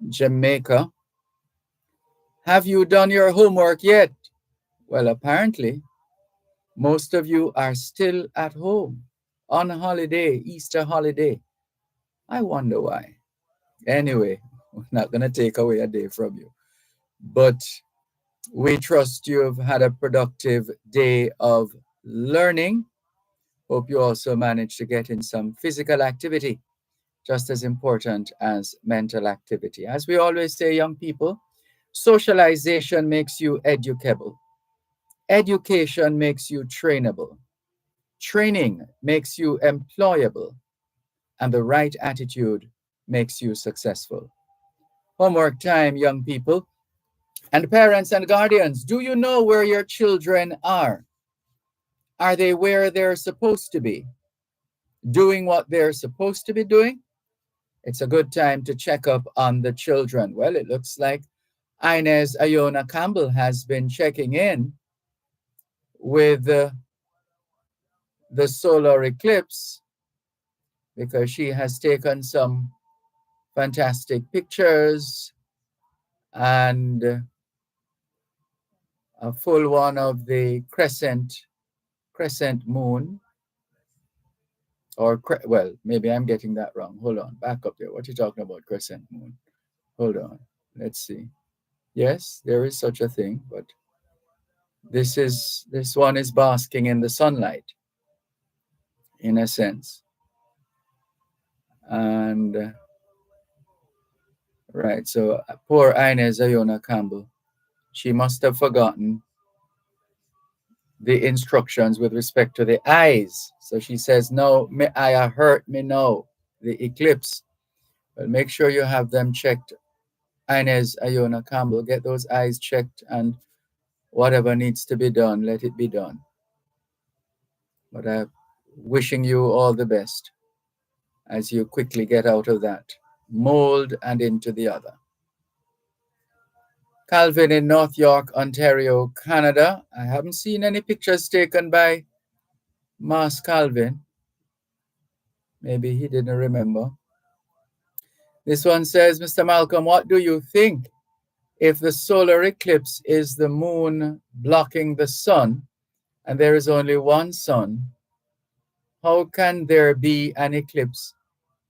Jamaica. Have you done your homework yet? Well, apparently, most of you are still at home on holiday, Easter holiday. I wonder why. Anyway, we're not going to take away a day from you. But we trust you've had a productive day of learning. Hope you also managed to get in some physical activity, just as important as mental activity. As we always say, young people, socialization makes you educable. Education makes you trainable. Training makes you employable. And the right attitude makes you successful. Homework time, young people. And parents and guardians, do you know where your children are? Are they where they're supposed to be? Doing what they're supposed to be doing? It's a good time to check up on the children. Well, it looks like Inez Iona Campbell has been checking in with the solar eclipse because she has taken some fantastic pictures and a full one of the crescent moon. Or, well, maybe I'm getting that wrong. Hold on, back up there. What are you talking about, crescent moon? Hold on, let's see. Yes, there is such a thing, but this one is basking in the sunlight, in a sense. And, right, so poor Inez Iona Campbell, she must have forgotten the instructions with respect to the eyes. So she says, no, may I hurt me no, the eclipse. But make sure you have them checked. Inez Iona Campbell, get those eyes checked, and whatever needs to be done, let it be done. But I'm wishing you all the best as you quickly get out of that mold and into the other. Calvin in North York, Ontario, Canada. I haven't seen any pictures taken by Mas Calvin. Maybe he didn't remember. This one says, Mr. Malcolm, what do you think? If the solar eclipse is the moon blocking the sun, and there is only one sun, how can there be an eclipse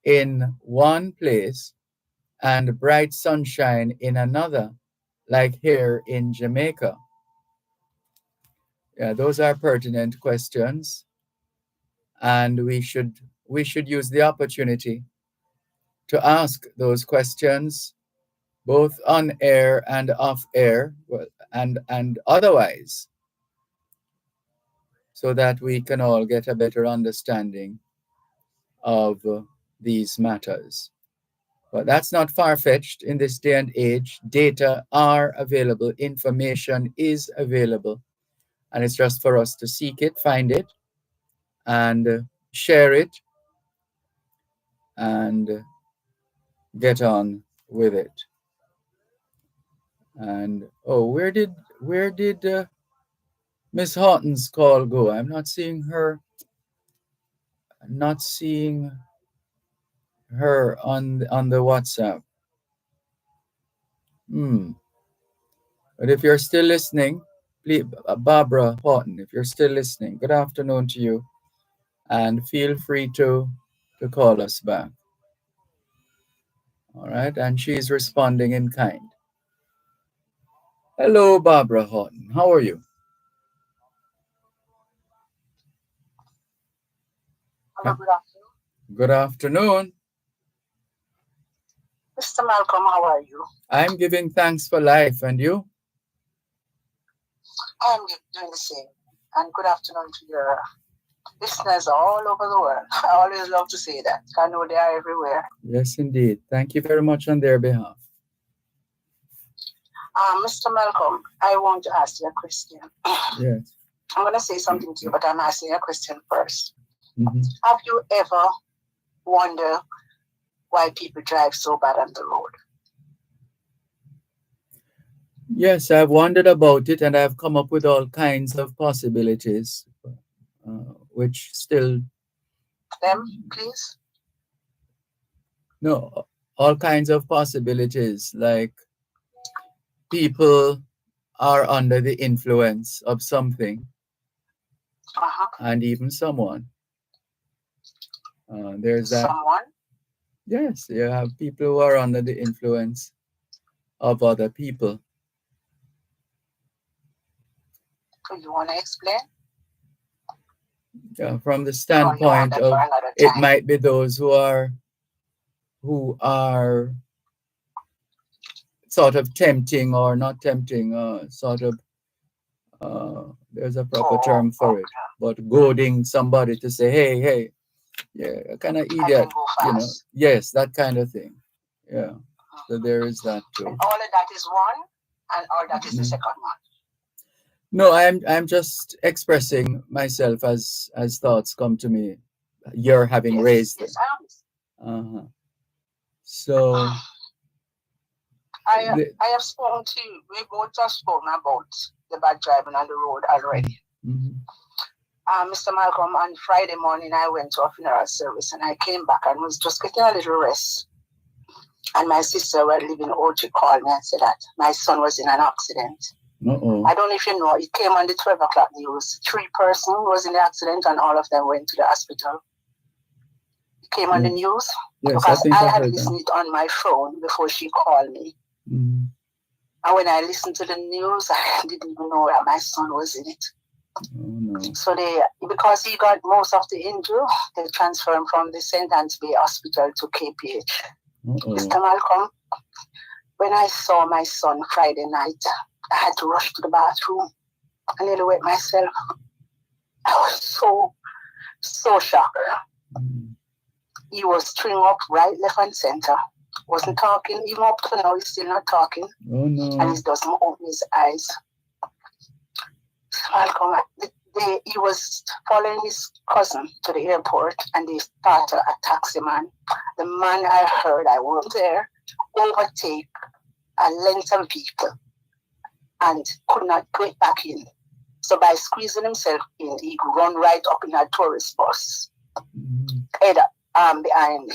in one place and bright sunshine in another, like here in Jamaica? Yeah, those are pertinent questions, and we should use the opportunity to ask those questions both on air and off air, and otherwise, so that we can all get a better understanding of these matters. But that's not far-fetched in this day and age. Data are available, information is available, and it's just for us to seek it, find it, and share it, and get on with it. And oh, where did Miss Horton's call go? I'm not seeing her. Not seeing her on the WhatsApp. But if you're still listening, please, Barbara Horton, if you're still listening, good afternoon to you, and feel free to call us back. All right, and she's responding in kind. Hello, Barbara Horton. How are you? Hello, good afternoon. Good afternoon. Mr. Malcolm, how are you? I'm giving thanks for life, and you? I'm doing the same. And good afternoon to your listeners all over the world. I always love to say that. I know they are everywhere. Yes, indeed. Thank you very much on their behalf. Mr. Malcolm, I want to ask you a question. Yes. I'm going to say something to you, but I'm asking you a question first. Mm-hmm. Have you ever wondered why people drive so bad on the road? Yes, I've wondered about it, and I've come up with all kinds of possibilities, which still... Them, please? No, all kinds of possibilities, like people are under the influence of something, and even someone. There's that. Someone? Yes, you have people who are under the influence of other people. Do you want to explain? Yeah, from the standpoint of it might be those who are sort of tempting or not tempting, sort of, there's a proper term for it, but goading somebody to say, hey, yeah, kind of idiot, you know. Yes, that kind of thing. Yeah, so there is that too. And all of that is one, and all that is the second one. No, I'm just expressing myself as thoughts come to me. You're having raised it. So I have spoken to you. We both have spoken about the bad driving on the road already. Mm-hmm. Mr. Malcolm, on Friday morning I went to a funeral service and I came back and was just getting a little rest. And my sister who living in Ochi called me and said that my son was in an accident. Uh-oh. I don't know if you know, it came on the 12 o'clock news. 3 persons was in the accident and all of them went to the hospital. It came on the news because I had listened it on my phone before she called me. Mm-hmm. And when I listened to the news, I didn't even know that my son was in it. Oh, no. So because he got most of the injury, they transferred him from the St. Anne's Bay Hospital to KPH. Mr. Malcolm, when I saw my son Friday night, I had to rush to the bathroom. I nearly wet myself. I was so shocked. He was string up right, left, and center. Wasn't talking. Even up to now, he's still not talking. Oh, no. And he doesn't open his eyes. Malcolm, he was following his cousin to the airport, and they started a taxi man. The man I heard, I wasn't there, overtake a length of vehicle and could not get back in. So by squeezing himself in, he could run right up in a tourist bus. Head behind,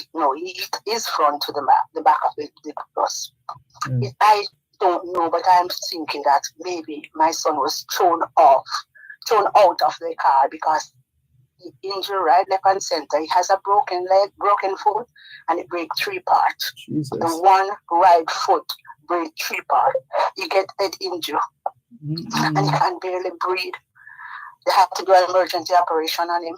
his front to the back of the bus. I don't know, but I'm thinking that maybe my son was thrown out of the car because he injured right, left, and center. He has a broken leg, broken foot, and it breaks 3 parts. Jesus. The one right foot breaks 3 parts. He get head injury, and he can barely breathe. they had to do an emergency operation on him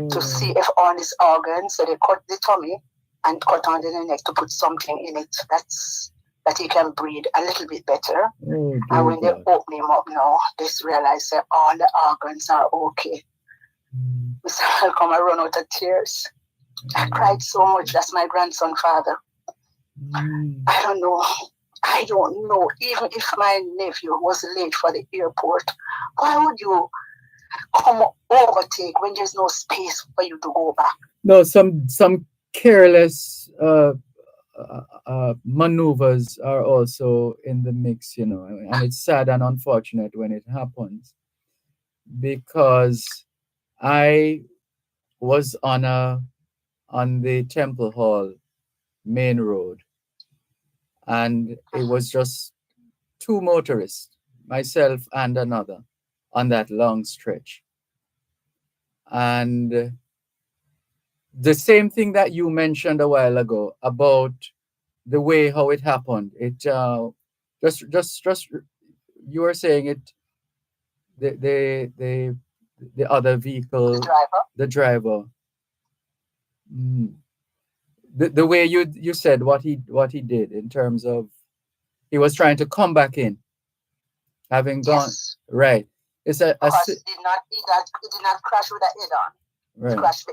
to see if all his organs, so they cut the tummy and cut under the neck to put something in it that he can breathe a little bit better. And when they open him up now, they realize that all the organs are okay. Mr. Malcolm, I run out of tears. I cried so much. That's my grandson father. I don't know. Even if my nephew was late for the airport, why would you come overtake when there's no space for you to go back? No, some careless maneuvers are also in the mix, you know, and it's sad and unfortunate when it happens, because I was on the Temple Hall main road, and it was just two motorists, myself and another, on that long stretch. And the same thing that you mentioned a while ago about the way how it happened, it just you were saying it, the other vehicle, the driver, the way you said what he did in terms of he was trying to come back in, having gone right. It's Because he did not crash with the head on. Right. He crashed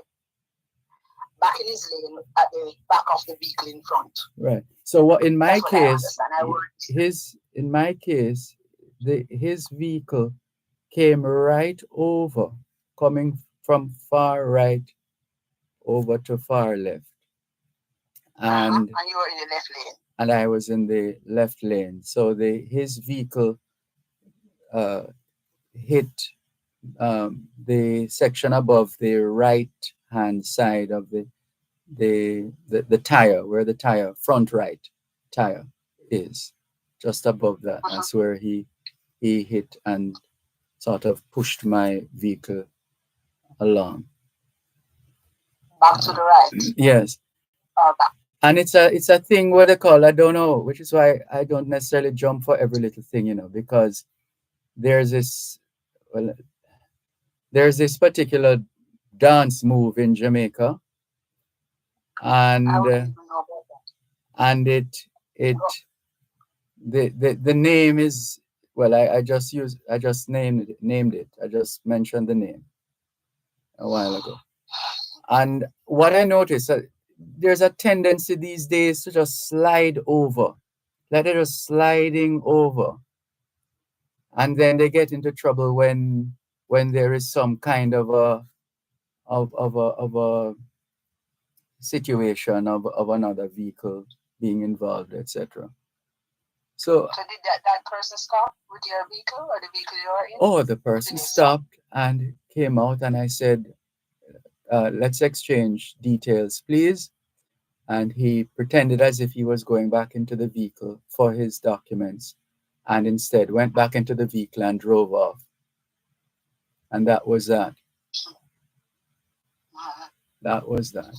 back in his lane at the back of the vehicle in front. Right. So what in my That's case, his vehicle came right over, coming from far right over to far left. And and you were in the left lane. And I was in the left lane. So his vehicle hit the section above the right hand side of the tire, where the front right tire is, just above that. That's where he hit and sort of pushed my vehicle along. Back to the right. Yes. And it's a thing what they call, I don't know, which is why I don't necessarily jump for every little thing, you know, because there's this particular dance move in Jamaica, and the name is, well, I just named it. I just mentioned the name a while ago. And what I noticed, there's a tendency these days to just slide over, like they're just sliding over, and then they get into trouble when there is some kind of a situation of another vehicle being involved, etc. So did that person stop with your vehicle or the vehicle you were in? Oh, the person stopped and came out, and I said, let's exchange details, please. And he pretended as if he was going back into the vehicle for his documents, and instead went back into the vehicle and drove off. And that was that. That was that.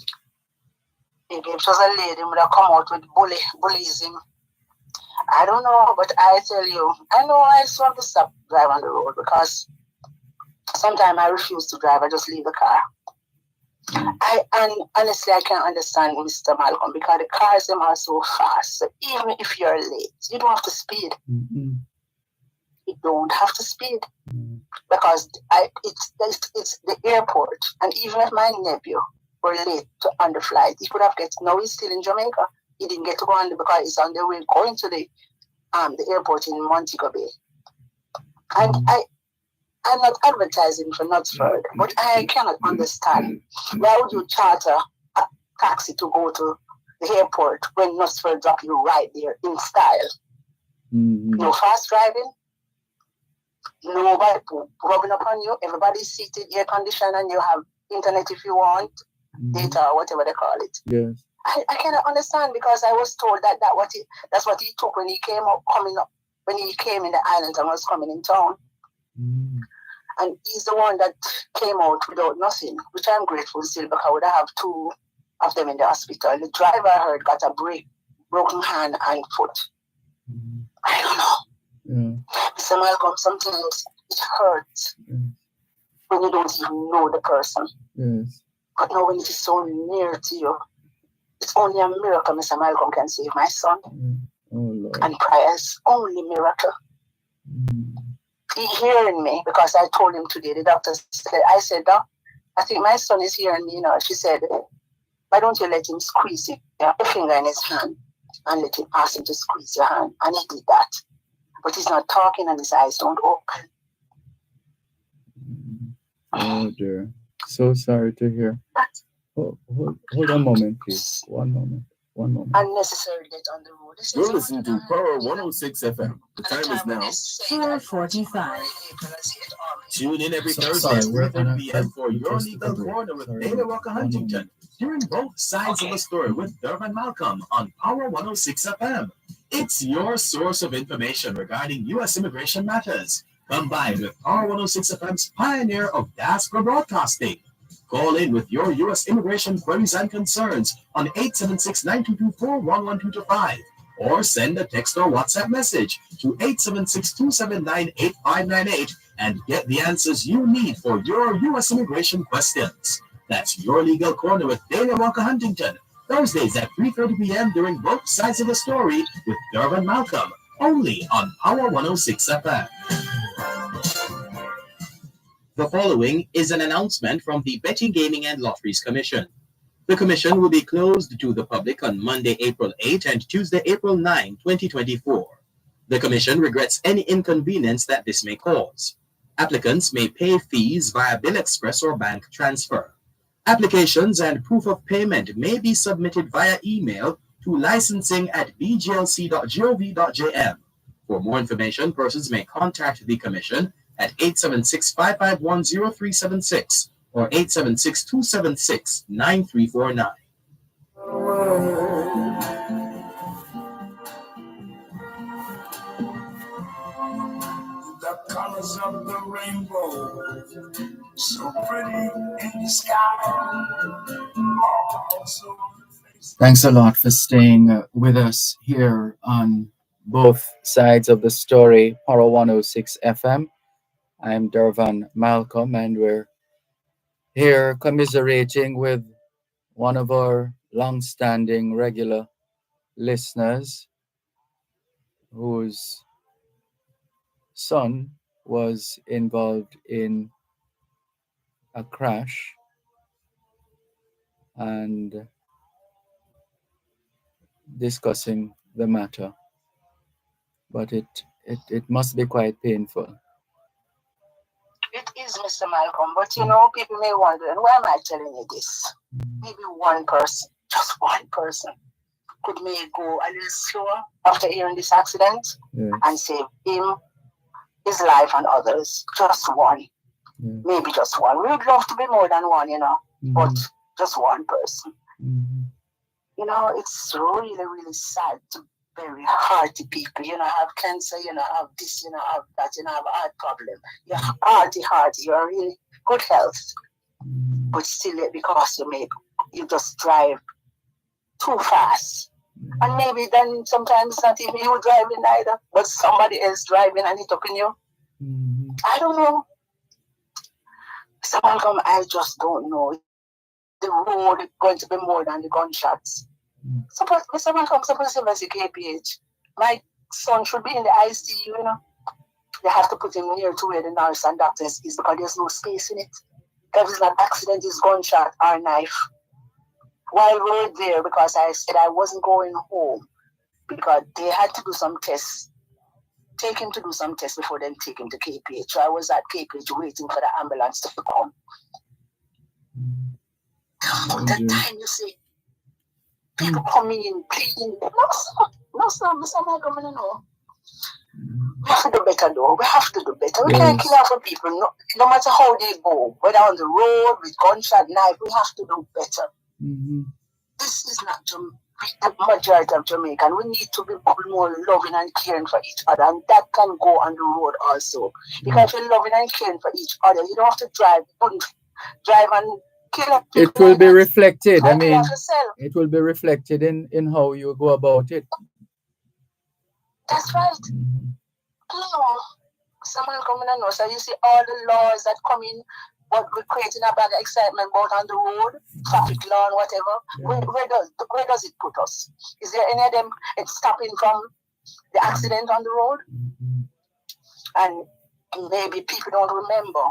If it was a lady, would have come out with bullyism. I don't know, but I tell you, I know I just want to stop driving on the road, because sometimes I refuse to drive. I just leave the car. And honestly, I can't understand Mr. Malcolm, because the cars them are so fast. So even if you're late, you don't have to speed. Mm-hmm. You don't have to speed, because it's the airport. And even if my nephew were late on the flight, he could have get. Now he's still in Jamaica. He didn't get to go on because he's on the way going to the airport in Montego Bay. And I'm not advertising for Knutsford, but I cannot understand why would you charter a taxi to go to the airport when Knutsford drop you right there in style? Mm-hmm. No fast driving, nobody rubbing up on you, everybody's seated, air conditioned, and you have internet if you want, data or whatever they call it. Yes. I cannot understand, because I was told that's what he took when he came when he came in the island and was coming in town. And he's the one that came out without nothing, which I'm grateful still, because I would have 2 of them in the hospital. The driver, I heard, got a broken hand and foot. I don't know. Mr. Malcolm, sometimes it hurts when you don't even know the person. Yes. But now when it is so near to you, it's only a miracle Mr. Malcolm can save my son. Oh, Lord. And prayer is only miracle. He hearing me because I told him today, the doctor said, I said, Doc, I think my son is hearing me, She said, why don't you let him squeeze your finger in his hand and let him ask him to squeeze your hand? And he did that. But he's not talking and his eyes don't open. Oh, dear. So sorry to hear. Hold on a moment, please. One moment. Unnecessary get on the road. You're listening to Power 106 FM. The time is now 4:45. Tune in every Thursday at 3:30 p.m. for your legal corner with Taylor Walker Huntington, hearing both sides of the story with Dervan Malcolm on Power 106 FM. It's your source of information regarding U.S. immigration matters, combined with Power 106 FM's pioneer of diaspora broadcasting. Call in with your U.S. immigration queries and concerns on 876-922-41125 or send a text or WhatsApp message to 876-279-8598 and get the answers you need for your U.S. immigration questions. That's Your Legal Corner with Dana Walker Huntington, Thursdays at 3:30 p.m. during both sides of the story with Dervan Malcolm, only on Power 106 FM. The following is an announcement from the Betting, Gaming and Lotteries Commission. The Commission will be closed to the public on Monday, April 8 and Tuesday, April 9, 2024. The Commission regrets any inconvenience that this may cause. Applicants may pay fees via Bill Express or bank transfer. Applications and proof of payment may be submitted via email to licensing@bglc.gov.jm. For more information, persons may contact the Commission at 876-551-0376 or 876-276-9349. The colors of the rainbow, so pretty in the sky. Thanks a lot for staying with us here on both sides of the story, Power 106 FM. I'm Dervan Malcolm, and we're here commiserating with one of our long-standing regular listeners whose son was involved in a crash and discussing the matter. But it must be quite painful. It is, Mr. Malcolm, but people may wonder, why am I telling you this? Maybe one person, just one person, could may go a little slower after hearing this accident and save him, his life, and others. Just one. Maybe just one. We'd love to be more than one, but just one person. It's really, really sad to bury hearty people. Have cancer, have this, have that, have heart problem. You're hearty, you're really good health. But still, because you just drive too fast. And maybe then sometimes it's not even you driving either, but somebody else driving and it up in you. I don't know. Mr. Malcolm, I just don't know. The road is going to be more than the gunshots. Suppose, Mr. Malcolm, suppose he was a KPH. My son should be in the ICU, They have to put him near to where the nurse and doctors is because there's no space in it. If it's not accident, it's gunshot or knife. While we're there, because I said I wasn't going home, because they had to do some tests, take him to do some tests before then take him to KPH. So I was at KPH waiting for the ambulance to come. That time you see, people coming in, pleading. No, sir, Mr. Malcolm, no. We have to do better, though. We have to do better. We can't kill our people, no matter how they go. Whether on the road, with gunshot, knife, we have to do better. This is not the majority of Jamaican. We need to be more loving and caring for each other, and that can go on the road also. Because if you're loving and caring for each other, you don't have to drive and kill people. It will be reflected. I mean, it will be reflected in how you go about it. That's right. No, Someone coming and know. So you see all the laws that come in, what we're creating a bad excitement about on the road, traffic law and whatever. Where does it put us? Is there any of them it's stopping from the accident on the road? And maybe people don't remember,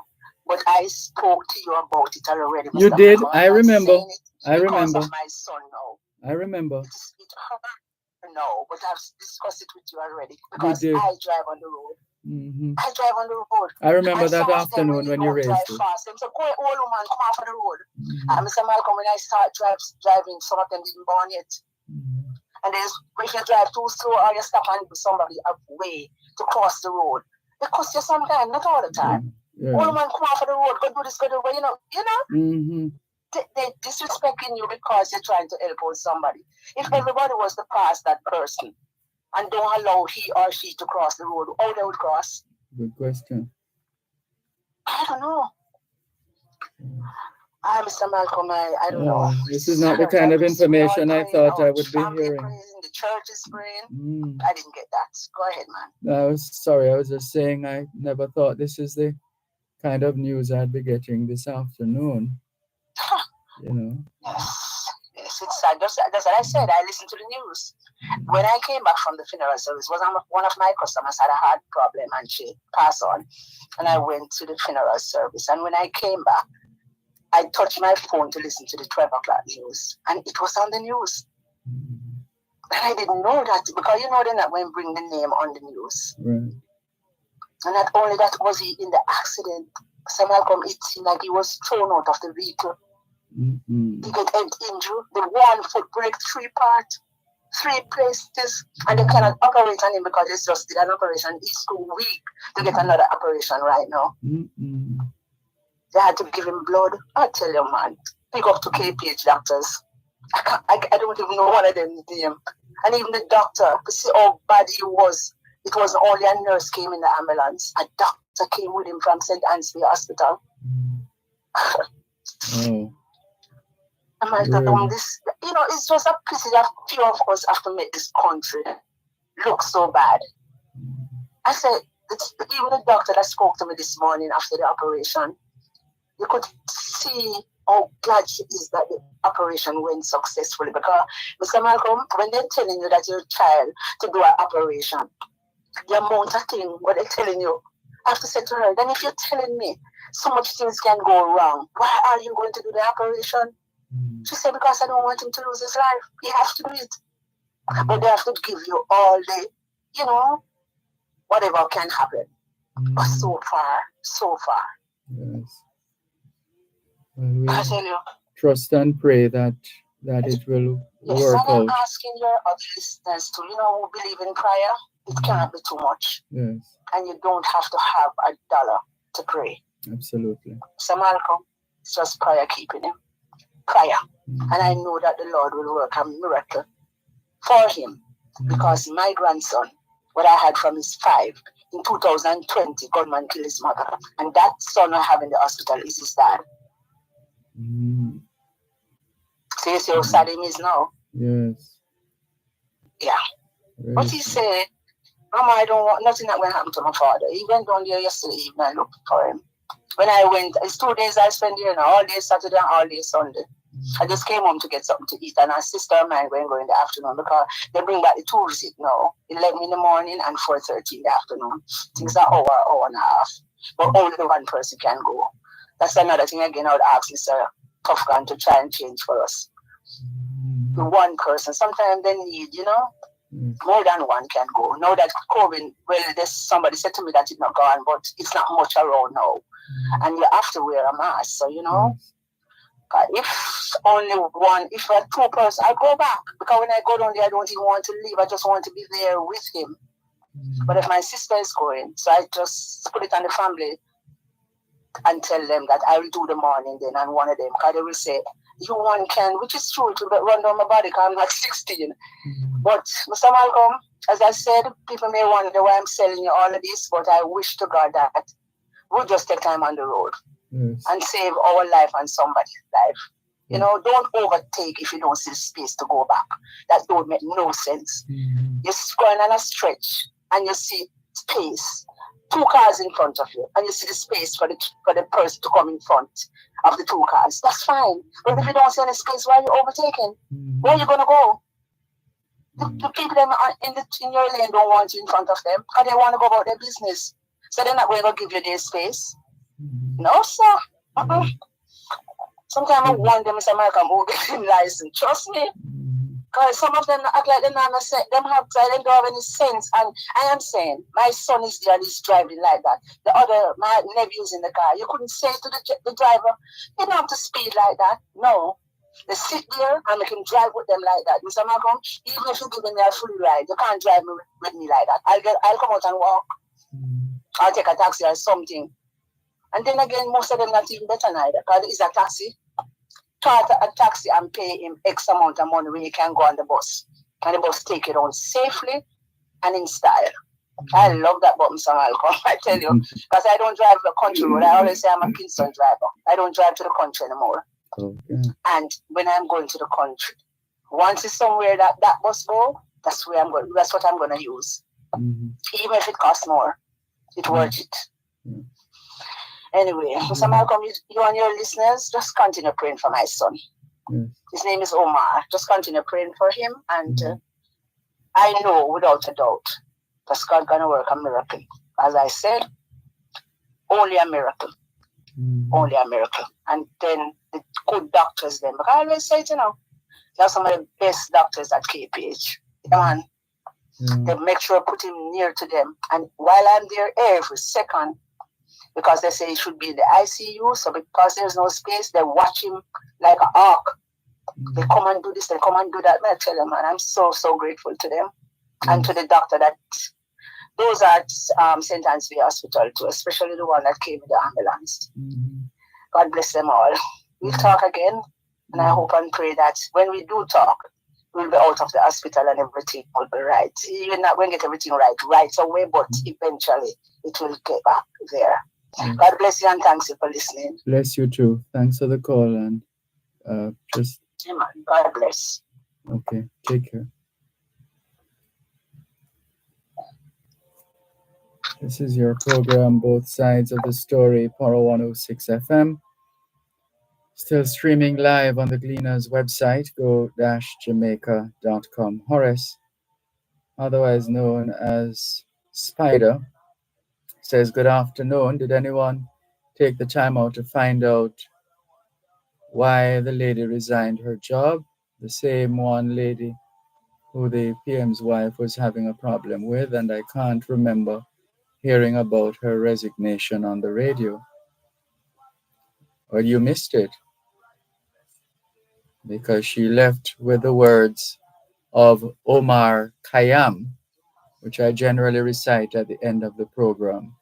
but I spoke to you about it already. You Mr. did. Malcolm. I remember. I Because remember. of my son now. I remember. It hurt now, but I've discussed it with you already because I drive on the road. Mm-hmm. I drive on the road. I remember and that afternoon when you raised it. Fast. Them say, go old woman, come off of the road. And Mr. Malcolm, when I start driving, some of them didn't born yet. And then if you drive too slow or you stop and give somebody a way to cross the road, it costs you some time, not all the time. Old woman, come off of the road, go do this, go do that, you know. They're disrespecting you because you're trying to help out somebody. If everybody was to pass that person and don't allow he or she to cross the road, how they would cross? Good question. I don't know. Mr. Malcolm, I don't know. This is not the kind of information I thought I would be hearing. The church is praying. I didn't get that. Go ahead, man. I was sorry. I was just saying I never thought this is the kind of news I'd be getting this afternoon. You know. Yes, it's sad. That's what I said. I listened to the news. When I came back from the funeral service, one of my customers had a heart problem and she passed on. And I went to the funeral service. And when I came back, I touched my phone to listen to the 12 o'clock news. And it was on the news. And I didn't know that because you know they're not going to bring the name on the news. Right. And not only that, was he in the accident. Sir Malcolm, it seemed like he was thrown out of the vehicle. He got head injury. The one foot break 3 parts, 3 places, and they cannot operate on him because they just did an operation. He's too weak to get another operation right now. They had to give him blood. I tell you, man, pick up to KPH doctors. I don't even know one of them name. And even the doctor, to see how bad he was. It was only a nurse came in the ambulance. A doctor came with him from St. Ansby Hospital. I'm like, this, you know, it's just a pity that few of us have to make this country look so bad. I said, even the doctor that spoke to me this morning after the operation, you could see how glad she is that the operation went successfully. Because, Mr. Malcolm, when they're telling you that you're a child to do an operation, the amount of things what they're telling you, I have to say to her, then if you're telling me so much things can go wrong, why are you going to do the operation? She said, because I don't want him to lose his life. He has to do it. But they have to give you all the, you know, whatever can happen. But so far. Yes. Well, I tell you. Trust and pray that it will work out. I'm asking your other listeners to, you know, who believe in prayer. It cannot be too much. Yes. And you don't have to have $1 to pray. Absolutely. So Malcolm, it's just prayer keeping him. Prayer. And I know that the Lord will work a miracle for him. Because my grandson, what I had from his 5, in 2020, gunman killed his mother. And that son I have in the hospital is his dad. So you see how sad him is now? Yes. Yeah. But he said, Mama, I don't want nothing that will happen to my father. He went down there yesterday evening and looked for him. When I went, it's 2 days I spent here now, all day Saturday and all day Sunday. I just came home to get something to eat, and our sister of mine going to go in the afternoon because they bring back the tool receipt now. 11 in the morning and 4:30 in the afternoon. Things are hour and a half. But only one person can go. That's another thing again I would ask Mr. Tufkan to try and change for us. The one person, sometimes they need, you know, more than one can go. Now that COVID, well, there's somebody said to me that it's not gone, but it's not much around now. And you have to wear a mask, so, you know. If only one, if a 2 person, I go back. Because when I go down there, I don't even want to leave. I just want to be there with him. But if my sister is going, so I just put it on the family and tell them that I will do the morning then, and one of them, because they will say, you one can, which is true, it will run down my body because I'm not 16. But Mr. Malcolm, as I said, people may wonder why I'm telling you all of this, but I wish to God that we'll just take time on the road and save our life and somebody's life. You know, don't overtake if you don't see space to go back. That don't make no sense. You're going on a stretch and you see space. two cars in front of you, and you see the space for the person to come in front of the two cars. That's fine. But if you don't see any space, why are you overtaking? Where are you gonna go? The people in your lane don't want you in front of them, because they want to go about their business. So they're not going to give you their space. No, sir. Sometimes I wonder, Mr. Malcolm, who get him license. Trust me. Because some of them act like they don't have, they don't have any sense. And I am saying, my son is there and he's driving like that. My nephew's in the car. You couldn't say to the driver, you don't have to speed like that. No. They sit there and make him drive with them like that. Mr. Malcolm, even if you give me a free ride, you can't drive with me like that. I'll come out and walk. I'll take a taxi or something. And then again, most of them not even better neither. Because it's a taxi. Charter a taxi and pay him X amount of money where you can go on the bus. And the bus take it on safely and in style. I love that about Mr. Malcolm, I tell you. Because I don't drive the country road. I always say I'm a Kingston driver. I don't drive to the country anymore. Okay. And when I'm going to the country, once it's somewhere that bus go, that's where I'm going. That's what I'm going to use. Even if it costs more, it's worth it. Anyway, Mr. Malcolm, you and your listeners, just continue praying for my son. His name is Omar. Just continue praying for him. And I know without a doubt that God's going to work a miracle. As I said, only a miracle. Only a miracle. And then the good doctors then. Because I always say it, they're some of the best doctors at KPH. Man, they make sure I put him near to them. And while I'm there every second, because they say he should be in the ICU, so because there's no space, they watch him like an hawk. They come and do this, they come and do that. I tell them, man, I'm so, so grateful to them. And to the doctor that those at St. Anne's Hospital too, especially the one that came with the ambulance. God bless them all. We'll talk again, and I hope and pray that when we do talk, we'll be out of the hospital and everything will be right. Even not when we get everything right away, but eventually it will get back there. God bless you and thanks you for listening. Bless you too. Thanks for the call and just. Amen. God bless. Okay, take care. This is your program, Both Sides of the Story, Power 106 FM. Still streaming live on the Gleaners website, go-jamaica.com. Horace, otherwise known as Spider, says, good afternoon. Did anyone take the time out to find out why the lady resigned her job? The same one lady who the PM's wife was having a problem with, and I can't remember hearing about her resignation on the radio. Well, you missed it, because she left with the words of Omar Khayyam, which I generally recite at the end of the program,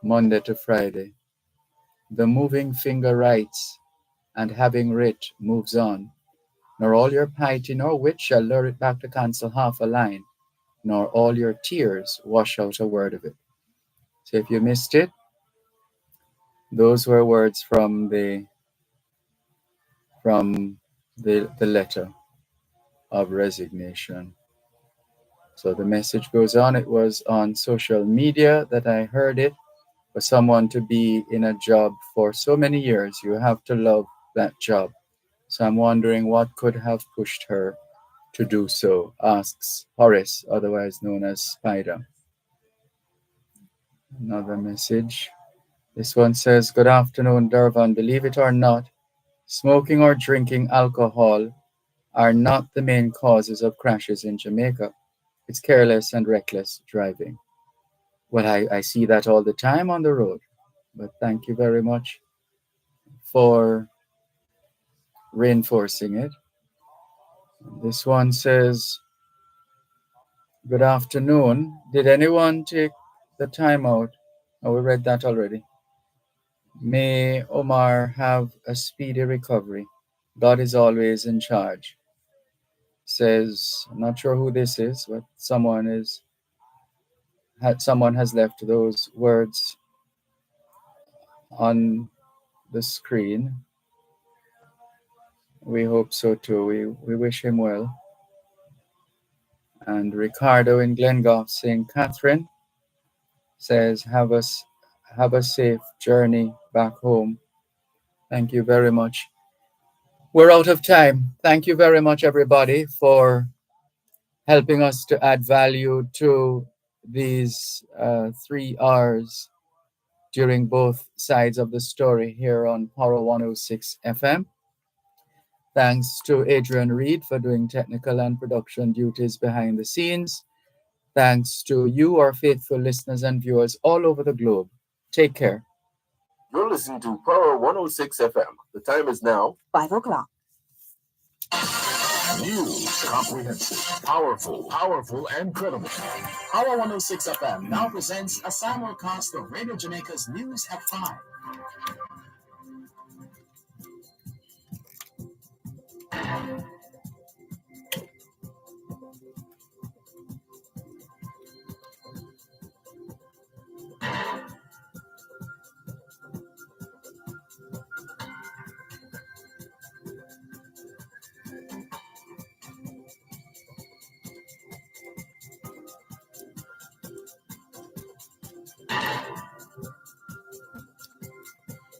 Monday to Friday. The moving finger writes, and having writ moves on. Nor all your piety nor wit shall lure it back to cancel half a line, nor all your tears wash out a word of it. So if you missed it, those were words from the letter of resignation. So the message goes on. It was on social media that I heard it. For someone to be in a job for so many years, you have to love that job. So I'm wondering what could have pushed her to do so, asks Horace, otherwise known as Spider. Another message. This one says, good afternoon, Dervan. Believe it or not, smoking or drinking alcohol are not the main causes of crashes in Jamaica. It's careless and reckless driving. Well, I see that all the time on the road, but thank you very much for reinforcing it. This one says, good afternoon. Did anyone take the time out? Oh, we read that already. May Omar have a speedy recovery. God is always in charge. Says, I'm not sure who this is, but someone has left those words on the screen. We hope so too. We wish him well. And Ricardo in Glengoff saying, Catherine, says, have a safe journey back home. Thank you very much. We're out of time. Thank you very much, everybody, for helping us to add value to these 3 hours during both sides of the story here on Power 106 FM. Thanks to Adrian Reed for doing technical and production duties behind the scenes. Thanks to you, our faithful listeners and viewers all over the globe. Take care. You're listening to Power 106 FM. The time is now 5 o'clock. News, comprehensive, powerful, and credible. Power 106 FM now presents a simulcast of Radio Jamaica's News at 5.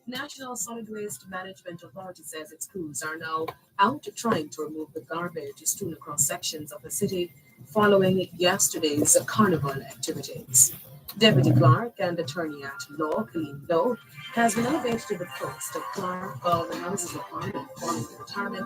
National Solid Waste Management Authority says its crews are now out trying to remove the garbage strewn across sections of the city following yesterday's carnival activities. Deputy Clerk and Attorney at Law, Colleen Lowe, has been elevated to the post of Clerk of the Houses of Parliament following the retirement